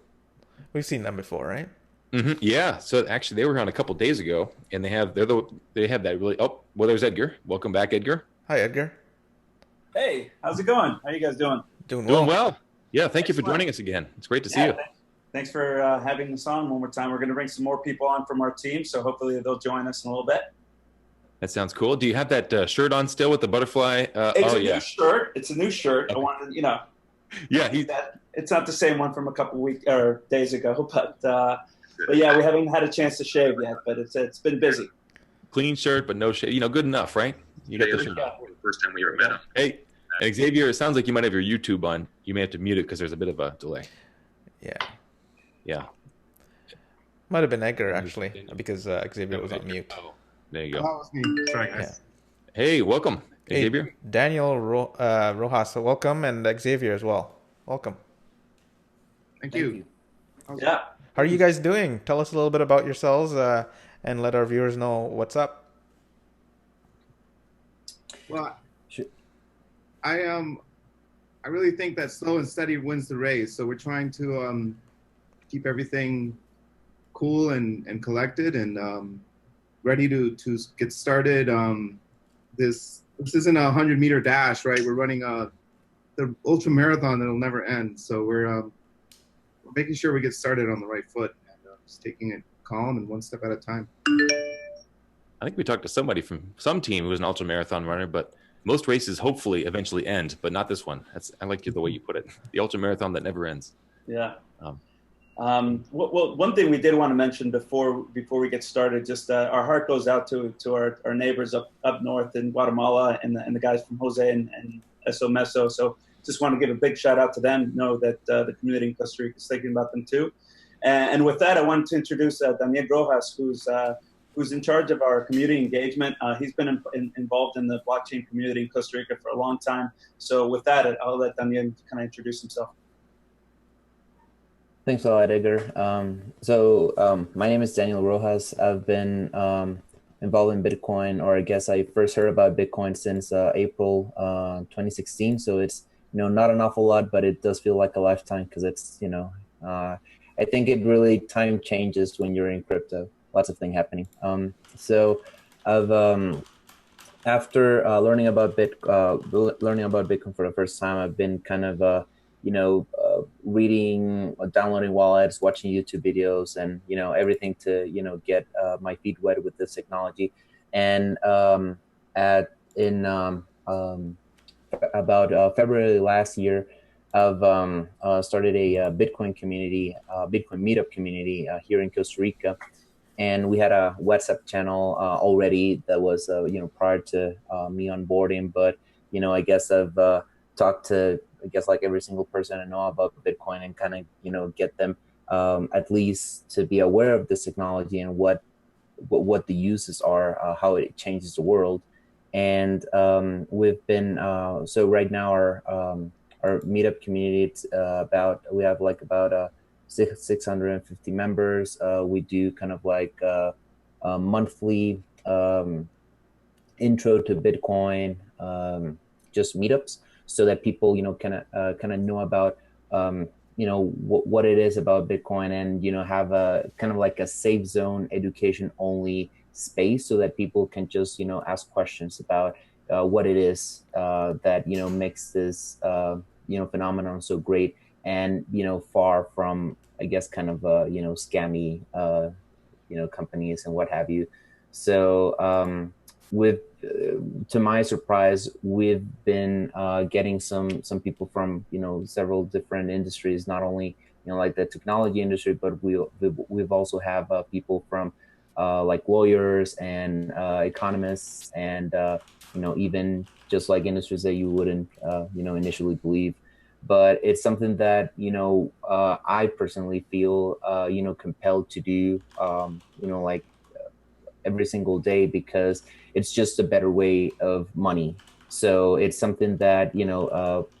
S2: We've seen them before, right?
S1: Mm-hmm. Yeah. So actually, they were on a couple days ago, and they have that really. Oh, well, there's Edgar. Welcome back, Edgar.
S2: Hi, Edgar.
S20: Hey, how's it going? How you guys doing?
S2: Doing
S1: well. Yeah, thank you for joining us again. It's great to see you.
S20: Thanks for having us on one more time. We're going to bring some more people on from our team, so hopefully they'll join us in a little bit.
S1: That sounds cool. Do you have that shirt on still with the butterfly?
S20: It's a new shirt. It's a new shirt. Okay. I wanted,
S1: Yeah,
S20: it's not the same one from a couple days ago, but yeah, we haven't had a chance to shave yet, but it's been busy.
S1: Clean shirt, but no shave. Good enough, right? You got the shirt on. The first time we ever met him. Hey, and Xavier, it sounds like you might have your YouTube on. You may have to mute it because there's a bit of a delay.
S2: Yeah.
S1: Yeah.
S2: Might have been Edgar actually, because Xavier was on mute.
S1: Oh, there you
S21: That
S1: go.
S21: was me. Sorry, guys.
S1: Hey, welcome, Xavier.
S2: Hey, Daniel Rojas, welcome, and Xavier as well. Welcome.
S21: Thank you.
S20: Yeah.
S2: How are you guys doing? Tell us a little bit about yourselves, and let our viewers know what's up.
S21: Well, I really think that slow and steady wins the race. So we're trying to keep everything cool and collected and ready to get started. This isn't a 100-meter dash, right? We're running the ultra marathon that'll never end. So we're making sure we get started on the right foot and just taking it calm and one step at a time.
S1: I think we talked to somebody from some team who was an ultra marathon runner, but most races hopefully eventually end, but not this one. I like the way you put it. The ultra marathon that never ends.
S20: Yeah. Well, one thing we did want to mention before we get started, just our heart goes out to our neighbors up north in Guatemala and the guys from Jose and Eso Meso. So just want to give a big shout out to them. Know that the community in Costa Rica is thinking about them too. And with that, I wanted to introduce Daniel Rojas, who's in charge of our community engagement. He's been involved in the blockchain community in Costa Rica for a long time. So with that, I'll let Daniel kind of introduce himself.
S22: Thanks a lot, Edgar. My name is Daniel Rojas. I've been involved in Bitcoin, or I guess I first heard about Bitcoin since April 2016. So it's not an awful lot, but it does feel like a lifetime because it's I think it really time changes when you're in crypto. Lots of things happening. So I've after learning about Bitcoin for the first time, I've been kind of reading, downloading wallets, watching YouTube videos, and everything to get my feet wet with this technology. And about February last year, I've started a Bitcoin community, Bitcoin meetup community here in Costa Rica. And we had a WhatsApp channel already that was, prior to me onboarding. But, I guess I've talked to, like every single person I know about Bitcoin and kind of, get them at least to be aware of this technology and what the uses are, how it changes the world. And we've been, so right now our meetup community, it's we have about 650 members. We do kind of like monthly intro to Bitcoin, just meetups, so that people kind of know about what it is about Bitcoin, and have a kind of like a safe zone education only space, so that people can just ask questions about what it is that makes this phenomenon so great, and far from, I guess, kind of scammy companies and what have you. So to my surprise, we've been getting some people from several different industries, not only like the technology industry, but we've also have people from like lawyers and economists, and even just like industries that you wouldn't initially believe. But it's something that I personally feel compelled to do like every single day, because it's just a better way of money. So it's something that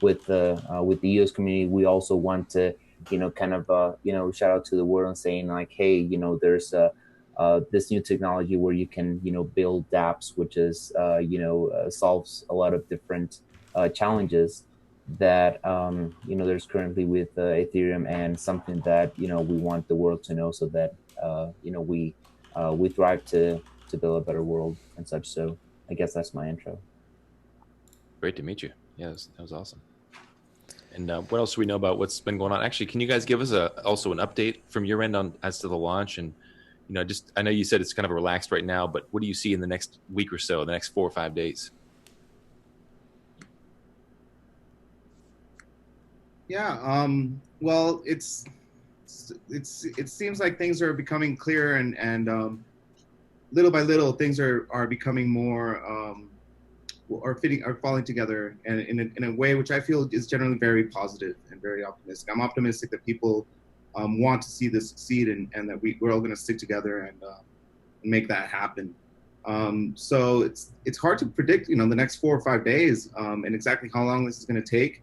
S22: with the EOS community, we also want to kind of shout out to the world and saying like, hey, there's this new technology where you can build dApps, which is solves a lot of different challenges that there's currently with Ethereum, and something that we want the world to know, so that we thrive to build a better world and such. So I guess that's my intro.
S1: Great to meet you. Yeah, that was awesome. And what else do we know about what's been going on? Actually, can you guys give us also an update from your end on as to the launch? And I know you said it's kind of relaxed right now, but what do you see in the next week or so, the next 4 or 5 days?
S21: Yeah, well, it seems like things are becoming clearer, and little by little things are becoming more are falling together, and in a way which I feel is generally very positive and very optimistic. I'm optimistic that people want to see this succeed, and that we're all going to stick together and make that happen. So it's hard to predict, the next 4 or 5 days and exactly how long this is going to take.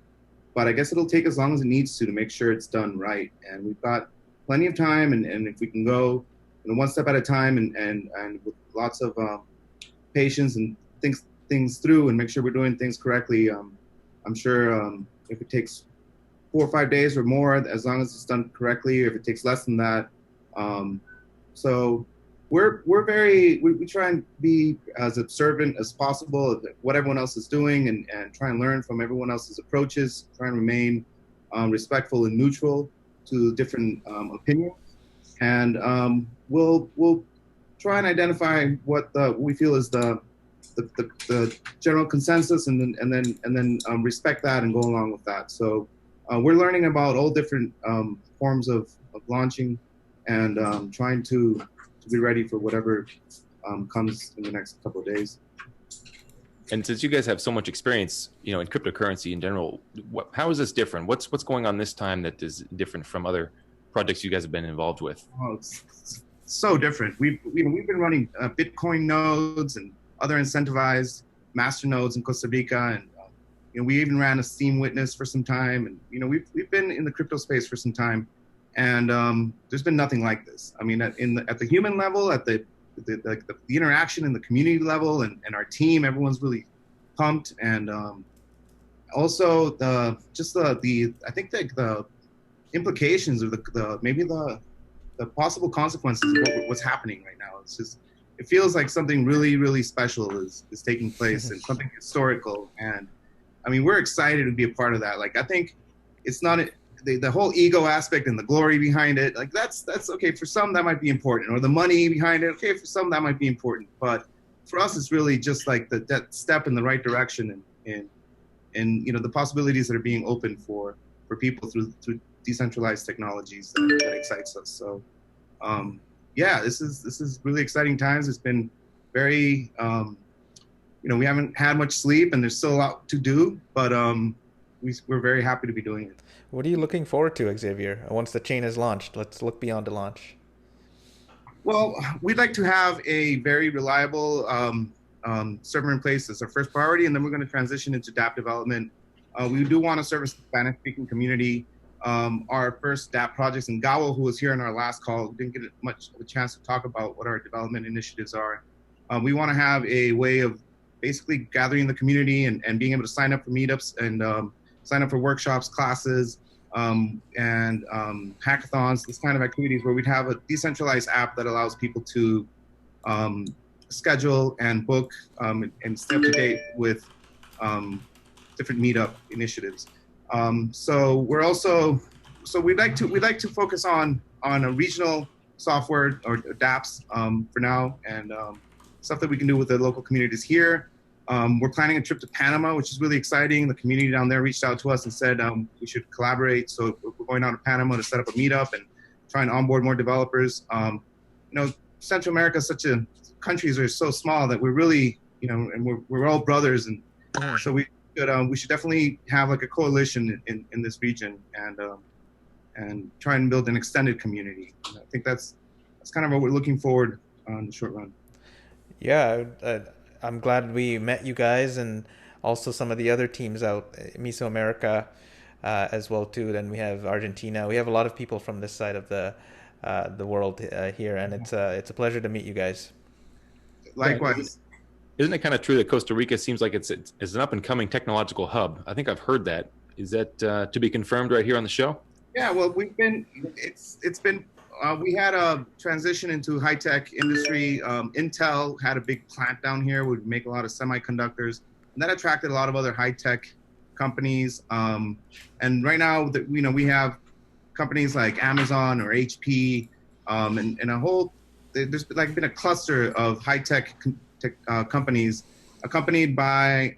S21: But I guess it'll take as long as it needs to make sure it's done right. And we've got plenty of time, and if we can go one step at a time and with lots of patience and think things through and make sure we're doing things correctly, I'm sure if it takes 4 or 5 days or more, as long as it's done correctly, or if it takes less than that. So we try and be as observant as possible of what everyone else is doing, and try and learn from everyone else's approaches, try and remain respectful and neutral to different opinions. And we'll try and identify what we feel is the general consensus, and then respect that and go along with that. So we're learning about all different forms of launching, and trying to be ready for whatever comes in the next couple of days.
S1: And since you guys have so much experience, in cryptocurrency in general, how is this different? What's going on this time that is different from other projects you guys have been involved with?
S21: Oh, it's so different. We've been running Bitcoin nodes and other incentivized master nodes in Costa Rica, and we even ran a Steam witness for some time, and we've been in the crypto space for some time, and there's been nothing like this. I mean, at the human level, at the interaction in the community level, and our team, everyone's really pumped, and also the implications, or the possible consequences of what's happening right now. It feels like something really, really special is taking place, and something historical. And I mean, we're excited to be a part of that. Like, I think it's not the whole ego aspect and the glory behind it. Like, that's okay. For some, that might be important, or the money behind it. Okay, for some, that might be important. But for us, it's really just like that step in the right direction, and the possibilities that are being opened for people through decentralized technologies that excites us. So this is really exciting times. It's been very we haven't had much sleep, and there's still a lot to do, but we're very happy to be doing it.
S2: What are you looking forward to, Xavier, once the chain is launched? Let's look beyond the launch.
S21: Well, we'd like to have a very reliable server in place as our first priority, and then we're going to transition into dApp development. We do want to service the Spanish-speaking community. Our first dApp projects, and Gawo, who was here in our last call, didn't get much of a chance to talk about what our development initiatives are. We want to have a way of basically gathering the community and being able to sign up for meetups and sign up for workshops, classes, and hackathons, this kind of activities, where we'd have a decentralized app that allows people to schedule and book and stay up to date with different meetup initiatives. So we'd like to focus on a regional software or dApps for now, and stuff that we can do with the local communities here. We're planning a trip to Panama, which is really exciting. The community down there reached out to us and said we should collaborate. So we're going down to Panama to set up a meetup and try and onboard more developers. Central America, countries are so small that we're really, and we're all brothers, and so we should definitely have like a coalition in this region, and try and build an extended community. And I think that's kind of what we're looking forward in the short run.
S2: Yeah, I'm glad we met you guys, and also some of the other teams out, Mesoamerica as well too. Then we have Argentina. We have a lot of people from this side of the world here, and it's a pleasure to meet you guys.
S21: Likewise.
S1: Isn't it kind of true that Costa Rica seems like it's an up and coming technological hub? I think I've heard that. Is that to be confirmed right here on the show?
S21: Yeah, well, we had a transition into high-tech industry. Intel had a big plant down here. We make a lot of semiconductors, and that attracted a lot of other high-tech companies. And right now, we have companies like Amazon or HP, and a whole. There's been a cluster of high-tech companies, accompanied by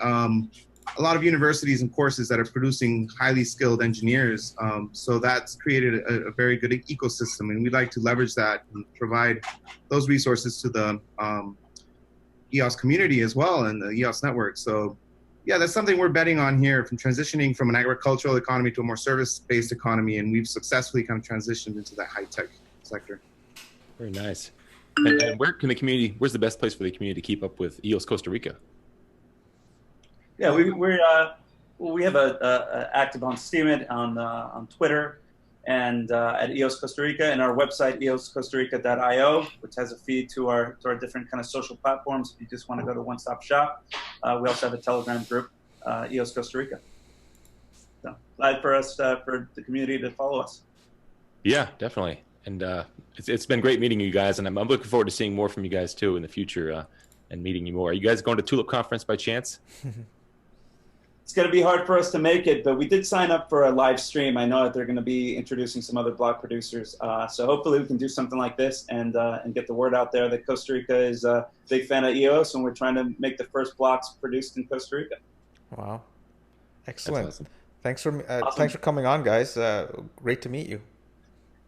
S21: a lot of universities and courses that are producing highly skilled engineers. So that's created a very good ecosystem, and we'd like to leverage that and provide those resources to the EOS community as well, and the EOS network. So yeah, that's something we're betting on here, from transitioning from an agricultural economy to a more service-based economy, and we've successfully kind of transitioned into that high-tech sector.
S1: Very nice. And where can the community? Where's the best place for the community to keep up with EOS Costa Rica?
S20: Yeah, we have a active on Steemit, on Twitter, and at EOS Costa Rica, and our website eoscostarica.io, which has a feed to our different kind of social platforms. If you just want to go to one-stop shop, we also have a Telegram group, EOS Costa Rica. So glad for us for the community to follow us.
S1: Yeah, definitely. And it's been great meeting you guys, and I'm looking forward to seeing more from you guys too in the future, and meeting you more. Are you guys going to Tulip Conference by chance?
S20: It's going to be hard for us to make it, but we did sign up for a live stream. I know that they're going to be introducing some other block producers, so hopefully we can do something like this and get the word out there that Costa Rica is a big fan of EOS, and we're trying to make the first blocks produced in Costa Rica.
S2: Wow, excellent!
S1: Awesome.
S2: Thanks for coming on, guys. Great to meet you.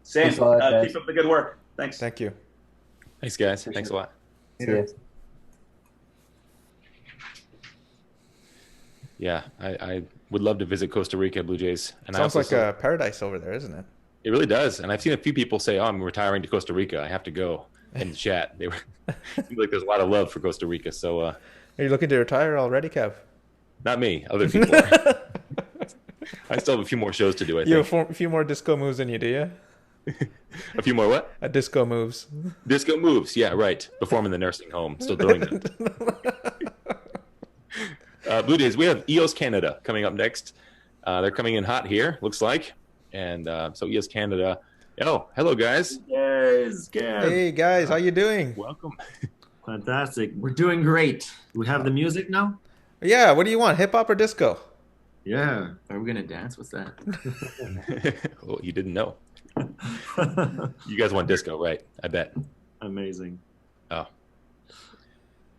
S20: Same. Keep up the good work. Thanks.
S2: Thank you.
S1: Thanks, guys. Thanks a lot.
S21: See you.
S1: Yeah, I would love to visit Costa Rica, Blue Jays. And
S2: Sounds like a paradise over there, isn't it?
S1: It really does. And I've seen a few people say, "Oh, I'm retiring to Costa Rica. I have to go." In the chat, they were seems like there's a lot of love for Costa Rica. So,
S2: are you looking to retire already, Kev?
S1: Not me. Other people. I still have a few more shows to do. I think.
S2: You have a few more disco moves than you, do you?
S1: A few more what?
S2: Disco moves.
S1: Disco moves. Yeah, right. Performing in the nursing home. Still doing that. Blue Jays, we have EOS Canada coming up next. They're coming in hot here, looks like. And so EOS Canada. Oh, hello, guys.
S3: Yes, Kev.
S2: Hey, guys. How you doing?
S1: Welcome.
S3: Fantastic. We're doing great. We have the music now?
S2: Yeah. What do you want, hip-hop or disco?
S3: Yeah. Are we going to dance? What's that?
S1: Well, you didn't know. You guys want disco, right? I bet.
S3: Amazing.
S1: Oh.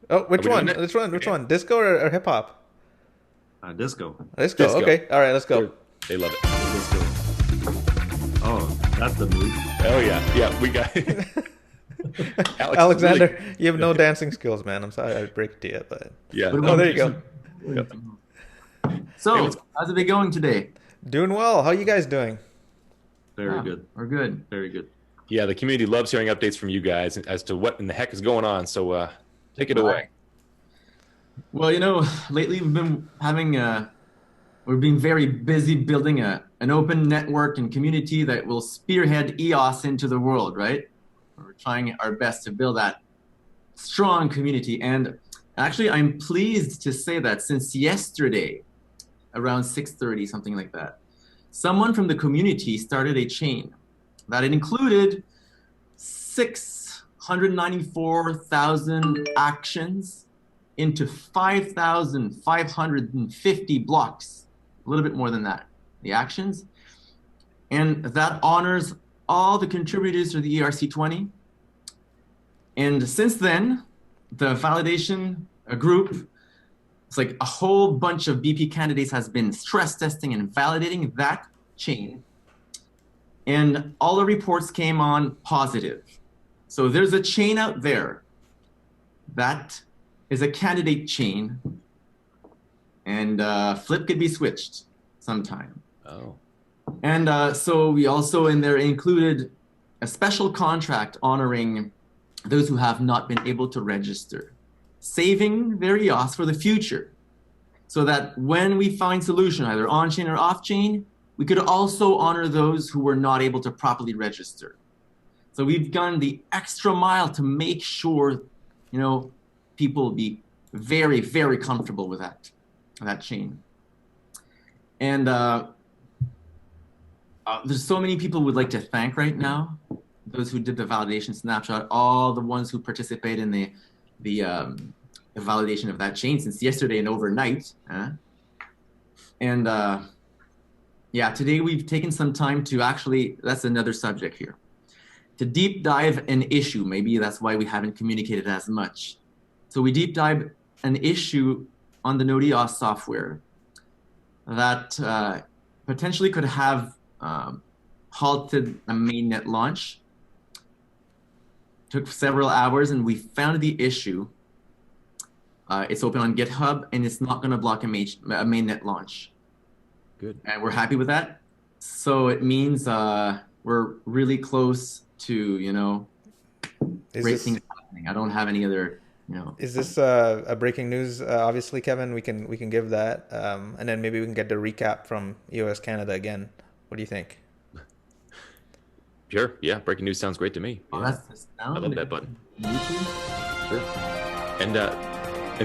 S2: Oh, which one? Which one? Disco or hip hop?
S3: Disco.
S2: Disco. Okay. All right. Let's go.
S1: They love it.
S3: Disco. Oh, that's the move.
S1: Oh yeah, yeah. We got
S2: Alexander. Really... You have no dancing skills, man. I'm sorry I break it to you, but
S1: yeah.
S2: Oh, there you go.
S3: Yep. So, how's it been going today?
S2: Doing well. How are you guys doing?
S3: Very good. We're good. Very good.
S1: Yeah, the community loves hearing updates from you guys as to what in the heck is going on. So take it away.
S3: Well, you know, lately we've been having we've been very busy building an open network and community that will spearhead EOS into the world, right? We're trying our best to build that strong community. And actually, I'm pleased to say that since yesterday, around 6:30, something like that, someone from the community started a chain that included 694,000 actions into 5,550 blocks, a little bit more than that, the actions. And that honors all the contributors to the ERC20. And since then, the validation group, it's like a whole bunch of BP candidates has been stress testing and validating that chain. And all the reports came on positive. So there's a chain out there that is a candidate chain, and flip could be switched sometime.
S1: Oh.
S3: And so we also in there included a special contract honoring those who have not been able to register, saving their EOS for the future, so that when we find solution, either on-chain or off-chain, we could also honor those who were not able to properly register. So we've gone the extra mile to make sure, you know, people will be very, very comfortable with that chain. And there's so many people we'd like to thank right now. Those who did the validation snapshot, all the ones who participate in the validation of that chain since yesterday and overnight. And yeah, today we've taken some time to actually, that's another subject here, to deep dive an issue. Maybe that's why we haven't communicated as much. So we deep dive an issue on the NodeEOS software that potentially could have halted a mainnet launch. Took several hours, and we found the issue It's open on GitHub, and it's not going to block a mainnet launch.
S1: Good.
S3: And we're happy with that. So it means we're really close to, great things happening. I don't have any other,
S2: Is this a breaking news? Obviously, Kevin, we can give that, and then maybe we can get the recap from EOS Canada again. What do you think?
S1: Sure. Yeah. Breaking news sounds great to me.
S3: Oh,
S1: Yeah.
S3: that's
S1: I love that button.
S3: YouTube?
S1: Sure. And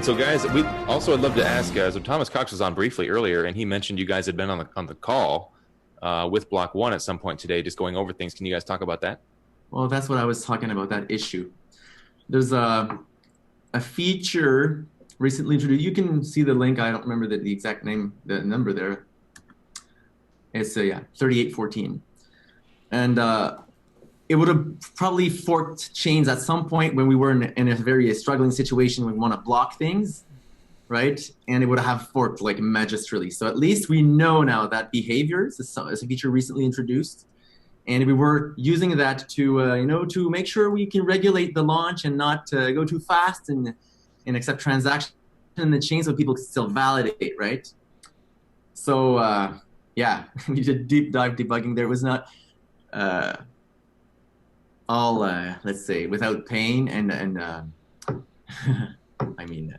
S1: so, guys, I'd love to ask. So Thomas Cox was on briefly earlier, and he mentioned you guys had been on the call with Block One at some point today, just going over things. Can you guys talk about that?
S3: Well, that's what I was talking about. That issue. There's a feature recently introduced. You can see the link. I don't remember the exact name, the number there. It's 3814, and it would have probably forked chains at some point when we were in a very struggling situation. We want to block things, right? And it would have forked like magistrally. So at least we know now that behaviors is a feature recently introduced, and we were using that to to make sure we can regulate the launch and not go too fast and accept transactions in the chain so people can still validate, right? So yeah, we did deep dive debugging. There was not all let's say without pain and I mean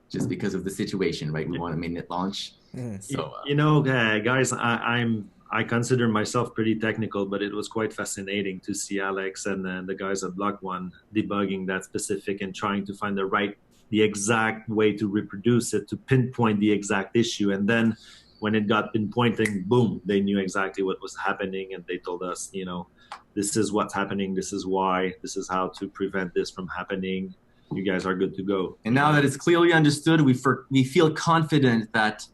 S3: just because of the situation, right? We want to mainnet launch. So
S5: guys, I consider myself pretty technical, but it was quite fascinating to see Alex and the guys at Block One debugging that specific and trying to find the exact way to reproduce it, to pinpoint the exact issue. And then when it got pinpointing, boom, they knew exactly what was happening, and they told us, this is what's happening, this is why, this is how to prevent this from happening. You guys are good to go.
S3: And now that it's clearly understood, we feel confident that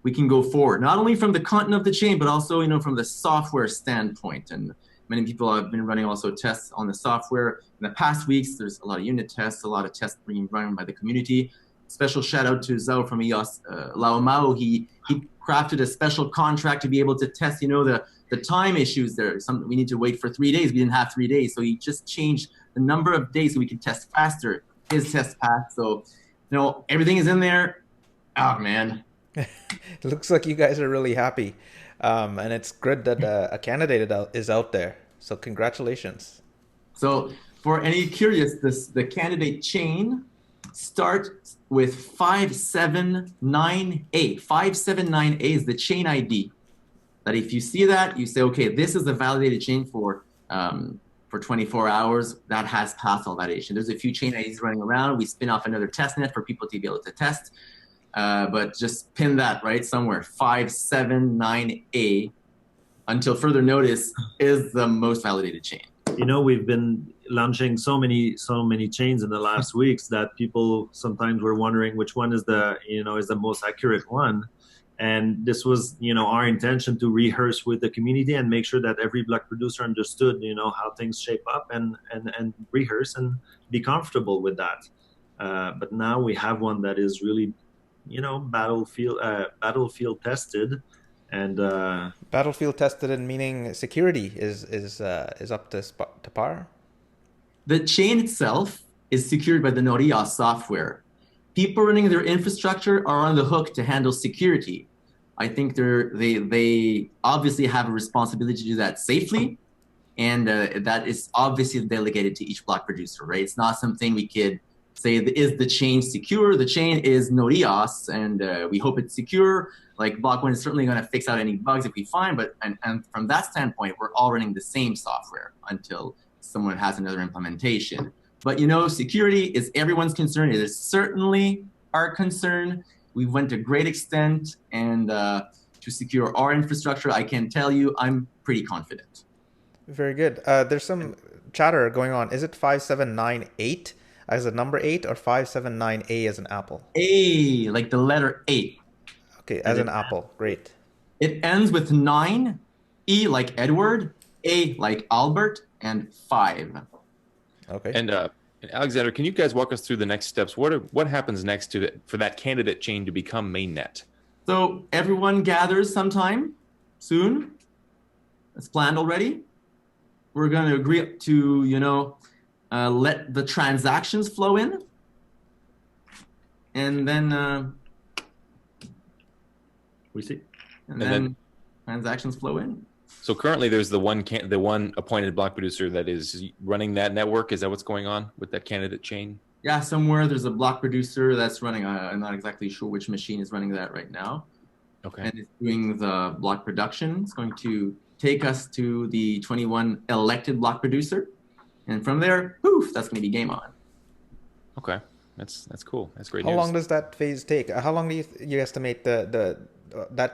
S3: we can go forward, not only from the content of the chain, but also from the software standpoint. And many people have been running also tests on the software. In the past weeks, there's a lot of unit tests, a lot of tests being run by the community. Special shout out to Zhao from EOS Lao. He crafted a special contract to be able to test, the time issues there. We need to wait for 3 days. We didn't have 3 days. So he just changed the number of days so we could test faster. His test path. So, everything is in there. Oh, man.
S2: It looks like you guys are really happy. And it's good that a candidate is out there. So congratulations.
S3: So for any curious, the candidate chain starts with 579A. 579A is the chain ID. That if you see that, you say, okay, this is a validated chain for 24 hours. That has passed all validation. There's a few chain IDs running around. We spin off another testnet for people to be able to test. But just pin that right somewhere. 579A until further notice is the most validated chain.
S5: We've been launching so many chains in the last weeks that people sometimes were wondering which one is the most accurate one. And this was our intention to rehearse with the community and make sure that every block producer understood how things shape up and rehearse and be comfortable with that. But now we have one that is really battlefield tested, and
S2: battlefield tested in meaning security is up to par.
S3: The chain itself is secured by the GenerEOS software. People running their infrastructure are on the hook to handle security. I think they obviously have a responsibility to do that safely, and that is obviously delegated to each block producer, right? It's not something we could say, is the chain secure? The chain is GenerEOS, and we hope it's secure. Like Block One is certainly going to fix out any bugs if we find, but and from that standpoint, we're all running the same software until someone has another implementation. But security is everyone's concern. It is certainly our concern. We went to great extent and to secure our infrastructure. I can tell you, I'm pretty confident.
S2: Very good. There's some chatter going on. Is it 5798 as a number 8 or 579A as an apple?
S3: A, like the letter A.
S2: Okay, as an apple. Great.
S3: It ends with 9, E like Edward, A like Albert, and 5.
S2: Okay.
S1: And Alexander, can you guys walk us through the next steps? What happens next for that candidate chain to become mainnet?
S3: So everyone gathers sometime soon. It's planned already. We're going to agree to let the transactions flow in, and then
S5: we see,
S3: and then transactions flow in.
S1: So currently, there's the one appointed block producer that is running that network. Is that what's going on with that candidate chain?
S3: Yeah, somewhere there's a block producer that's running. I'm not exactly sure which machine is running that right now.
S1: Okay.
S3: And it's doing the block production. It's going to take us to the 21 elected block producer, and from there, poof, that's going to be game on.
S1: Okay, that's cool. That's great.
S2: How
S1: news.
S2: long does that phase take? How long do you estimate that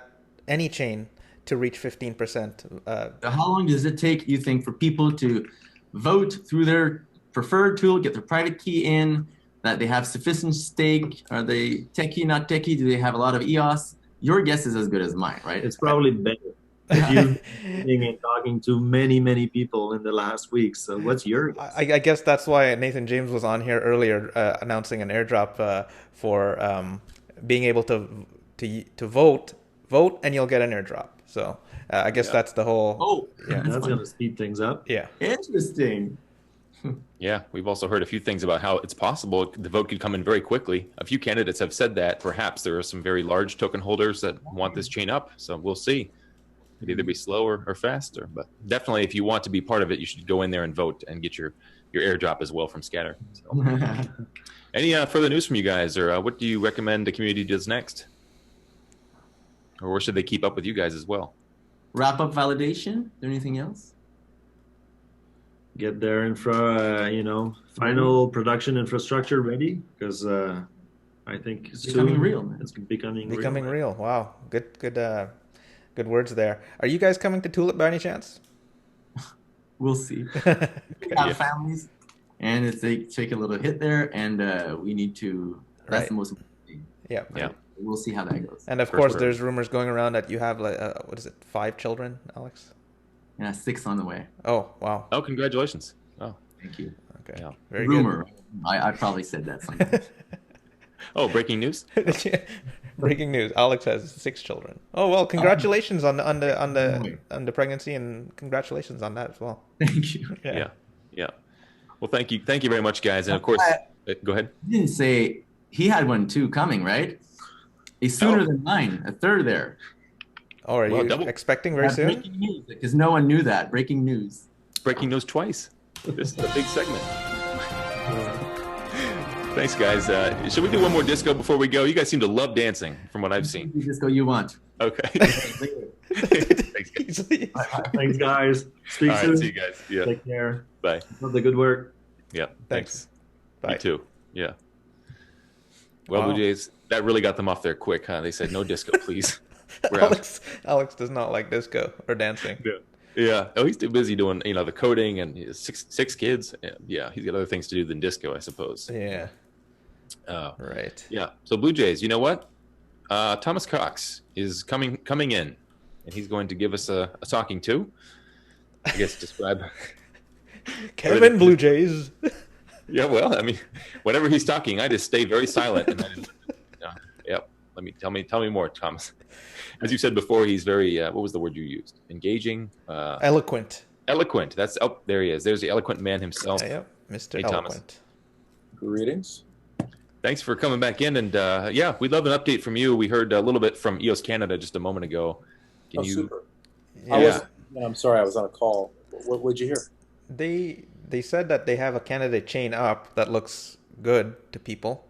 S2: any chain to reach 15%?
S3: How long does it take, you think, for people to vote through their preferred tool, get their private key in, that they have sufficient stake? Are they techie, not techie? Do they have a lot of EOS? Your guess is as good as mine, right?
S5: It's probably better. You've been talking to many people in the last week. So what's your guess?
S2: I guess that's why Nathan James was on here earlier announcing an airdrop for being able to vote, and you'll get an airdrop. So I guess that's the whole.
S3: Oh,
S2: yeah,
S5: that's going to speed things up.
S2: Yeah.
S3: Interesting.
S1: Yeah, we've also heard a few things about how it's possible the vote could come in very quickly. A few candidates have said that perhaps there are some very large token holders that want this chain up. So we'll see. It'd either be slower or faster. But definitely, if you want to be part of it, you should go in there and vote and get your airdrop as well from Scatter. So. Any further news from you guys, or what do you recommend the community does next? Or where should they keep up with you guys as well?
S3: Wrap up validation. Is there anything else?
S5: Get their final production infrastructure ready, because I think
S3: it's becoming real, man.
S5: It's becoming
S2: real. Wow, good words there. Are you guys coming to Tulip by any chance?
S3: We'll see. We have families, and they take a little hit there, and we need to. That's the most important thing.
S2: Yeah.
S1: Yeah.
S3: We'll see how that goes.
S2: And of course, there's rumors going around that you have 5 children, Alex?
S3: Yeah, 6 on the way.
S2: Oh, wow.
S1: Oh, congratulations. Oh,
S3: thank you.
S2: Okay.
S1: Yeah.
S2: Very
S3: Rumor.
S2: good.
S3: I probably said that sometimes.
S1: Oh, breaking news.
S2: Breaking news. Alex has 6 children. Oh, well, congratulations on the pregnancy, and congratulations on that as well.
S3: Thank you.
S1: Yeah. Well, thank you very much, guys. And of course, go ahead.
S3: You didn't say he had one too coming, right? He's sooner than mine. A third there.
S2: Oh, are you expecting very soon?
S3: Breaking news, because no one knew that. Breaking news.
S1: Breaking news twice. This is a big segment. Thanks, guys. Should we do one more disco before we go? You guys seem to love dancing, from what I've seen.
S3: Disco you want.
S1: Okay.
S5: Thanks, guys. Speak
S1: All
S5: soon.
S1: right, see you guys. Yeah.
S5: Take care.
S1: Bye.
S5: Love the good work.
S1: Yeah. Thanks.
S2: Bye.
S1: You too. Yeah. Well,
S2: Wow.
S1: Blue Jays, that really got them off there quick, huh? They said, no disco, please. We're out.
S2: Alex does not like disco or dancing.
S1: Yeah. Oh, he's too busy doing, the coding, and he has six kids. Yeah. He's got other things to do than disco, I suppose.
S2: Yeah. Right.
S1: Yeah. So Blue Jays, you know what? Thomas Cox is coming in, and he's going to give us a talking to. I guess describe.
S2: Kevin Blue Jays.
S1: Yeah, well, I mean, whenever he's talking, I just stay very silent. And yep. Tell me more, Thomas. As you said before, he's very. What was the word you used? Engaging.
S2: Eloquent.
S1: Eloquent. That's there. He is. There's the eloquent man himself.
S2: Yep, Mr.
S1: Hey,
S2: Eloquent.
S1: Thomas.
S11: Greetings.
S1: Thanks for coming back in, and we'd love an update from you. We heard a little bit from EOS Canada just a moment ago. Can you?
S11: Super.
S1: Yeah.
S11: I'm sorry, I was on a call. What did you hear?
S2: They said that they have a candidate chain up that looks good to people.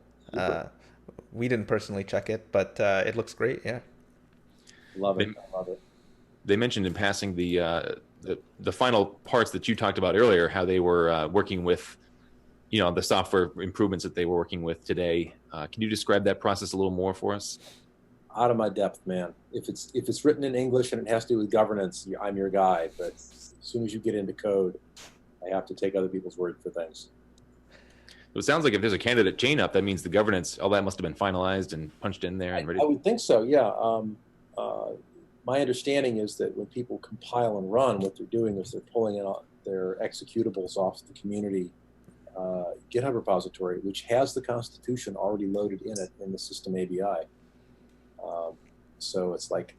S2: We didn't personally check it, but it looks great. Yeah.
S11: Love it. I love it.
S1: They mentioned in passing the final parts that you talked about earlier, how they were working with, the software improvements that they were working with today. Can you describe that process a little more for us?
S11: Out of my depth, man. If it's written in English and it has to do with governance, I'm your guy. But as soon as you get into code, I have to take other people's word for things.
S1: It sounds like if there's a candidate chain up, that means the governance, all that must have been finalized and punched in there and ready.
S11: I would think so, yeah. My understanding is that when people compile and run, what they're doing is they're pulling in their executables off the community GitHub repository, which has the Constitution already loaded in it in the system ABI. So it's like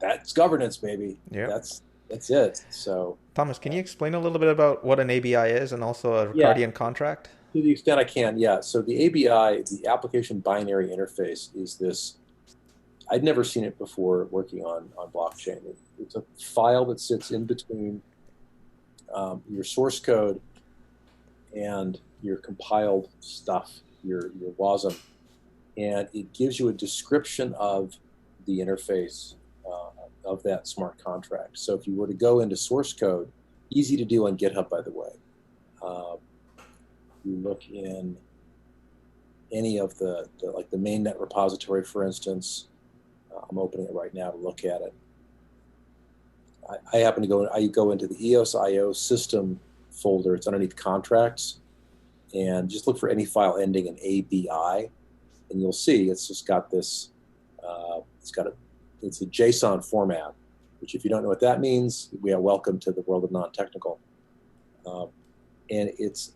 S11: that's governance, baby.
S2: Yeah.
S11: That's it. So
S2: Thomas, can you explain a little bit about what an ABI is and also a Ricardian contract?
S11: To the extent I can, yeah. So the ABI, the application binary interface, is this. I'd never seen it before working on blockchain. It's a file that sits in between your source code and your compiled stuff, your WASM, and it gives you a description of the interface of that smart contract. So if you were to go into source code, easy to do on GitHub, by the way. You look in any of the like the mainnet repository, for instance. I'm opening it right now to look at it. I happen to go into the EOS IO system folder. It's underneath contracts, and just look for any file ending in ABI, and you'll see it's just got this. It's a JSON format, which if you don't know what that means, we are welcome to the world of non-technical. And it's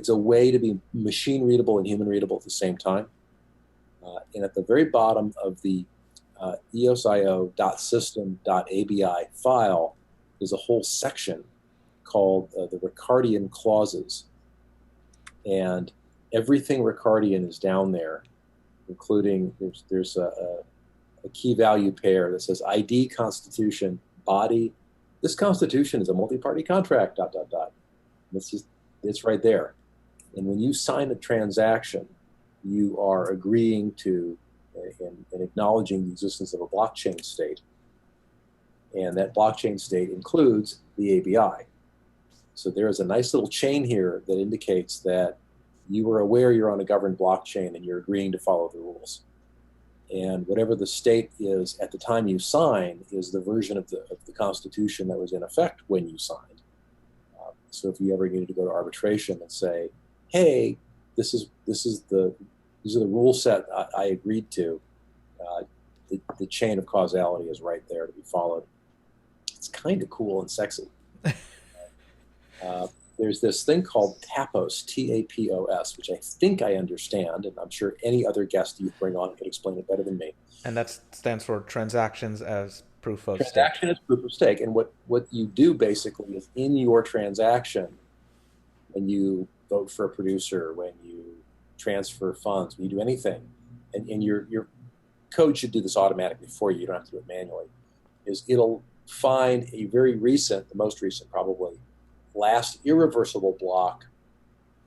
S11: a way to be machine readable and human readable at the same time. And at the very bottom of the eosio.system.abi file, there's a whole section called the Ricardian clauses. And everything Ricardian is down there, including there's a key value pair that says ID constitution body. This constitution is a multi-party contract, ... It's right there. And when you sign a transaction, you are agreeing to and acknowledging the existence of a blockchain state. And that blockchain state includes the ABI. So there is a nice little chain here that indicates that you are aware you're on a governed blockchain and you're agreeing to follow the rules. And whatever the state is at the time you sign is the version of the Constitution that was in effect when you signed. So if you ever needed to go to arbitration and say, hey, these are the rule set I agreed to, the chain of causality is right there to be followed. It's kind of cool and sexy. There's this thing called TAPOS, T-A-P-O-S, which I think I understand, and I'm sure any other guest you bring on can explain it better than me.
S2: And that stands for transactions as proof of
S11: Transaction
S2: stake.
S11: is proof of stake. And what you do basically is in your transaction, when you vote for a producer, when you transfer funds, when you do anything, and your code should do this automatically for you, you don't have to do it manually, is it'll find a very recent, the most recent probably, last irreversible block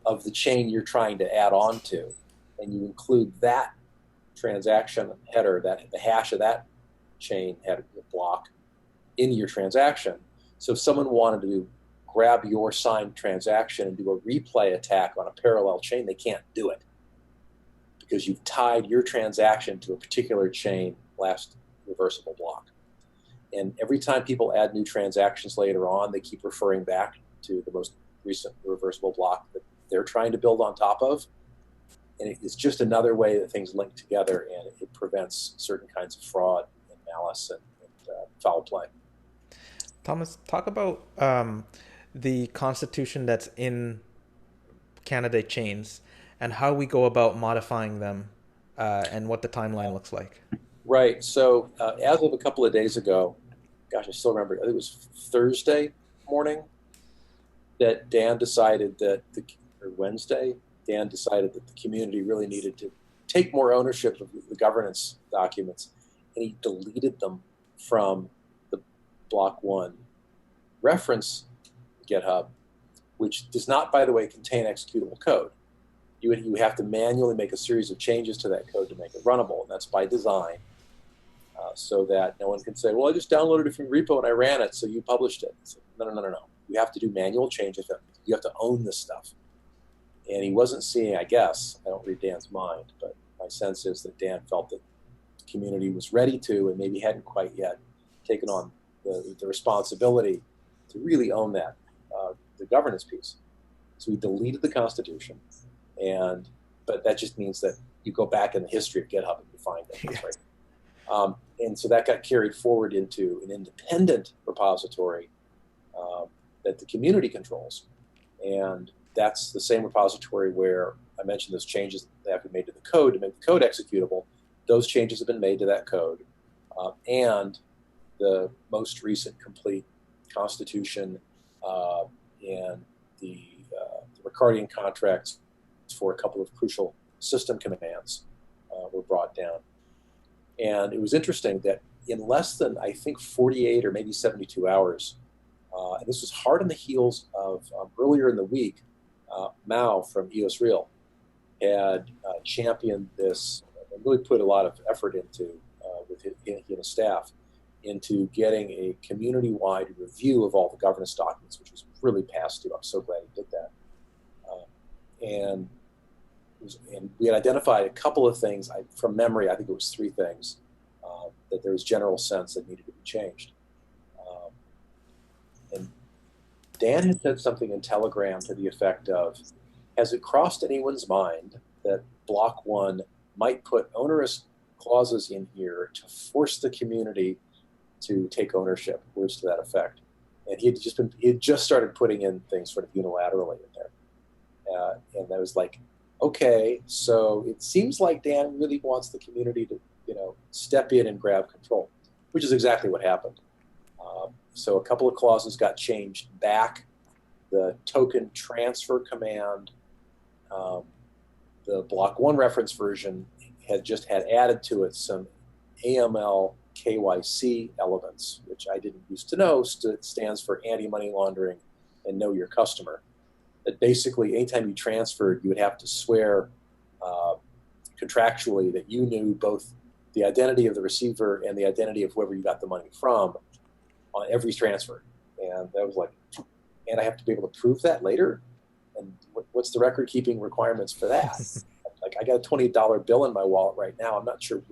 S11: of the chain you're trying to add on to, and you include that transaction header, the hash of that chain header block in your transaction. So if someone wanted to grab your signed transaction and do a replay attack on a parallel chain, they can't do it because you've tied your transaction to a particular chain last reversible block. And every time people add new transactions later on, they keep referring back to the most recent reversible block that they're trying to build on top of. And it's just another way that things link together, and it prevents certain kinds of fraud and malice and foul play.
S2: Thomas, talk about the constitution that's in Canada chains and how we go about modifying them and what the timeline looks like.
S11: Right. So as of a couple of days ago, gosh, I still remember, I think it was Thursday morning, that Dan decided that, or Wednesday, Dan decided that the community really needed to take more ownership of the governance documents, and he deleted them from the Block 1 reference GitHub, which does not, by the way, contain executable code. You have to manually make a series of changes to that code to make it runnable, and that's by design, so that no one can say, well, I just downloaded it from repo and I ran it, so you published it. So, no. You have to do manual changes. You have to own this stuff. And he wasn't seeing, I guess, I don't read Dan's mind, but my sense is that Dan felt that the community was ready to, and maybe hadn't quite yet taken on the responsibility to really own that, the governance piece. So he deleted the Constitution, but that just means that you go back in the history of GitHub and you find it. Yeah. Right? And so that got carried forward into an independent repository that the community controls. And that's the same repository where I mentioned those changes that have to be made to the code to make the code executable. Those changes have been made to that code. And the most recent complete Constitution and the Ricardian contracts for a couple of crucial system commands were brought down. And it was interesting that in less than, I think, 48 or maybe 72 hours, and this was hard on the heels of earlier in the week, Mao from EOS Real had championed this and really put a lot of effort into, with he and his staff, into getting a community-wide review of all the governance documents, which was really past due. I'm so glad he did that. And we had identified a couple of things, from memory, I think it was 3 things, that there was general sense that needed to be changed. And Dan had said something in Telegram to the effect of, has it crossed anyone's mind that Block 1 might put onerous clauses in here to force the community to take ownership, words to that effect? And he had just started putting in things sort of unilaterally in there. And I was like, okay, so it seems like Dan really wants the community to, step in and grab control, which is exactly what happened. So a couple of clauses got changed back. The token transfer command, the Block 1 reference version had added to it some AML KYC elements, which I didn't used to know. Stands for anti-money laundering and know your customer. That basically, anytime you transferred, you would have to swear contractually that you knew both the identity of the receiver and the identity of whoever you got the money from on every transfer. And that was like, and I have to be able to prove that later? And what's the record-keeping requirements for that? Like, I got a $20 bill in my wallet right now. I'm not sure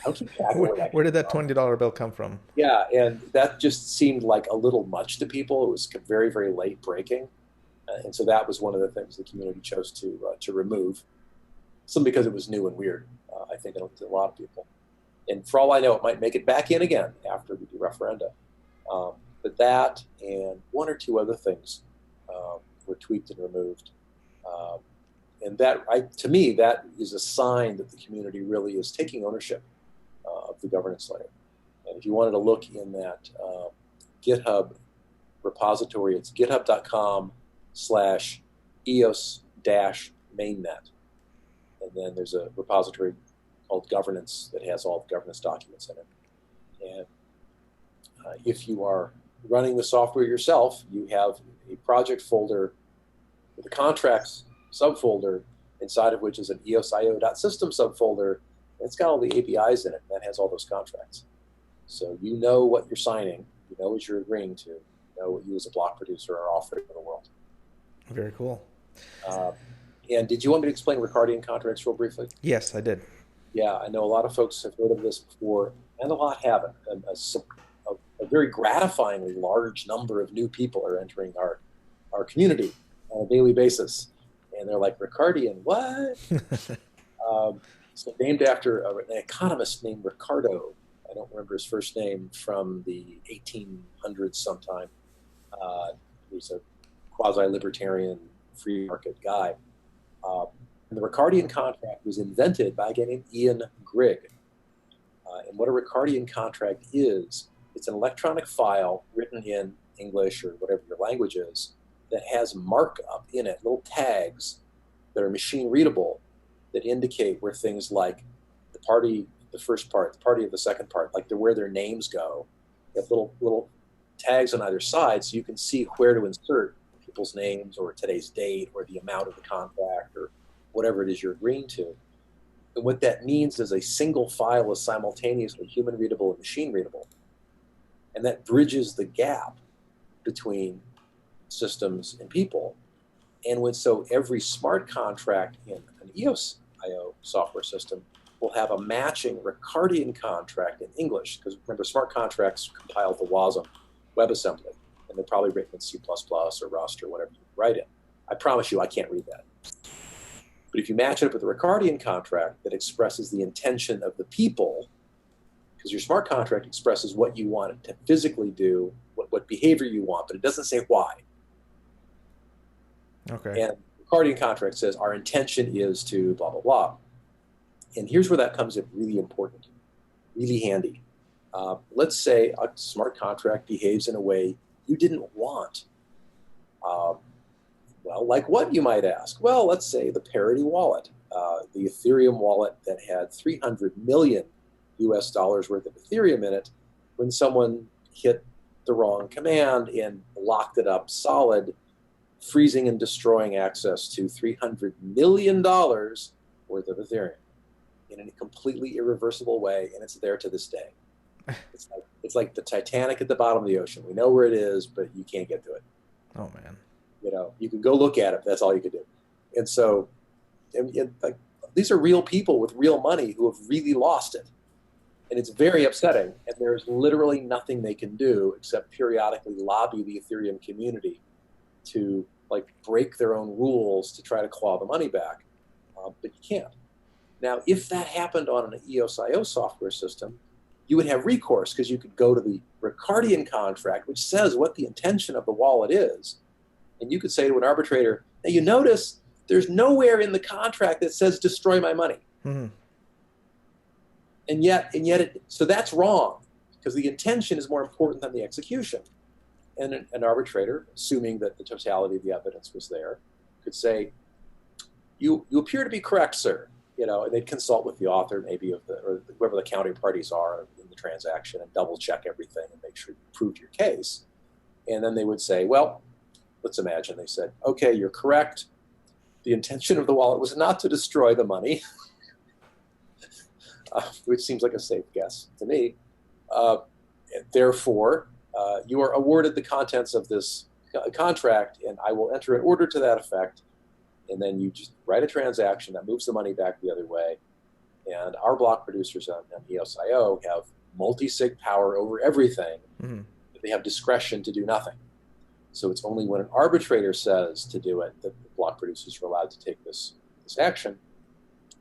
S11: how to
S2: where did that $20 bill come from?
S11: Yeah, and that just seemed like a little much to people. It was very, very late breaking. And so that was one of the things the community chose to remove, simply because it was new and weird, I think, to a lot of people. And for all I know, it might make it back in again after we do referenda. But that and 1 or 2 other things were tweaked and removed. And that, to me, that is a sign that the community really is taking ownership of the governance layer. And if you wanted to look in that GitHub repository, it's github.com/EOS-mainnet. And then there's a repository called governance that has all the governance documents in it. And if you are running the software yourself, you have a project folder with a contracts subfolder, inside of which is an EOSIO.system subfolder. And it's got all the APIs in it, and that has all those contracts. So you know what you're signing, you know what you're agreeing to, you know what you as a block producer are offering to the world.
S2: Very cool.
S11: And did you want me to explain Ricardian contracts real briefly?
S2: Yes, I did.
S11: Yeah, I know a lot of folks have heard of this before, and a lot haven't. A very gratifyingly large number of new people are entering our community on a daily basis. And they're like, Ricardian, what? So named after an economist named Ricardo. I don't remember his first name, from the 1800s sometime. He was a quasi-libertarian free market guy. And the Ricardian contract was invented by a guy named Ian Grigg. And what a Ricardian contract is, it's an electronic file written in English or whatever your language is that has markup in it, little tags that are machine readable that indicate where things like the party, the first part, the party of the second part, like where their names go. You have little tags on either side so you can see where to insert people's names or today's date or the amount of the contract or whatever it is you're agreeing to. And what that means is a single file is simultaneously human readable and machine readable. And that bridges the gap between systems and people. And so every smart contract in an EOS IO software system will have a matching Ricardian contract in English, because remember, smart contracts compile to WASM WebAssembly, and they're probably written in C++ or Rust or whatever you write in. I promise you I can't read that. But if you match it up with a Ricardian contract that expresses the intention of the people, because your smart contract expresses what you want it to physically do, what behavior you want, but it doesn't say why.
S2: Okay.
S11: And the Ricardian contract says our intention is to blah, blah, blah. And here's where that comes in really important, really handy. Let's say a smart contract behaves in a way you didn't want. Well, like what, you might ask? Well, let's say the Parity wallet, the Ethereum wallet that had 300 million US dollars worth of Ethereum in it, when someone hit the wrong command and locked it up solid, freezing and destroying access to $300 million worth of Ethereum in a completely irreversible way, and it's there to this day. It's like the Titanic at the bottom of the ocean. We know where it is, but you can't get to it.
S2: Oh, man.
S11: You know, you can go look at it, but that's all you can do. And so like, these are real people with real money who have really lost it. And it's very upsetting. And there's literally nothing they can do except periodically lobby the Ethereum community to like break their own rules to try to claw the money back. But you can't. Now, if that happened on an EOS.io software system, you would have recourse because you could go to the Ricardian contract, which says what the intention of the wallet is. And you could say to an arbitrator, now you notice there's nowhere in the contract that says destroy my money.
S2: Mm-hmm.
S11: And yet, so that's wrong because the intention is more important than the execution. And an arbitrator, assuming that the totality of the evidence was there, could say, you appear to be correct, sir. You know, and they'd consult with the author, maybe or whoever the counterparties are in the transaction, and double check everything and make sure you proved your case. And then they would say, well, let's imagine they said, okay, you're correct. The intention of the wallet was not to destroy the money, which seems like a safe guess to me. Therefore, you are awarded the contents of this contract, and I will enter an order to that effect. And then you just write a transaction that moves the money back the other way. And our block producers on EOS.io have multi-sig power over everything.
S2: Mm-hmm.
S11: They have discretion to do nothing. So it's only when an arbitrator says to do it that the block producers are allowed to take this action.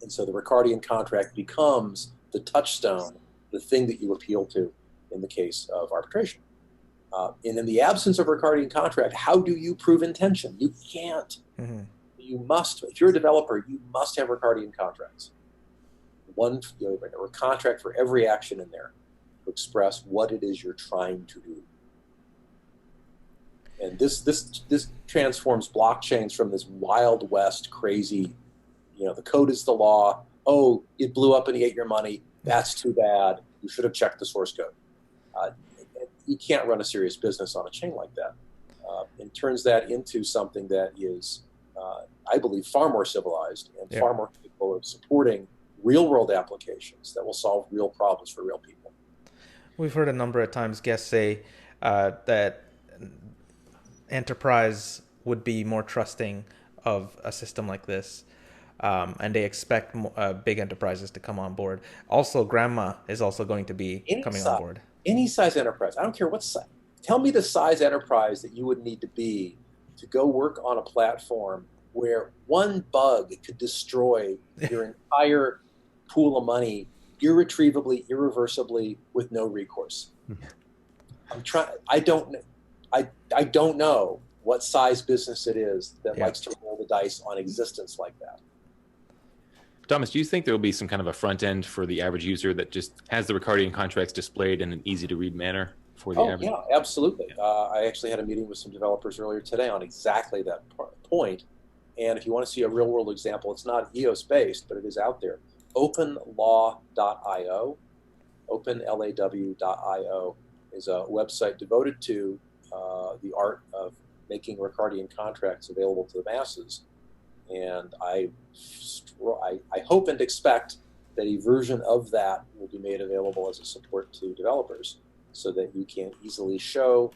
S11: And so the Ricardian contract becomes the touchstone, the thing that you appeal to in the case of arbitration. And in the absence of a Ricardian contract, how do you prove intention? You can't.
S2: Mm-hmm.
S11: You must, if you're a developer, you must have Ricardian contracts. A contract for every action in there to express what it is you're trying to do. And this transforms blockchains from this Wild West crazy, the code is the law. Oh, it blew up and you ate your money. That's too bad. You should have checked the source code. You can't run a serious business on a chain like that. And turns that into something that is, I believe, far more civilized and far more capable of supporting real-world applications that will solve real problems for real people.
S2: We've heard a number of times guests say that enterprise would be more trusting of a system like this, and they expect big enterprises to come on board. Also, Grandma is also going to be coming on board.
S11: Any size enterprise. I don't care what size. Tell me the size enterprise that you would need to be to go work on a platform where one bug could destroy your entire pool of money irretrievably, irreversibly, with no recourse. I don't know what size business it is that likes to roll the dice on existence like that.
S1: Thomas, do you think there will be some kind of a front end for the average user that just has the Ricardian contracts displayed in an easy to read manner for the average?
S11: Yeah, absolutely. I actually had a meeting with some developers earlier today on exactly that point. And if you want to see a real world example, it's not EOS based, but it is out there. OpenLaw.io, OpenLAW.io is a website devoted to the art of making Ricardian contracts available to the masses. And I hope and expect that a version of that will be made available as a support to developers so that you can easily show,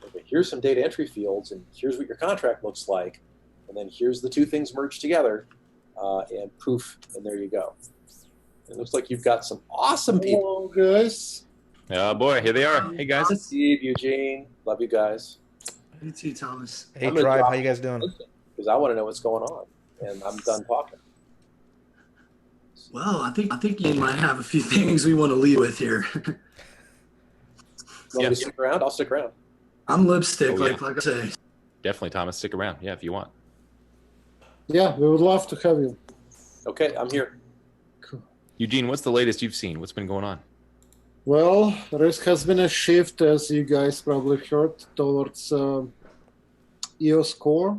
S11: okay, here's some data entry fields and here's what your contract looks like. And then here's the two things merged together and poof, and there you go. It looks like you've got some awesome people.
S6: Hello, guys.
S1: Oh, boy, here they are. Hey, guys.
S11: Steve, Eugene, love you guys.
S6: You too, Thomas.
S2: Hey, Tribe, how you guys doing?
S11: Because I want to know what's going on, and I'm done talking.
S6: Well, I think you might have a few things we want to lead with here.
S11: You want me to stick around? I'll stick around.
S6: I'm lipstick, like I say.
S1: Definitely, Thomas. Stick around. Yeah, if you want.
S6: Yeah, we would love to have you.
S11: Okay, I'm here.
S6: Cool.
S1: Eugene, what's the latest you've seen? What's been going on?
S6: Well, there has been a shift, as you guys probably heard, towards EOS Core.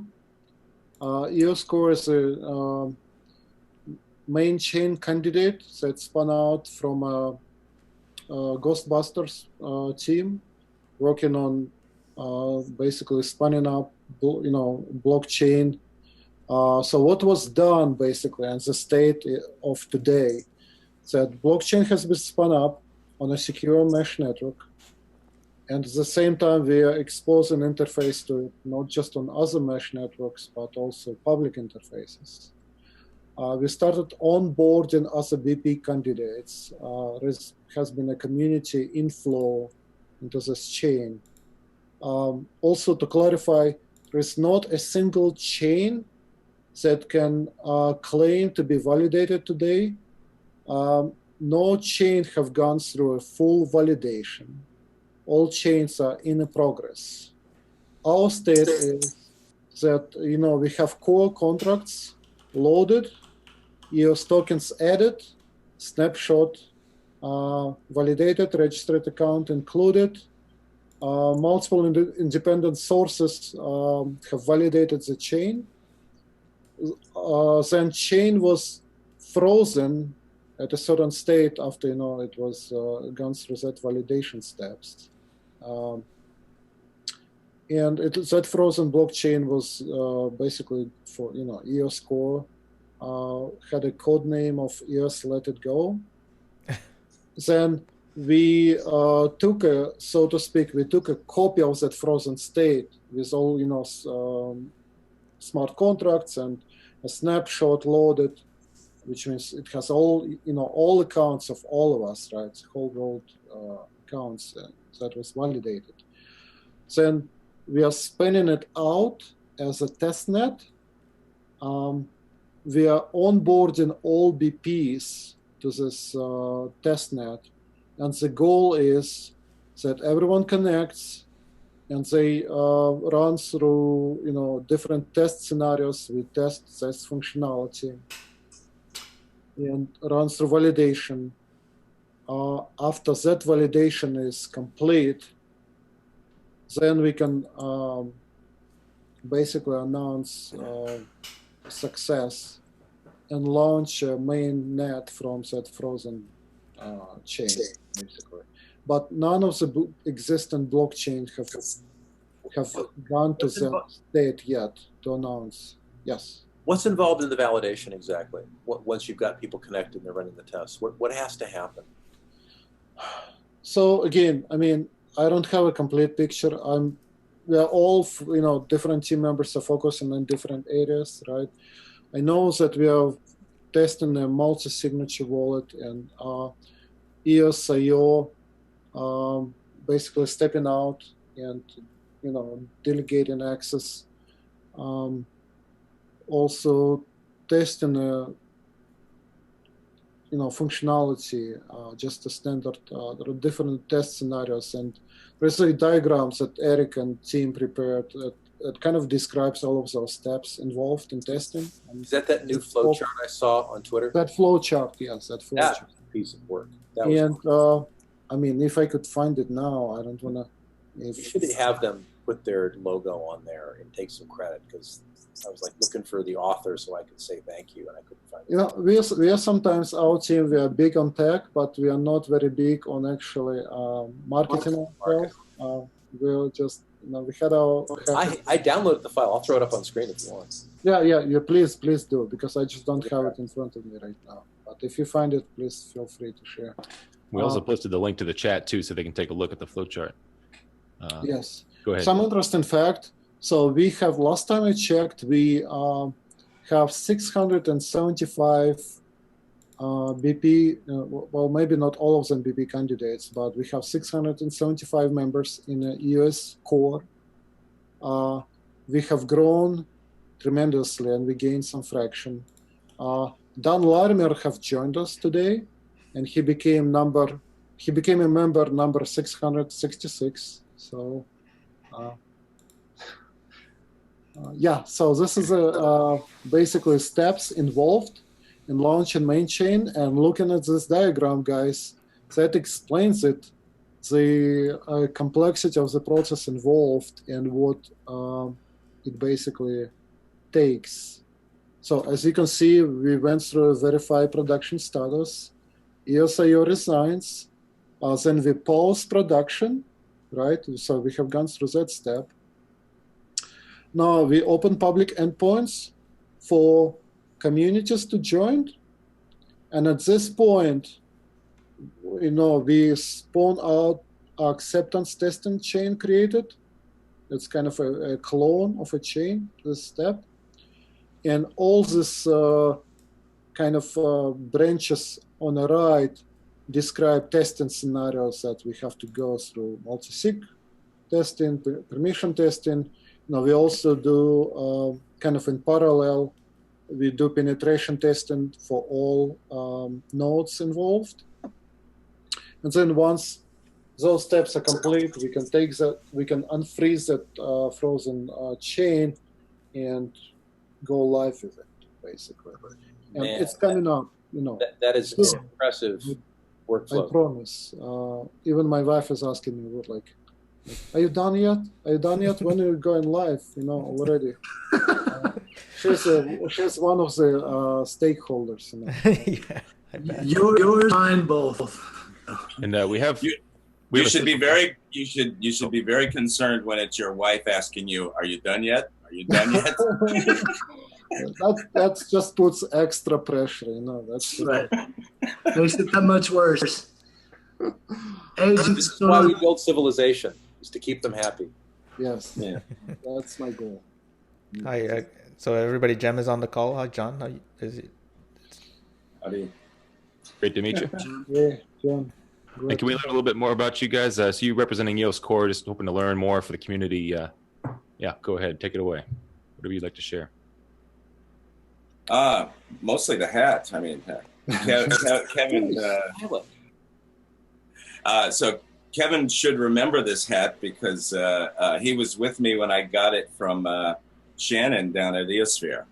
S4: EOS Core is a main chain candidate that spun out from a Ghostbusters team working on basically spinning up, blockchain. So what was done basically in the state of today, that blockchain has been spun up on a secure mesh network, and at the same time we are exposing interface to it, not just on other mesh networks, but also public interfaces. We started onboarding other BP candidates. There has been a community inflow into this chain. Also, to clarify, there is not a single chain that can claim to be validated today. No chain have gone through a full validation. All chains are in progress. Our state is that we have core contracts loaded, EOS tokens added, snapshot validated, registered account included. Multiple independent sources have validated the chain. Then chain was frozen at a certain state after it was gone through that validation steps. And that frozen blockchain was basically for EOS Core. Had a code name of EOS Let It Go. Then we took a copy of that frozen state with all smart contracts and a snapshot loaded, which means it has all accounts of all of us, right? Whole world accounts that was validated. Then we are spinning it out as a test net. We are onboarding all BPs to this test net, and the goal is that everyone connects and they run through different test scenarios. We test this functionality and run through validation. After that validation is complete, then we can basically announce success and launch a main net from that frozen chain, basically. But none of the existing blockchains have gone to that state yet to announce. Yes.
S11: What's involved in the validation exactly? Once you've got people connected and they're running the tests, what has to happen?
S4: So again, I don't have a complete picture. We are all, different team members are focusing on different areas, right? I know that we are testing a multi-signature wallet and EOS.io basically stepping out and, delegating access. Also testing functionality, just a standard. There are different test scenarios, and there's diagrams that Eric and team prepared that kind of describes all of those steps involved in testing.
S11: Is that new flow chart I saw on Twitter?
S4: That flow chart, yes, that flow chart.
S11: Piece of work.
S4: And if I could find it now, I don't want to.
S11: You should have them put their logo on there and take some credit, because I was looking for the author so I could say thank you, and I couldn't find it.
S4: We are sometimes, our team, we are big on tech, but we are not very big on actually marketing. We'll just, we had our...
S11: I downloaded the file. I'll throw it up on screen if you want.
S4: Yeah, please do, because I just don't have it in front of me right now. But if you find it, please feel free to share.
S1: We also posted the link to the chat too, so they can take a look at the flowchart.
S4: Yes.
S1: Go ahead.
S4: Some interesting fact. So we have, last time I checked, we have 675 BP, well, maybe not all of them BP candidates, but we have 675 members in the EOS Core. We have grown tremendously, and we gained some fraction. Dan Larimer have joined us today, and he became a member number 666. So, so this is basically steps involved in launching main chain. And looking at this diagram, guys, that explains it, the complexity of the process involved and what it basically takes. So as you can see, we went through verify production status, EOS.io resigns, then we pause production, right? So we have gone through that step. Now we open public endpoints for communities to join. And at this point, we spawn out our acceptance testing chain created. It's kind of a clone of a chain, this step. And all this kind of branches on the right describe testing scenarios that we have to go through: multi-sig testing, permission testing. Now we also do kind of in parallel, we do penetration testing for all nodes involved. And then once those steps are complete, we can take that, we can unfreeze that frozen chain and go live with it, basically. And
S11: Man,
S4: it's coming up,
S11: That is
S4: Good.
S11: impressive workflow.
S4: I promise. Even my wife is asking me, are you done yet? Are you done yet? When are you going live? Already. She's one of the stakeholders.
S6: Yeah. Yours, mine, both.
S1: And we have.
S7: You should be very concerned when it's your wife asking you, "Are you done yet? Are you done yet?"
S4: That just puts extra pressure. That's
S6: right. Makes it that much worse.
S11: This is why we build civilization, is to keep them happy.
S4: Yes.
S11: Yeah.
S4: That's my goal.
S2: Hi. So everybody, Jem is on the call. Hi, John. How is it?
S7: Howdy.
S1: Great to meet you.
S4: Yeah, John.
S1: And can we learn a little bit more about you guys? So you representing EOS Core, just hoping to learn more for the community. Yeah, go ahead. Take it away. Whatever you'd like to share.
S7: Mostly the hat. I mean, Kevin. So Kevin should remember this hat because he was with me when I got it from Shannon down at EOSphere.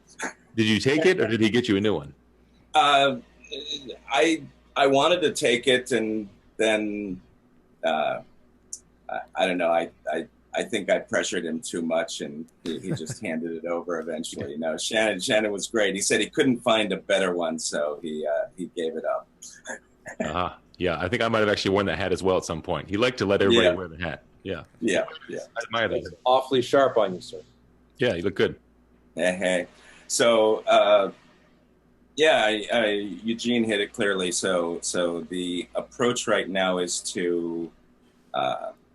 S1: Did you take it, or did he get you a new one?
S7: I wanted to take it, and then I don't know. I think I pressured him too much, and he just handed it over eventually. Shannon was great. He said he couldn't find a better one, so he gave it up.
S1: Yeah, I think I might have actually worn that hat as well at some point. He liked to let everybody wear the hat. Yeah.
S7: Yeah.
S1: I admire that.
S11: Awfully sharp on you, sir.
S1: Yeah, you look good.
S7: Hey. So, Eugene hit it clearly. So the approach right now is to,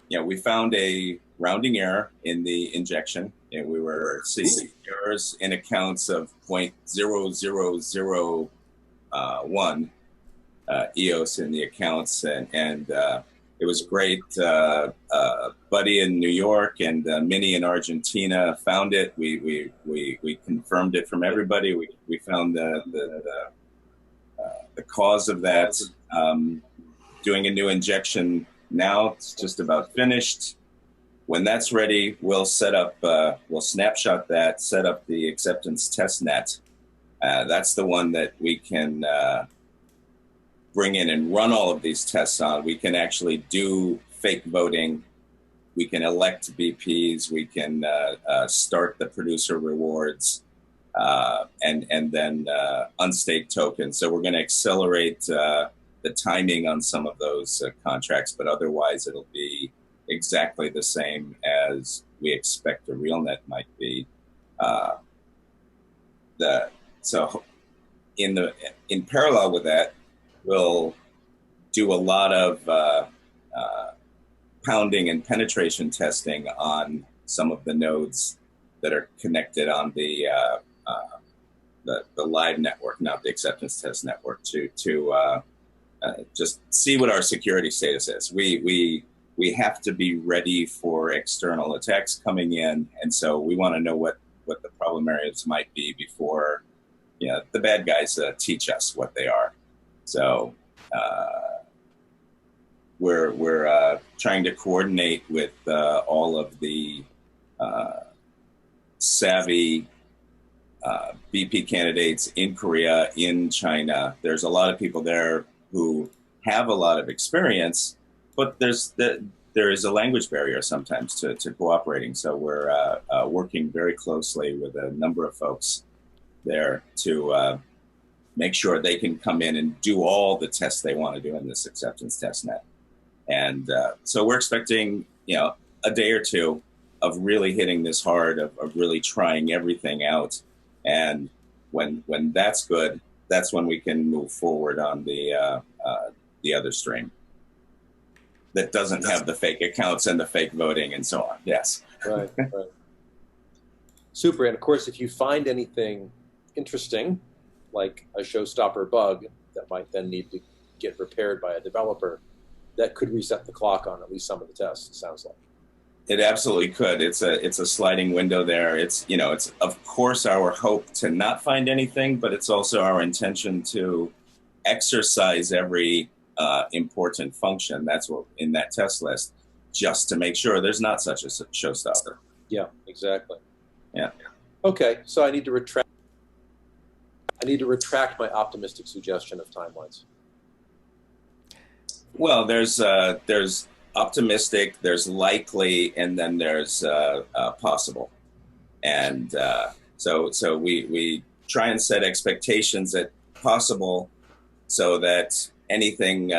S7: we found a rounding error in the injection, and we were seeing errors in accounts of 0.0001 EOS in the accounts, and it was great. Buddy in New York and Minnie in Argentina found it. We confirmed it from everybody. We found the cause of that. Doing a new injection now. It's just about finished. When that's ready, we'll set up. We'll snapshot that. Set up the acceptance test net. That's the one that we can bring in and run all of these tests on. We can actually do fake voting. We can elect BPs. We can start the producer rewards and then unstake tokens. So we're going to accelerate the timing on some of those contracts, but otherwise it'll be exactly the same as we expect a RealNet might be. So in parallel with that, we'll do a lot of pounding and penetration testing on some of the nodes that are connected on the live network, not the acceptance test network, to just see what our security status is. We have to be ready for external attacks coming in, and so we want to know what the problem areas might be before the bad guys teach us what they are. So we're trying to coordinate with all of the savvy BP candidates in Korea, in China. There's a lot of people there who have a lot of experience, but there is a language barrier sometimes to cooperating. So we're working very closely with a number of folks there to make sure they can come in and do all the tests they want to do in this acceptance test net. And so we're expecting, a day or two of really hitting this hard, of really trying everything out. And when that's good, that's when we can move forward on the other stream that doesn't have the fake accounts and the fake voting and so on. Yes.
S11: Right. Super. And of course, if you find anything interesting, like a showstopper bug that might then need to get repaired by a developer, that could reset the clock on at least some of the tests, it sounds like.
S7: It absolutely could. It's a sliding window there. It's of course our hope to not find anything, but it's also our intention to exercise every important function that's what in that test list, just to make sure there's not such a showstopper.
S11: Yeah, exactly.
S7: Yeah.
S11: Okay, so I need to retract my optimistic suggestion of timelines.
S7: Well, there's optimistic, there's likely, and then there's possible. And so we try and set expectations at possible so that anything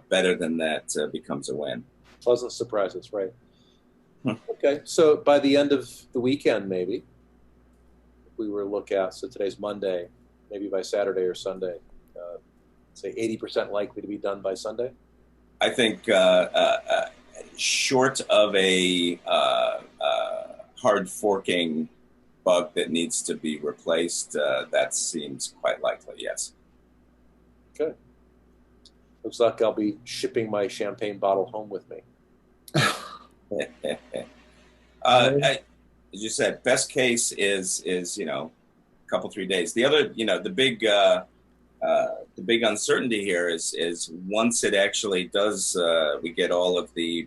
S7: better than that becomes a win.
S11: Pleasant surprises, right? Okay, so by the end of the weekend, maybe, if we were to look at, so today's Monday, maybe by Saturday or Sunday, say 80% likely to be done by Sunday?
S7: I think short of a hard forking bug that needs to be replaced, that seems quite likely, yes.
S11: Okay. Looks like I'll be shipping my champagne bottle home with me.
S7: As you said, best case is a couple 3 days. The other, the big uncertainty here is once it actually does, we get all of the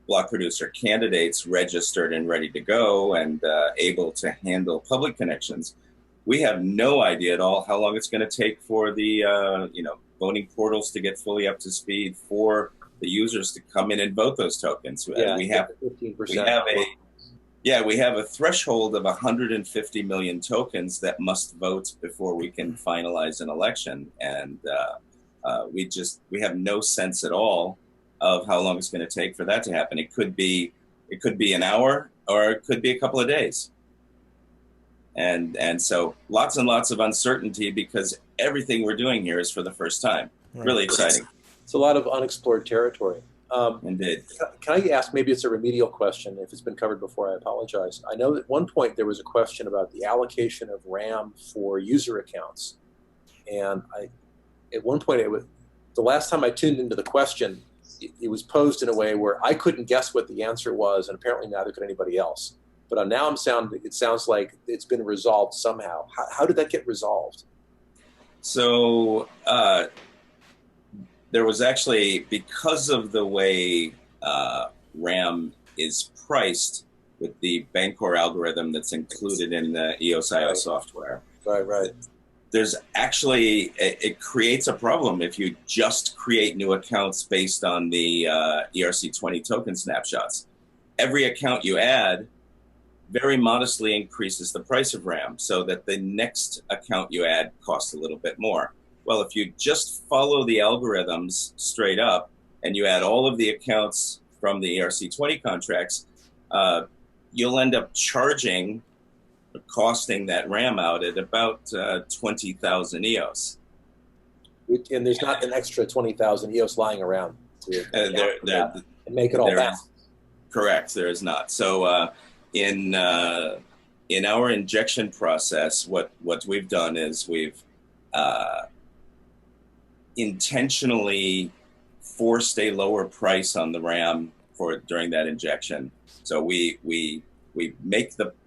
S7: block producer candidates registered and ready to go and able to handle public connections. We have no idea at all how long it's going to take for the voting portals to get fully up to speed, for the users to come in and vote those tokens.
S11: Yeah,
S7: we have
S11: 15%.
S7: We have a threshold of 150 million tokens that must vote before we can finalize an election, and we have no sense at all of how long it's going to take for that to happen. It could be an hour, or it could be a couple of days, and so lots and lots of uncertainty because everything we're doing here is for the first time. Right. Really exciting.
S11: It's a lot of unexplored territory.
S7: Indeed.
S11: Can I ask, maybe it's a remedial question, if it's been covered before, I apologize. I know at one point there was a question about the allocation of RAM for user accounts. And at one point, the last time I tuned into the question, it was posed in a way where I couldn't guess what the answer was, and apparently neither could anybody else. But now it sounds like it's been resolved somehow. How did that get resolved?
S7: So there was actually, because of the way RAM is priced with the Bancor algorithm that's included in the EOSIO software.
S11: Right.
S7: There's actually, it creates a problem if you just create new accounts based on the ERC20 token snapshots. Every account you add very modestly increases the price of RAM so that the next account you add costs a little bit more. Well, if you just follow the algorithms straight up and you add all of the accounts from the ERC20 contracts, you'll end up costing that RAM out at about 20,000 EOS.
S11: And there's not an extra 20,000 EOS lying around to and make it all back.
S7: Correct, there is not. So in our injection process, what we've done is we've intentionally forced a lower price on the RAM during that injection. So we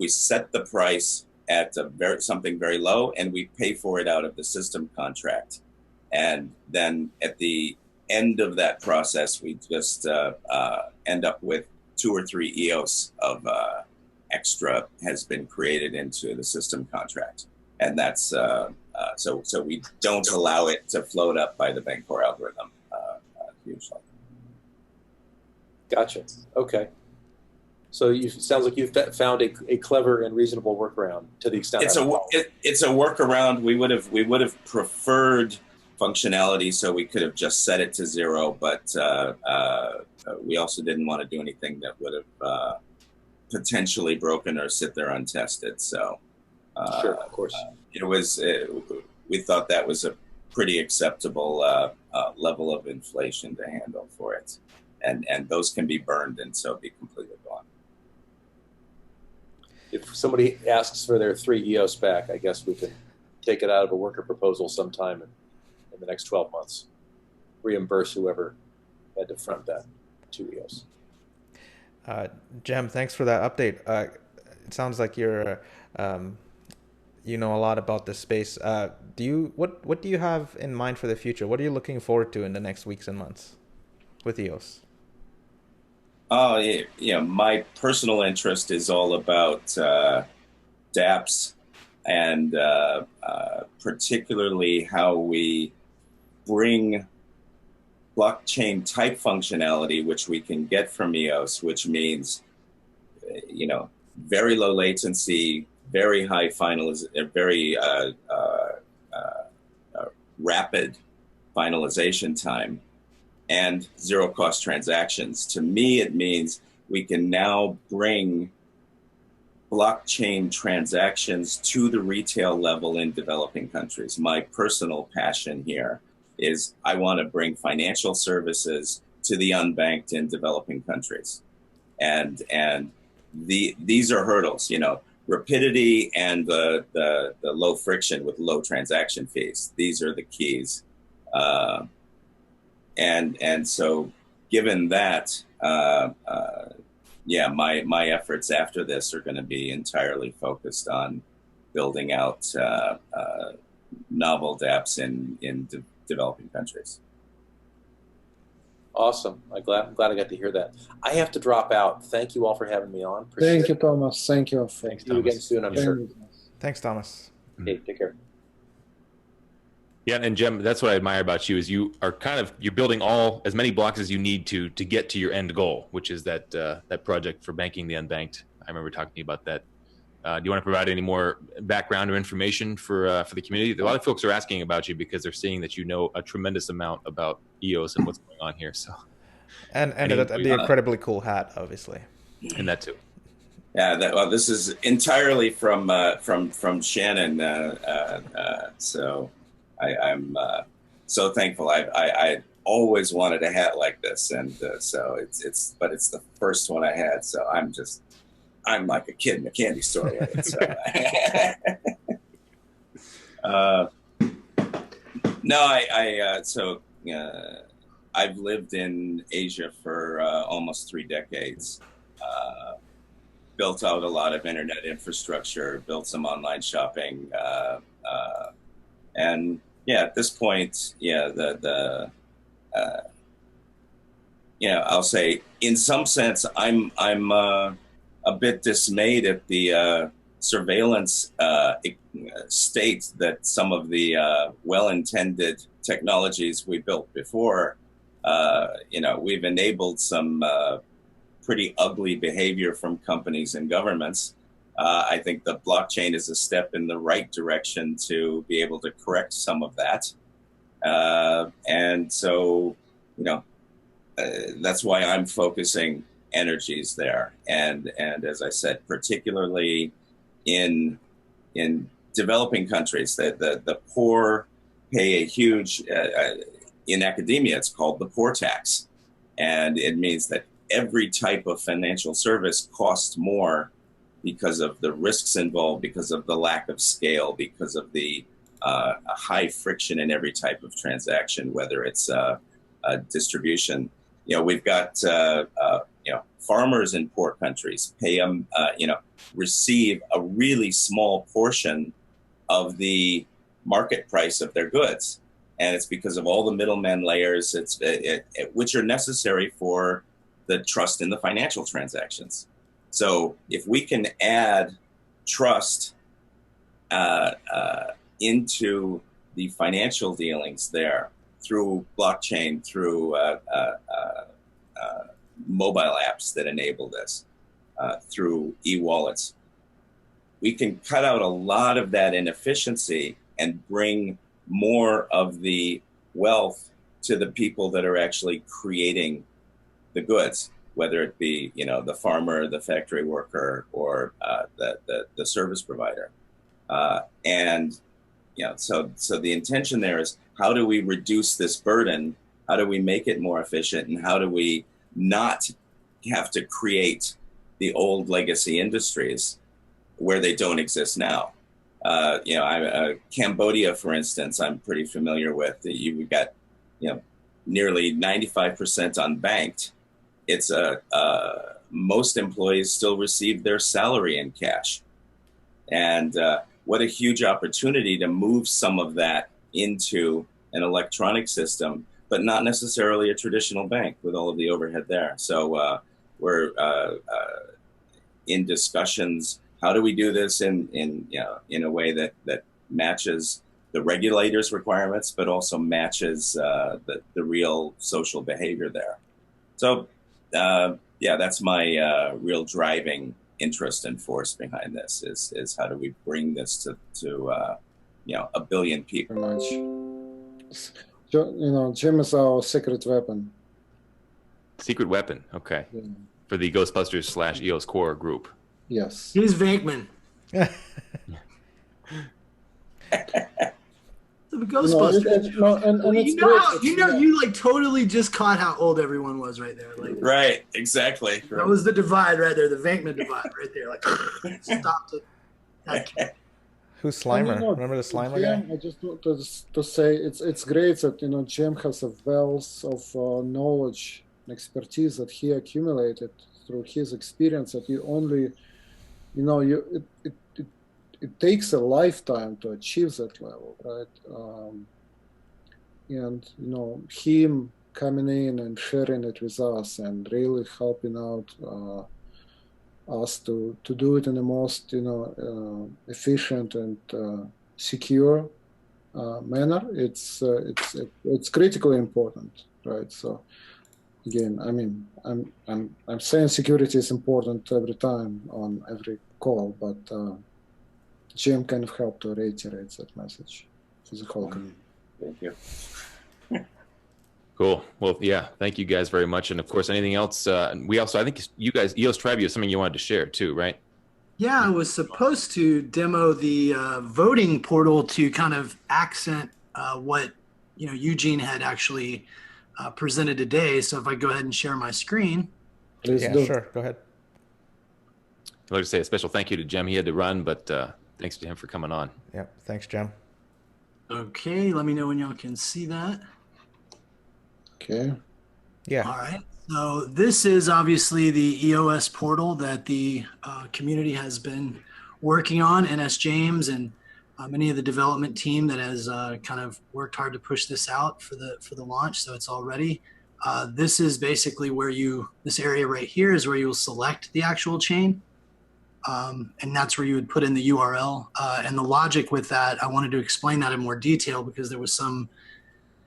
S7: set the price at something very low, and we pay for it out of the system contract. And then at the end of that process, we just end up with 2 or 3 EOS of extra has been created into the system contract, and that's so we don't allow it to float up by the Bancor algorithm usually.
S11: Gotcha. Okay. So it sounds like you've found a clever and reasonable workaround to the extent
S7: it's a workaround. We would have preferred functionality so we could have just set it to 0, but we also didn't want to do anything that would have potentially broken or sit there untested. So
S11: sure, of course,
S7: we thought that was a pretty acceptable level of inflation to handle for it, and those can be burned and so be completely gone.
S11: If somebody asks for their 3 EOS back, I guess we can take it out of a worker proposal sometime in the next 12 months. Reimburse whoever had to front that 2 EOS.
S2: Jem, thanks for that update. It sounds like you're, you know a lot about this space. What do you have in mind for the future? What are you looking forward to in the next weeks and months with EOS?
S7: Oh, yeah. My personal interest is all about dApps and particularly how we bring blockchain type functionality, which we can get from EOS, which means, very low latency, very high very rapid finalization time, and zero cost transactions. To me, it means we can now bring blockchain transactions to the retail level in developing countries. My personal passion here is I want to bring financial services to the unbanked in developing countries. And these are hurdles, rapidity and the low friction with low transaction fees. These are the keys. And so given that, my efforts after this are going to be entirely focused on building out novel dApps in developing countries.
S11: Awesome. I'm glad I got to hear that. I have to drop out. Thank you all for having me on.
S4: Thank you, Thomas. Thank you.
S11: Thanks, Thomas. See you again soon, I'm sure.
S2: Thanks, Thomas.
S11: Okay, take care.
S1: Yeah, and Jem, that's what I admire about you is you're building as many blocks as you need to get to your end goal, which is that project for banking the unbanked. I remember talking to you about that. Do you want to provide any more background or information for the community? A lot of folks are asking about you because they're seeing that you know a tremendous amount about EOS and what's going on here. So, and
S2: the incredibly cool hat, obviously,
S1: and that too.
S7: Yeah, this is entirely from Shannon. So I'm so thankful. I always wanted a hat like this, and so it's the first one I had. So I'm like a kid in a candy store with it. So. I've lived in Asia for almost 3 decades. Built out a lot of internet infrastructure, built some online shopping, and at this point, I'll say in some sense I'm a bit dismayed at the surveillance state that some of the well-intended technologies we built before. We've enabled some pretty ugly behavior from companies and governments. I think the blockchain is a step in the right direction to be able to correct some of that. And so, that's why I'm focusing energies there. And as I said, particularly in developing countries, the poor pay a huge, in academia, it's called the poor tax. And it means that every type of financial service costs more because of the risks involved, because of the lack of scale, because of the high friction in every type of transaction, whether it's distribution. We've got, farmers in poor countries receive a really small portion of the market price of their goods. And it's because of all the middleman layers which are necessary for the trust in the financial transactions. So if we can add trust into the financial dealings there through blockchain, through mobile apps that enable this through e-wallets. We can cut out a lot of that inefficiency and bring more of the wealth to the people that are actually creating the goods, whether it be, you know, the farmer, the factory worker, or the service provider. And, you know, so the intention there is, how do we reduce this burden? How do we make it more efficient? And how do we not have to create the old legacy industries where they don't exist now? You know, Cambodia, for instance, I'm pretty familiar with. We've got, you know, nearly 95% unbanked. It's most employees still receive their salary in cash. And what a huge opportunity to move some of that into an electronic system, but not necessarily a traditional bank with all of the overhead there. So we're in discussions. How do we do this in a way that matches the regulators' requirements, but also matches the real social behavior there? So yeah, that's my real driving interest and force behind this is how do we bring this to you know, 1 billion people.
S4: Very much. You know, Jim is our secret weapon.
S1: Secret weapon, okay. Yeah. For the Ghostbusters / EOS Core group.
S4: Yes.
S6: He's Venkman. The Ghostbusters. You like totally just caught how old everyone was right there. Like,
S7: right, exactly.
S6: That was the divide right there, the Venkman divide right there. Like, stopped it.
S2: Who's Slimer? Remember the Slimer guy?
S4: I just want to say it's great that, you know, Jim has a wealth of knowledge and expertise that he accumulated through his experience. That you only, you know, it takes a lifetime to achieve that level, right? And you know, him coming in and sharing it with us and really helping out us to do it in the most, you know, efficient and secure manner. It's critically important, right? So again, I mean, I'm saying security is important every time on every call, but Jim kind of helped to reiterate that message to the whole community.
S7: Thank you.
S1: Cool. Well, yeah, thank you guys very much. And of course, anything else? We also, I think you guys, EOS Tribe, you have something you wanted to share too, right?
S6: Yeah, I was supposed to demo the voting portal to kind of accent what, you know, Eugene had actually presented today. So if I go ahead and share my screen.
S2: Yeah, sure. Go ahead.
S1: I'd like to say a special thank you to Jem. He had to run, but thanks to him for coming on.
S2: Yeah, thanks, Jem.
S6: Okay, let me know when y'all can see that.
S4: Okay.
S2: Yeah.
S6: All right. So this is obviously the EOS portal that the community has been working on, NS James and many of the development team that has kind of worked hard to push this out for the launch. So it's all ready. This is basically where this area right here is where you will select the actual chain. And that's where you would put in the URL. And the logic with that, I wanted to explain that in more detail because there was some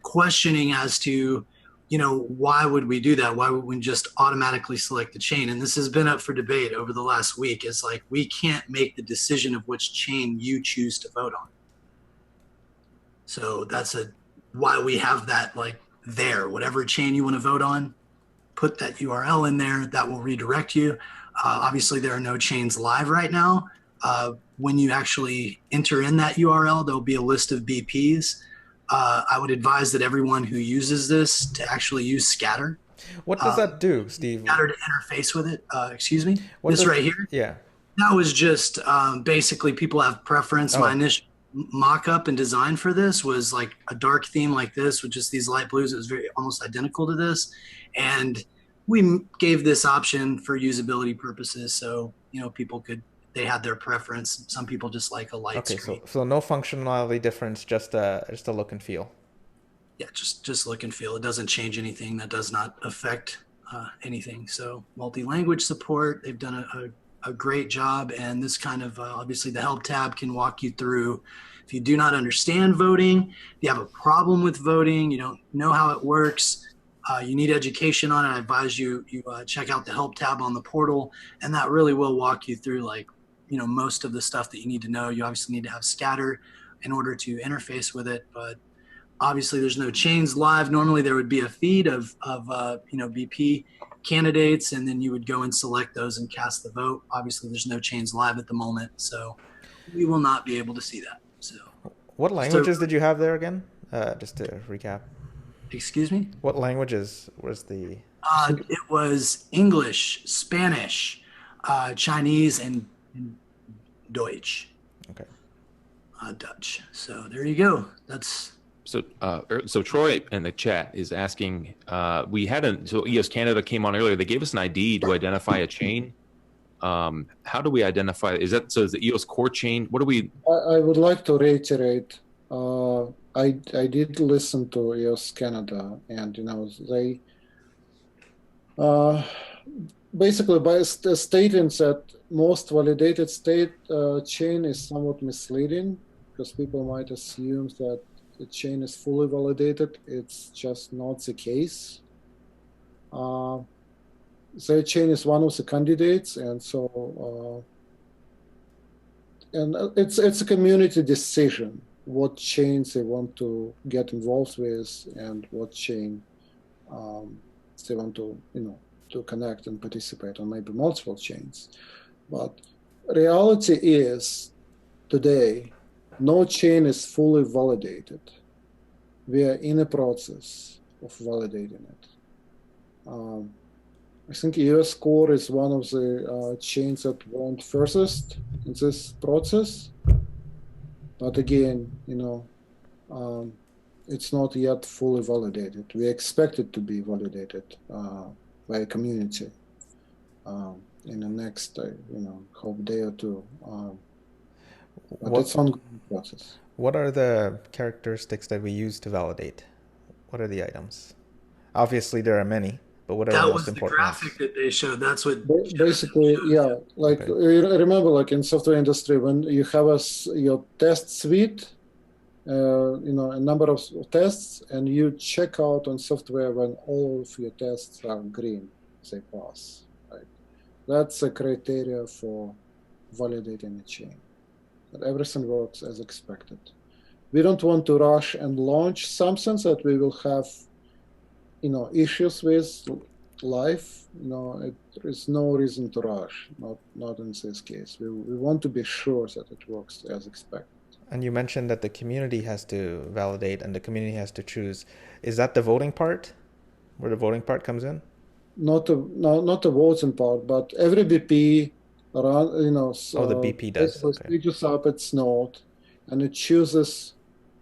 S6: questioning as to, you know, why would we do that? Why would we just automatically select the chain? And this has been up for debate over the last week. It's like, we can't make the decision of which chain you choose to vote on. So that's why we have that like there, whatever chain you want to vote on, put that URL in there, that will redirect you. Obviously there are no chains live right now. When you actually enter in that URL, there'll be a list of BPs. I would advise that everyone who uses this to actually use Scatter.
S2: What does that do, Steve?
S6: Scatter to interface with it. Excuse me? This right here?
S2: Yeah.
S6: That was just basically people have preference. My initial mock-up and design for this was like a dark theme like this with just these light blues. It was very almost identical to this. And we gave this option for usability purposes. So, you know, they had their preference. Some people just like a light screen.
S2: So no functionality difference, just a look and feel.
S6: Yeah, just look and feel. It doesn't change anything. That does not affect anything. So multi-language support, they've done a great job. And this kind of, obviously the help tab can walk you through. If you do not understand voting, if you have a problem with voting, you don't know how it works, you need education on it, I advise you check out the help tab on the portal, and that really will walk you through most of the stuff that you need to know. You obviously need to have scatter in order to interface with it, but obviously there's no chains live. Normally there would be a feed of BP candidates, and then you would go and select those and cast the vote. Obviously there's no chains live at the moment, so we will not be able to see that. So
S2: what languages did you have there again? Just to recap.
S6: Excuse me?
S2: What languages was the...
S6: It was English, Spanish, Chinese, and Deutsch.
S2: Okay.
S6: Dutch. So there you go. That's...
S1: So Troy in the chat is asking, so EOS Canada came on earlier. They gave us an ID to identify a chain. How do we identify? Is the EOS core chain? What do we?
S4: I would like to reiterate. I did listen to EOS Canada, and they basically by stating that most validated state chain is somewhat misleading, because people might assume that the chain is fully validated. It's just not the case. The chain is one of the candidates, and so and it's a community decision what chains they want to get involved with and what chain they want to to connect and participate on, maybe multiple chains. But reality is today no chain is fully validated. We are in a process of validating it. I think EOS Core is one of the chains that went furthest in this process. But again, it's not yet fully validated. We expect it to be validated by a community in the next, hope day or two. But it's ongoing process.
S2: What are the characteristics that we use to validate? What are the items? Obviously, there are many, but what are the most important?
S6: That was the graphic that they showed. That's what
S4: basically, yeah. Like remember, like in software industry, when you have your test suite, a number of tests, and you check out on software when all of your tests are green, they pass. Right? That's a criteria for validating a chain. That everything works as expected. We don't want to rush and launch something that we will have, issues with live. There is no reason to rush. Not in this case. We want to be sure that it works as expected.
S2: And you mentioned that the community has to validate and the community has to choose. Is that the voting part, where the voting part comes in?
S4: Not the voting part, but every BP. The
S2: BP does.
S4: It pages up its node, and it chooses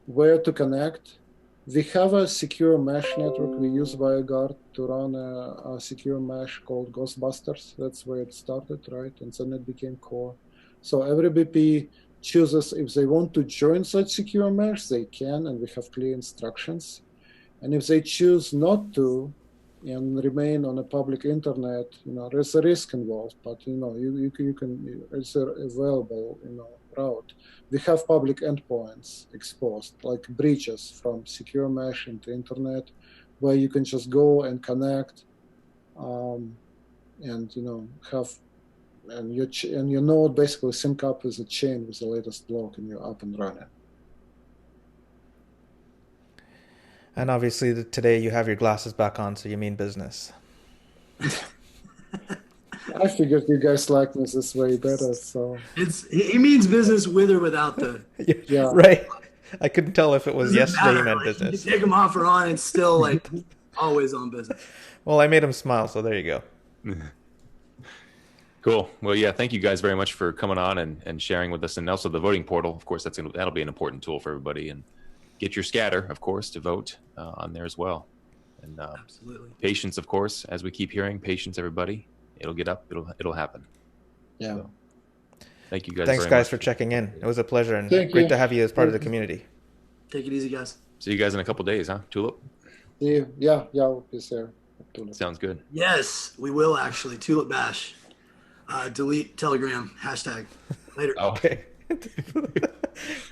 S4: where to connect. We have a secure mesh network. We use WireGuard to run a secure mesh called Ghostbusters. That's where it started, right? And then it became core. So every BP chooses if they want to join such secure mesh, they can, and we have clear instructions. And if they choose not to, and remain on a public internet, there's a risk involved, but you can, it's available, route. We have public endpoints exposed, like bridges from secure mesh into internet, where you can just go and connect, and have, and your node basically sync up with the chain with the latest block, and you're up and running.
S2: And obviously today you have your glasses back on, so you mean business.
S4: I figured you guys like me this way better, so.
S6: He means business with or without the.
S4: Yeah.
S2: Right. I couldn't tell if it was yesterday you meant business.
S6: You take them off or on, it's still always on business.
S2: Well, I made him smile, so there you go.
S1: Cool. Well, yeah, thank you guys very much for coming on and sharing with us, and also the voting portal. Of course, that'll be an important tool for everybody, and get your scatter, of course, to vote on there as well. And
S6: absolutely.
S1: Patience, of course, as we keep hearing, patience, everybody. It'll get up. It'll happen.
S4: Yeah.
S1: So, thank you guys.
S2: Thanks,
S1: very
S2: guys,
S1: much
S2: for checking in. It was a pleasure, and
S4: Thank
S2: great
S4: you.
S2: to have you as part of the community.
S6: Take it easy, guys.
S1: See you guys in a couple days, huh? Tulip?
S4: Yeah, we'll be there.
S1: Sounds good.
S6: Yes, we will actually. Tulip Bash. Delete Telegram. #. Later.
S1: Okay.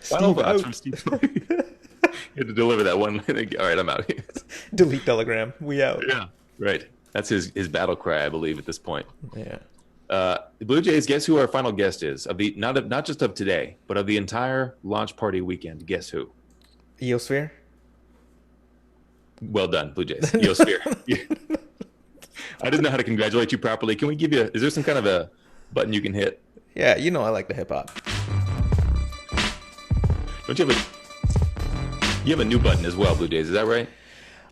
S1: Final thoughts from Steve. had to deliver that one. All right, I'm out.
S2: Delete Telegram. We out.
S1: Yeah, right. That's his battle cry, I believe, at this point.
S2: Yeah.
S1: The Blue Jays, guess who our final guest is? Of the not just of today, but of the entire launch party weekend. Guess who?
S2: EOSphere?
S1: Well done, Blue Jays. EOSphere. I didn't know how to congratulate you properly. Can we give you is there some kind of a button you can hit?
S2: Yeah, you know I like the hip hop.
S1: Don't you have a new button as well, Blue Jays, is that right?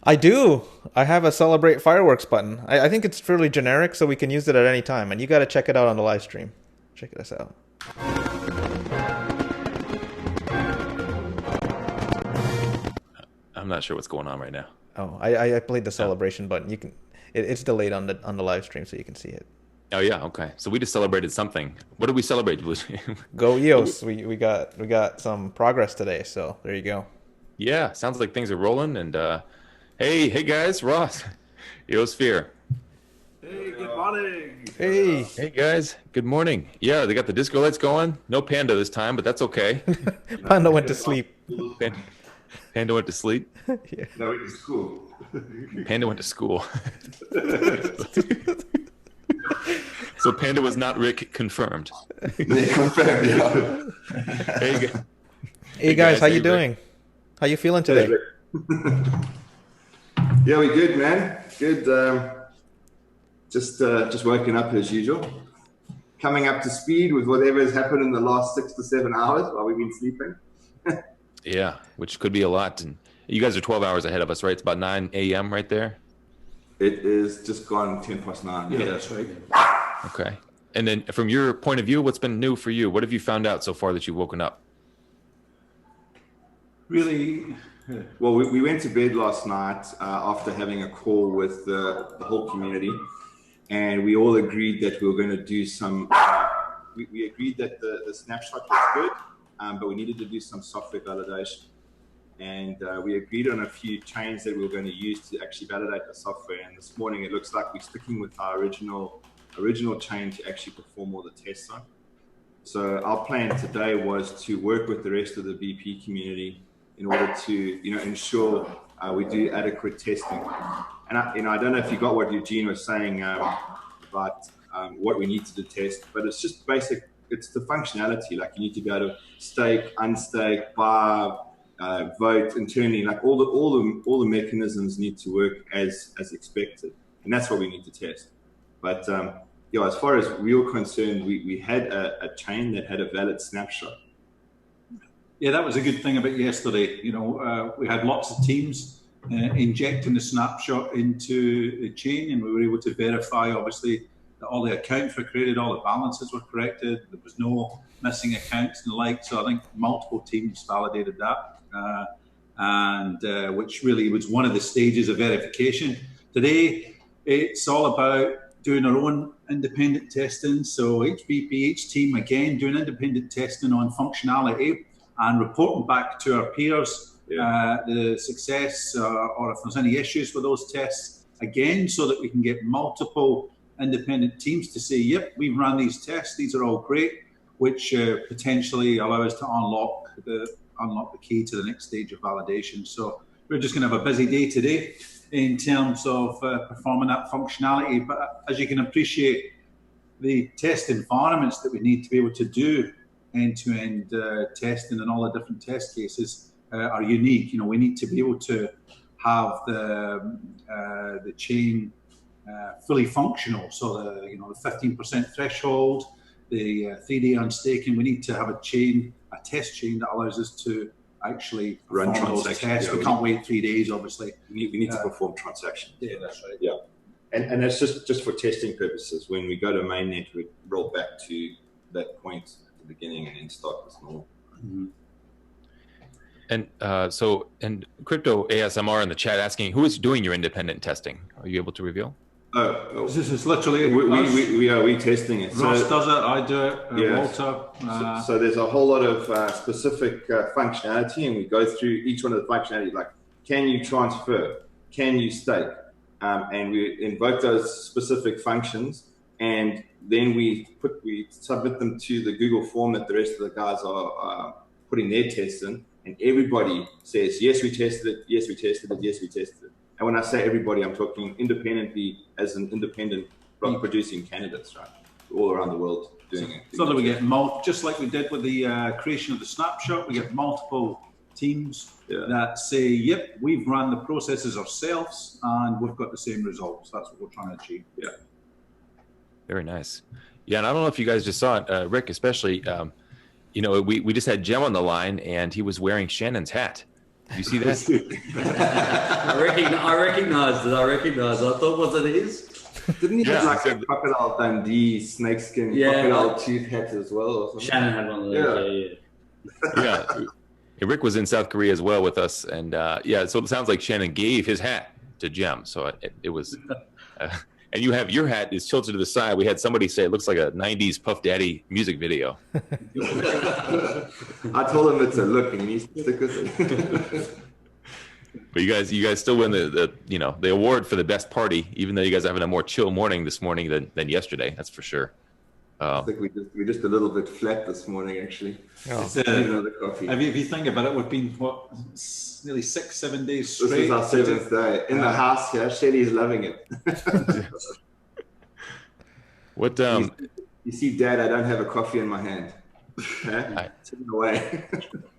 S2: I do. I have a celebrate fireworks button. I think it's fairly generic, so we can use it at any time. And you got to check it out on the live stream. Check this out.
S1: I'm not sure what's going on right now.
S2: Oh, I played the celebration button. You can. It's delayed on the live stream, so you can see it.
S1: Oh yeah, okay. So we just celebrated something. What did we celebrate, Blue?
S2: Go EOS. We got some progress today. So there you go.
S1: Yeah, sounds like things are rolling. And hey guys, Ross, EOSphere.
S8: Hey, good morning.
S1: Hey guys, good morning. Yeah, they got the disco lights going. No Panda this time, but that's okay.
S2: Panda went to sleep.
S1: Panda went to sleep.
S2: Yeah.
S8: No, it was cool.
S1: Panda went to school. So Panda was not Rick confirmed.
S8: Confirmed, yeah.
S2: Hey guys, how you doing? How you feeling today?
S8: Yeah, we good, man. Good. Just woken up as usual. Coming up to speed with whatever has happened in the last 6 to 7 hours while we've been sleeping.
S1: Yeah, which could be a lot. And you guys are 12 hours ahead of us, right? It's about 9 a.m. right there.
S8: It is just gone 9:10. Yeah, that's right.
S1: Okay. And then from your point of view, what's been new for you? What have you found out so far that you've woken up?
S8: Really? Well, we went to bed last night after having a call with the whole community, and we all agreed that we were going to do some. We agreed that the snapshot was good, but we needed to do some software validation, and we agreed on a few chains that we were going to use to actually validate the software. And this morning, it looks like we're sticking with our original chain to actually perform all the tests on. So our plan today was to work with the rest of the BP community in order to, ensure we do adequate testing. And I don't know if you got what Eugene was saying about what we need to test, but it's just basic. It's the functionality. Like you need to be able to stake, unstake, buy, vote internally. Like all the mechanisms need to work as expected, and that's what we need to test. But as far as we were concerned, we had a chain that had a valid snapshot.
S9: Yeah, that was a good thing about yesterday. We had lots of teams injecting the snapshot into the chain, and we were able to verify, obviously, that all the accounts were created, all the balances were corrected, there was no missing accounts and the like. So I think multiple teams validated that, and which really was one of the stages of verification. Today, it's all about doing our own independent testing. So each BP, each team, again, doing independent testing on functionality and reporting back to our peers the success or if there's any issues with those tests, again, so that we can get multiple independent teams to say, yep, we've run these tests, these are all great, which potentially allow us to unlock the key to the next stage of validation. So we're just going to have a busy day today in terms of performing that functionality. But as you can appreciate, the test environments that we need to be able to do end-to-end testing and all the different test cases are unique. We need to be able to have the chain fully functional. So the 15% threshold, the 3-day unstaking. We need to have a test chain that allows us to actually perform those tests. Yeah, we can't wait 3 days, obviously.
S8: We need to perform transactions.
S9: Yeah, that's right.
S8: Yeah, and that's just for testing purposes. When we go to mainnet, we roll back to that point at the beginning and then start as normal.
S9: Mm-hmm.
S1: And Crypto ASMR in the chat asking, who is doing your independent testing? Are you able to reveal?
S9: This is literally
S8: we testing it.
S9: Ross does it, I do it, Walter.
S8: So there's a whole lot of specific functionality, and we go through each one of the functionality. Like, can you transfer? Can you stake? And we invoke those specific functions, and then we submit them to the Google form that the rest of the guys are putting their tests in, and everybody says, yes, we tested it, yes, we tested it, yes, we tested it. And when I say everybody, I'm talking independently as an independent block producing candidates, right? All around the world doing it.
S9: So that we get just like we did with the creation of the snapshot, we get multiple teams that say, yep, we've run the processes ourselves and we've got the same results. That's what we're trying to achieve.
S8: Yeah.
S1: Very nice. Yeah, and I don't know if you guys just saw it, Rick, especially, you know, we just had Jem on the line and he was wearing Shannon's hat. Did you see that?
S10: I recognized it. I thought, was it his?
S8: Didn't he have like a Crocodile Dundee snakeskin crocodile tooth hat as well? Or something?
S10: Shannon had one of those.
S1: Yeah. Rick was in South Korea as well with us, and yeah, so it sounds like Shannon gave his hat to Jem. So it was, and you have your hat is tilted to the side. We had somebody say it looks like a '90s Puff Daddy music video.
S8: I told him it's a look, and he needs to stick with it.
S1: But you guys still win the award for the best party, even though you guys are having a more chill morning this morning than yesterday. That's for sure.
S8: I think we're just a little bit flat this morning, actually.
S9: Another coffee. If you think about it, we've been nearly 6-7 days straight.
S8: This is our 7th day in the house here. Shelly's loving it.
S1: What?
S8: You see, Dad, I don't have a coffee in my hand. Take it away.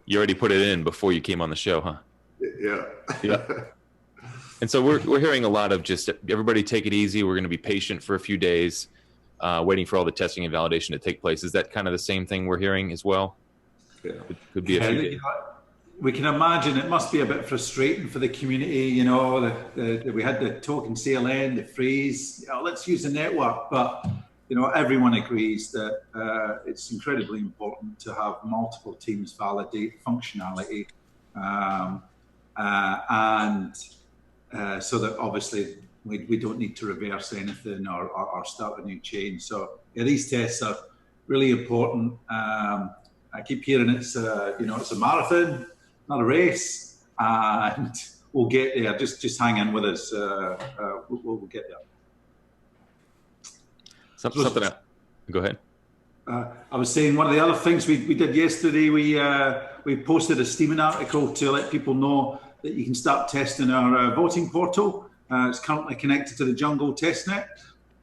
S1: You already put it in before you came on the show, huh?
S8: Yeah.
S1: And so we're hearing a lot of just everybody take it easy. We're going to be patient for a few days. Waiting for all the testing and validation to take place. Is that kind of the same thing we're hearing as well?
S8: Yeah.
S1: Could be a few days.
S9: We can imagine it must be a bit frustrating for the community. You know, we had the token CLN, the freeze. Let's use the network, but you know, everyone agrees that it's incredibly important to have multiple teams validate functionality, and so that obviously. We don't need to reverse anything or start a new chain. So yeah, these tests are really important. I keep hearing it's a marathon, not a race, and we'll get there. Just hang in with us. We'll get there.
S1: Something else. Go ahead.
S9: I was saying one of the other things we did yesterday. We posted a steaming article to let people know that you can start testing our voting portal. It's currently connected to the Jungle testnet.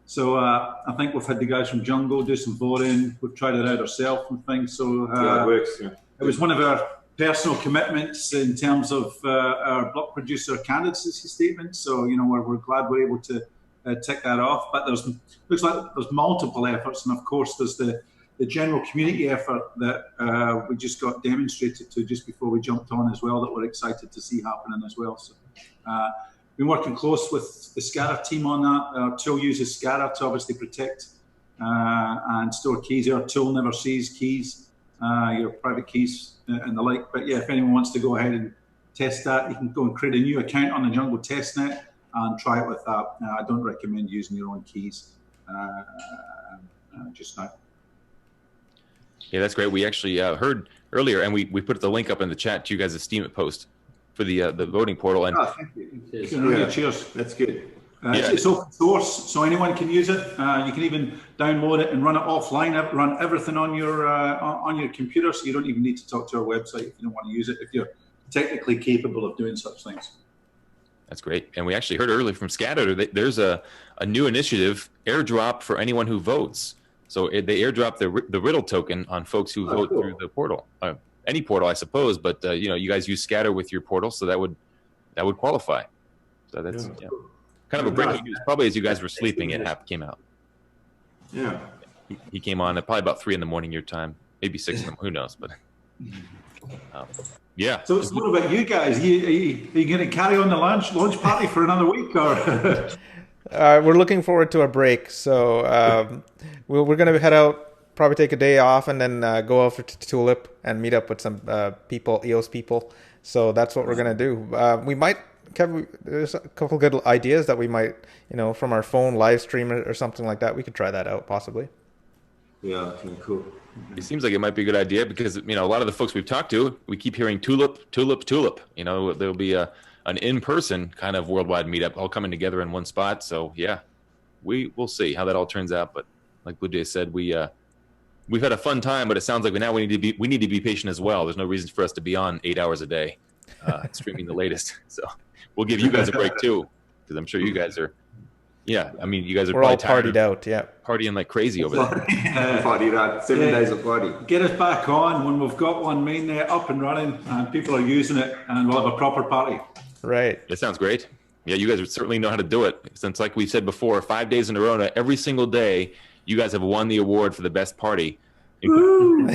S9: So I think we've had the guys from Jungle do some voting. We've tried it out ourselves and things. So
S8: it works. Yeah.
S9: It was one of our personal commitments in terms of our block producer candidacy statement. So, you know, we're glad we're able to tick that off. But looks like there's multiple efforts. And of course, there's the general community effort that we just got demonstrated to just before we jumped on as well, that we're excited to see happening as well. So, been working close with the SCADA team on that. Our tool uses SCADA to obviously protect and store keys. Our tool never sees keys, your private keys and the like. But yeah, if anyone wants to go ahead and test that, you can go and create a new account on the Jungle testnet and try it with that. I don't recommend using your own keys just now.
S1: Yeah, that's great. We actually heard earlier, and we put the link up in the chat to you guys' Steam It post for the voting portal. And
S8: thank you.
S9: Cheers.
S8: That's good.
S9: It's open source, so anyone can use it. You can even download it and run it offline. Run everything on your computer, so you don't even need to talk to our website if you don't want to use it. If you're technically capable of doing such things.
S1: That's great. And we actually heard earlier from SCADA that there's a new initiative, airdrop for anyone who votes. So they airdrop the Riddle token on folks who vote through the portal. Any portal, I suppose, but you know, you guys use SCADA with your portal, so that would qualify. So that's kind of a breaking news. Probably as you guys were sleeping, it came out.
S8: Yeah,
S1: he came on at probably about 3 a.m. your time, maybe 6 a.m. Who knows? But yeah.
S9: So what about you guys? Are you going to carry on the launch party for another week, or?
S2: We're looking forward to a break, so we're going to head out. Probably take a day off and then go over to Tulip and meet up with some people, EOS people. So that's what we're going to do. We might, Kevin, there's a couple good ideas that we might, you know, from our phone live stream or something like that. We could try that out possibly.
S8: Yeah, cool.
S1: It seems like it might be a good idea because, you know, a lot of the folks we've talked to, we keep hearing Tulip. You know, there'll be an in-person kind of worldwide meetup all coming together in one spot. So yeah, we'll see how that all turns out. But like Blue Jay said, we we've had a fun time, but it sounds like we need to be patient as well. There's no reason for us to be on 8 hours a day streaming the latest. So we'll give you guys a break too, because I'm sure you guys are. Yeah, I mean, you guys are
S2: We're all
S1: probably
S2: partied out. Yeah,
S1: partying like crazy over there.
S8: Partied out 7 days of party.
S9: Get us back on when we've got one mainnet up and running and people are using it, and we'll have a proper party.
S2: Right.
S1: That sounds great. Yeah, you guys certainly know how to do it. Since, like we said before, 5 days in a row, every single day, you guys have won the award for the best party.
S8: Victory!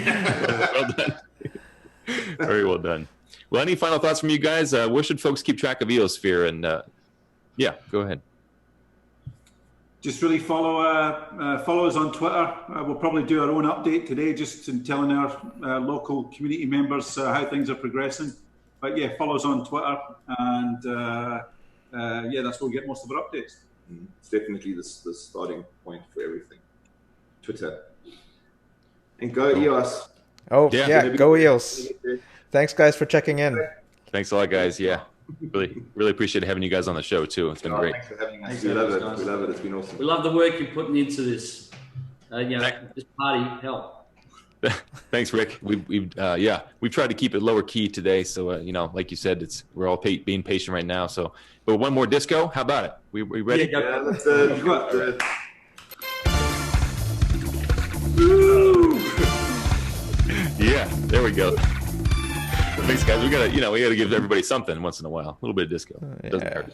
S1: Well done. Very well done. Well, any final thoughts from you guys? Where should folks keep track of EOSphere? And yeah, go ahead.
S9: Just really follow us on Twitter. We'll probably do our own update today, just in telling our local community members how things are progressing. But yeah, follow us on Twitter, and yeah, that's where we get most of our updates.
S8: It's definitely the starting point for everything. Twitter. And go EOS.
S2: Oh, yeah, go EOS. Thanks, guys, for checking in.
S1: Thanks a lot, guys. Yeah, really appreciate having you guys on the show, too. It's been great.
S8: Thanks for having us. We love it. We love it. It's been awesome.
S10: We love the work you're putting into this. This party, hell.
S1: Thanks, Rick. We've tried to keep it lower key today, so like you said, we're all being patient right now. So, but one more disco. How about it? We ready?
S8: Yeah, let's
S1: Yeah, there we go. Thanks, guys. We gotta give everybody something once in a while. A little bit of disco. Doesn't hurt.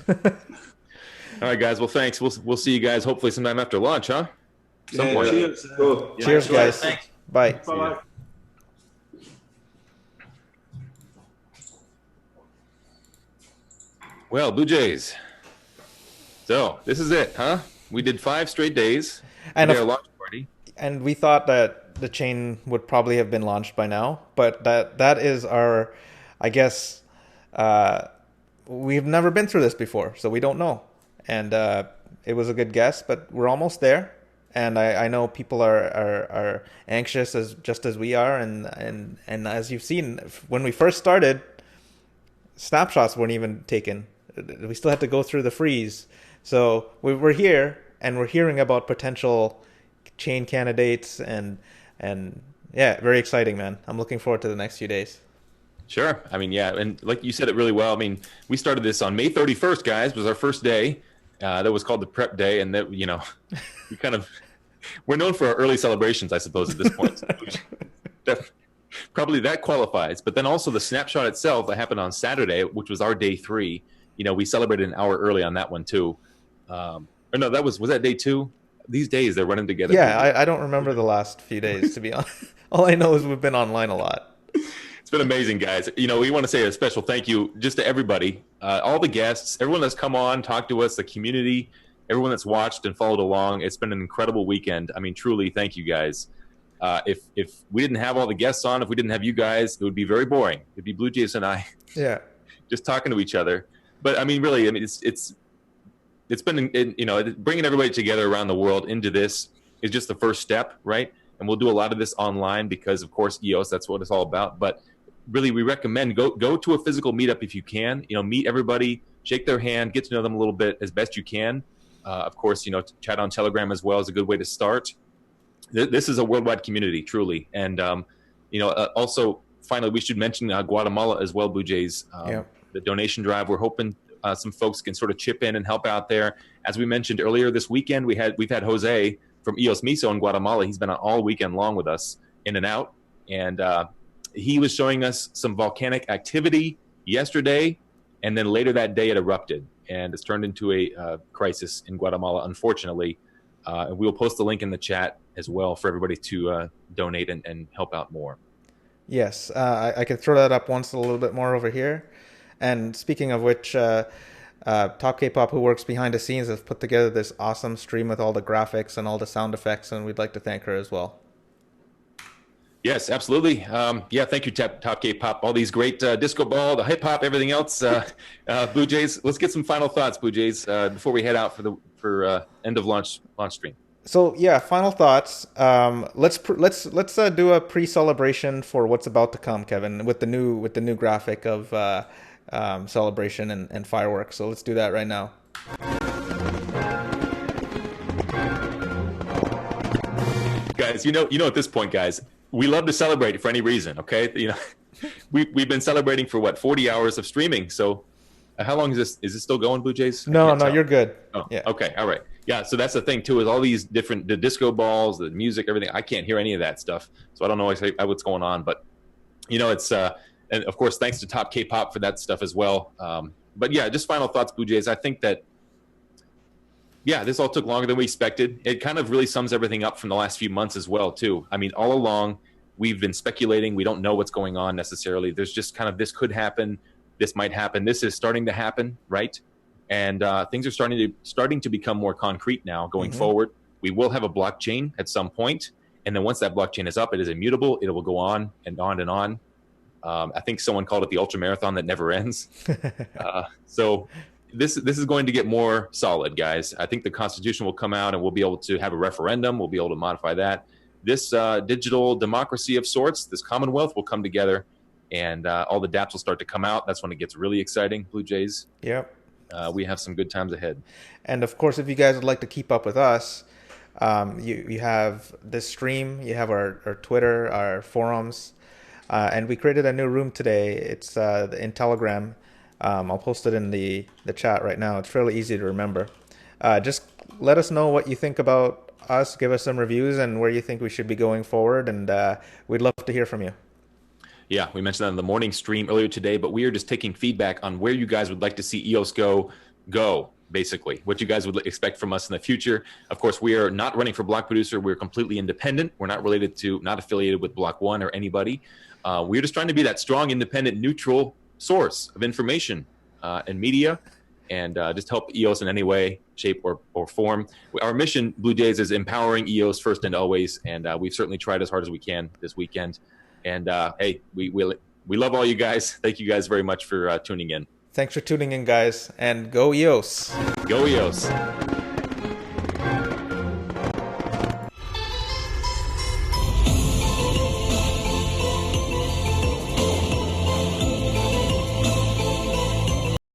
S1: All right, guys. Well, thanks. We'll see you guys hopefully sometime after lunch, huh? Some point.
S9: Cheers.
S8: Cool.
S2: Cheers, guys.
S10: Thanks.
S2: Bye.
S9: Bye.
S1: Well, Blue Jays. So this is it, huh? We did 5 straight days.
S2: And
S1: our launch party.
S2: And we thought that the chain would probably have been launched by now, but that is our, I guess, we've never been through this before, so we don't know. And it was a good guess, but we're almost there. And I know people are anxious just as we are, and as you've seen, when we first started, snapshots weren't even taken. We still had to go through the freeze. So we're here, and we're hearing about potential chain candidates, and yeah, very exciting, man. I'm looking forward to the next few days.
S1: Sure. I mean, yeah, and like you said it really well. I mean, we started this on May 31st, guys, was our first day. That was called the prep day, and that, we we're known for our early celebrations, I suppose, at this point. Probably that qualifies. But then also the snapshot itself that happened on Saturday, which was our day 3. We celebrated an hour early on that one too. Or no, was that day 2? These days they're running together.
S2: Yeah, I don't remember the last few days, to be honest. All I know is we've been online a lot.
S1: It's been amazing, guys. We want to say a special thank you just to everybody, all the guests, everyone that's come on, talked to us, the community, everyone that's watched and followed along. It's been an incredible weekend. I mean, truly, thank you guys. If we didn't have all the guests on, if we didn't have you guys, it would be very boring. It'd be Blue Jays and I, just talking to each other. But I mean, really, it's been, bringing everybody together around the world into this is just the first step, right? And we'll do a lot of this online because, of course, EOS, that's what it's all about. But really, we recommend go to a physical meetup if you can. Meet everybody, shake their hand, get to know them a little bit as best you can. Of course, chat on Telegram as well is a good way to start. This is a worldwide community, truly. And, also, finally, we should mention Guatemala as well, Blue Jays. The donation drive, we're hoping some folks can sort of chip in and help out there. As we mentioned earlier this weekend, we've had Jose from EOS Miso in Guatemala. He's been on all weekend long with us, in and out. And he was showing us some volcanic activity yesterday, and then later that day it erupted. And it's turned into a crisis in Guatemala, unfortunately. And we'll post the link in the chat as well for everybody to donate and help out more.
S2: Yes, I can throw that up once a little bit more over here. And speaking of which, Top K-Pop, who works behind the scenes, has put together this awesome stream with all the graphics and all the sound effects, and we'd like to thank her as well.
S1: Yes, absolutely. Thank you, Top K-Pop. All these great disco ball, the hip-hop, everything else. Blue Jays, let's get some final thoughts, Blue Jays, before we head out for end of launch stream.
S2: So yeah, final thoughts. Let's do a pre-celebration for what's about to come, Kevin, with the new graphic of celebration and fireworks. So let's do that right now.
S1: guys, you know, at this point, guys, we love to celebrate for any reason. Okay, you know, we've been celebrating for what 40 hours of streaming. So, how long is this? Is this still going, Blue Jays?
S2: No, you're good.
S1: Oh,
S2: yeah.
S1: Okay, all right. Yeah, so that's the thing too, is all these different, the disco balls, the music, everything. I can't hear any of that stuff, so I don't know what's going on. But you know, it's and of course, thanks to Top K-pop for that stuff as well. But yeah, just final thoughts, Blue Jays. I think that this all took longer than we expected. It kind of really sums everything up from the last few months as well too. I mean, all along we've been speculating. We don't know what's going on necessarily. There's just kind of this could happen, this might happen. This is starting to happen, right? And things are starting to become more concrete now going forward. We will have a blockchain at some point, and then once that blockchain is up, it is immutable. It will go on and on and on. I think someone called it the ultra marathon that never ends. So this is going to get more solid, guys. I think the Constitution will come out, and we'll be able to have a referendum. We'll be able to modify that. This digital democracy of sorts, this Commonwealth, will come together, and all the dApps will start to come out. That's when it gets really exciting, Blue Jays.
S2: Yep.
S1: We have some good times ahead.
S2: And of course, if you guys would like to keep up with us, you have this stream, you have our Twitter, our forums, and we created a new room today. It's in Telegram. I'll post it in the chat right now. It's fairly easy to remember. Just let us know what you think about us. Give us some reviews and where you think we should be going forward. And we'd love to hear from you.
S1: Yeah, we mentioned that in the morning stream earlier today, but we are just taking feedback on where you guys would like to see EOS go, basically, what you guys would expect from us in the future. Of course, we are not running for Block Producer. We're completely independent. We're not not affiliated with Block One or anybody. We're just trying to be that strong, independent, neutral source of information and media, and just help EOS in any way, shape, or form. Our mission, Blue Jays, is empowering EOS first and always, and we've certainly tried as hard as we can this weekend. And hey, we love all you guys. Thank you guys very much for tuning in.
S2: Thanks for tuning in, guys, and go EOS.
S1: Go EOS.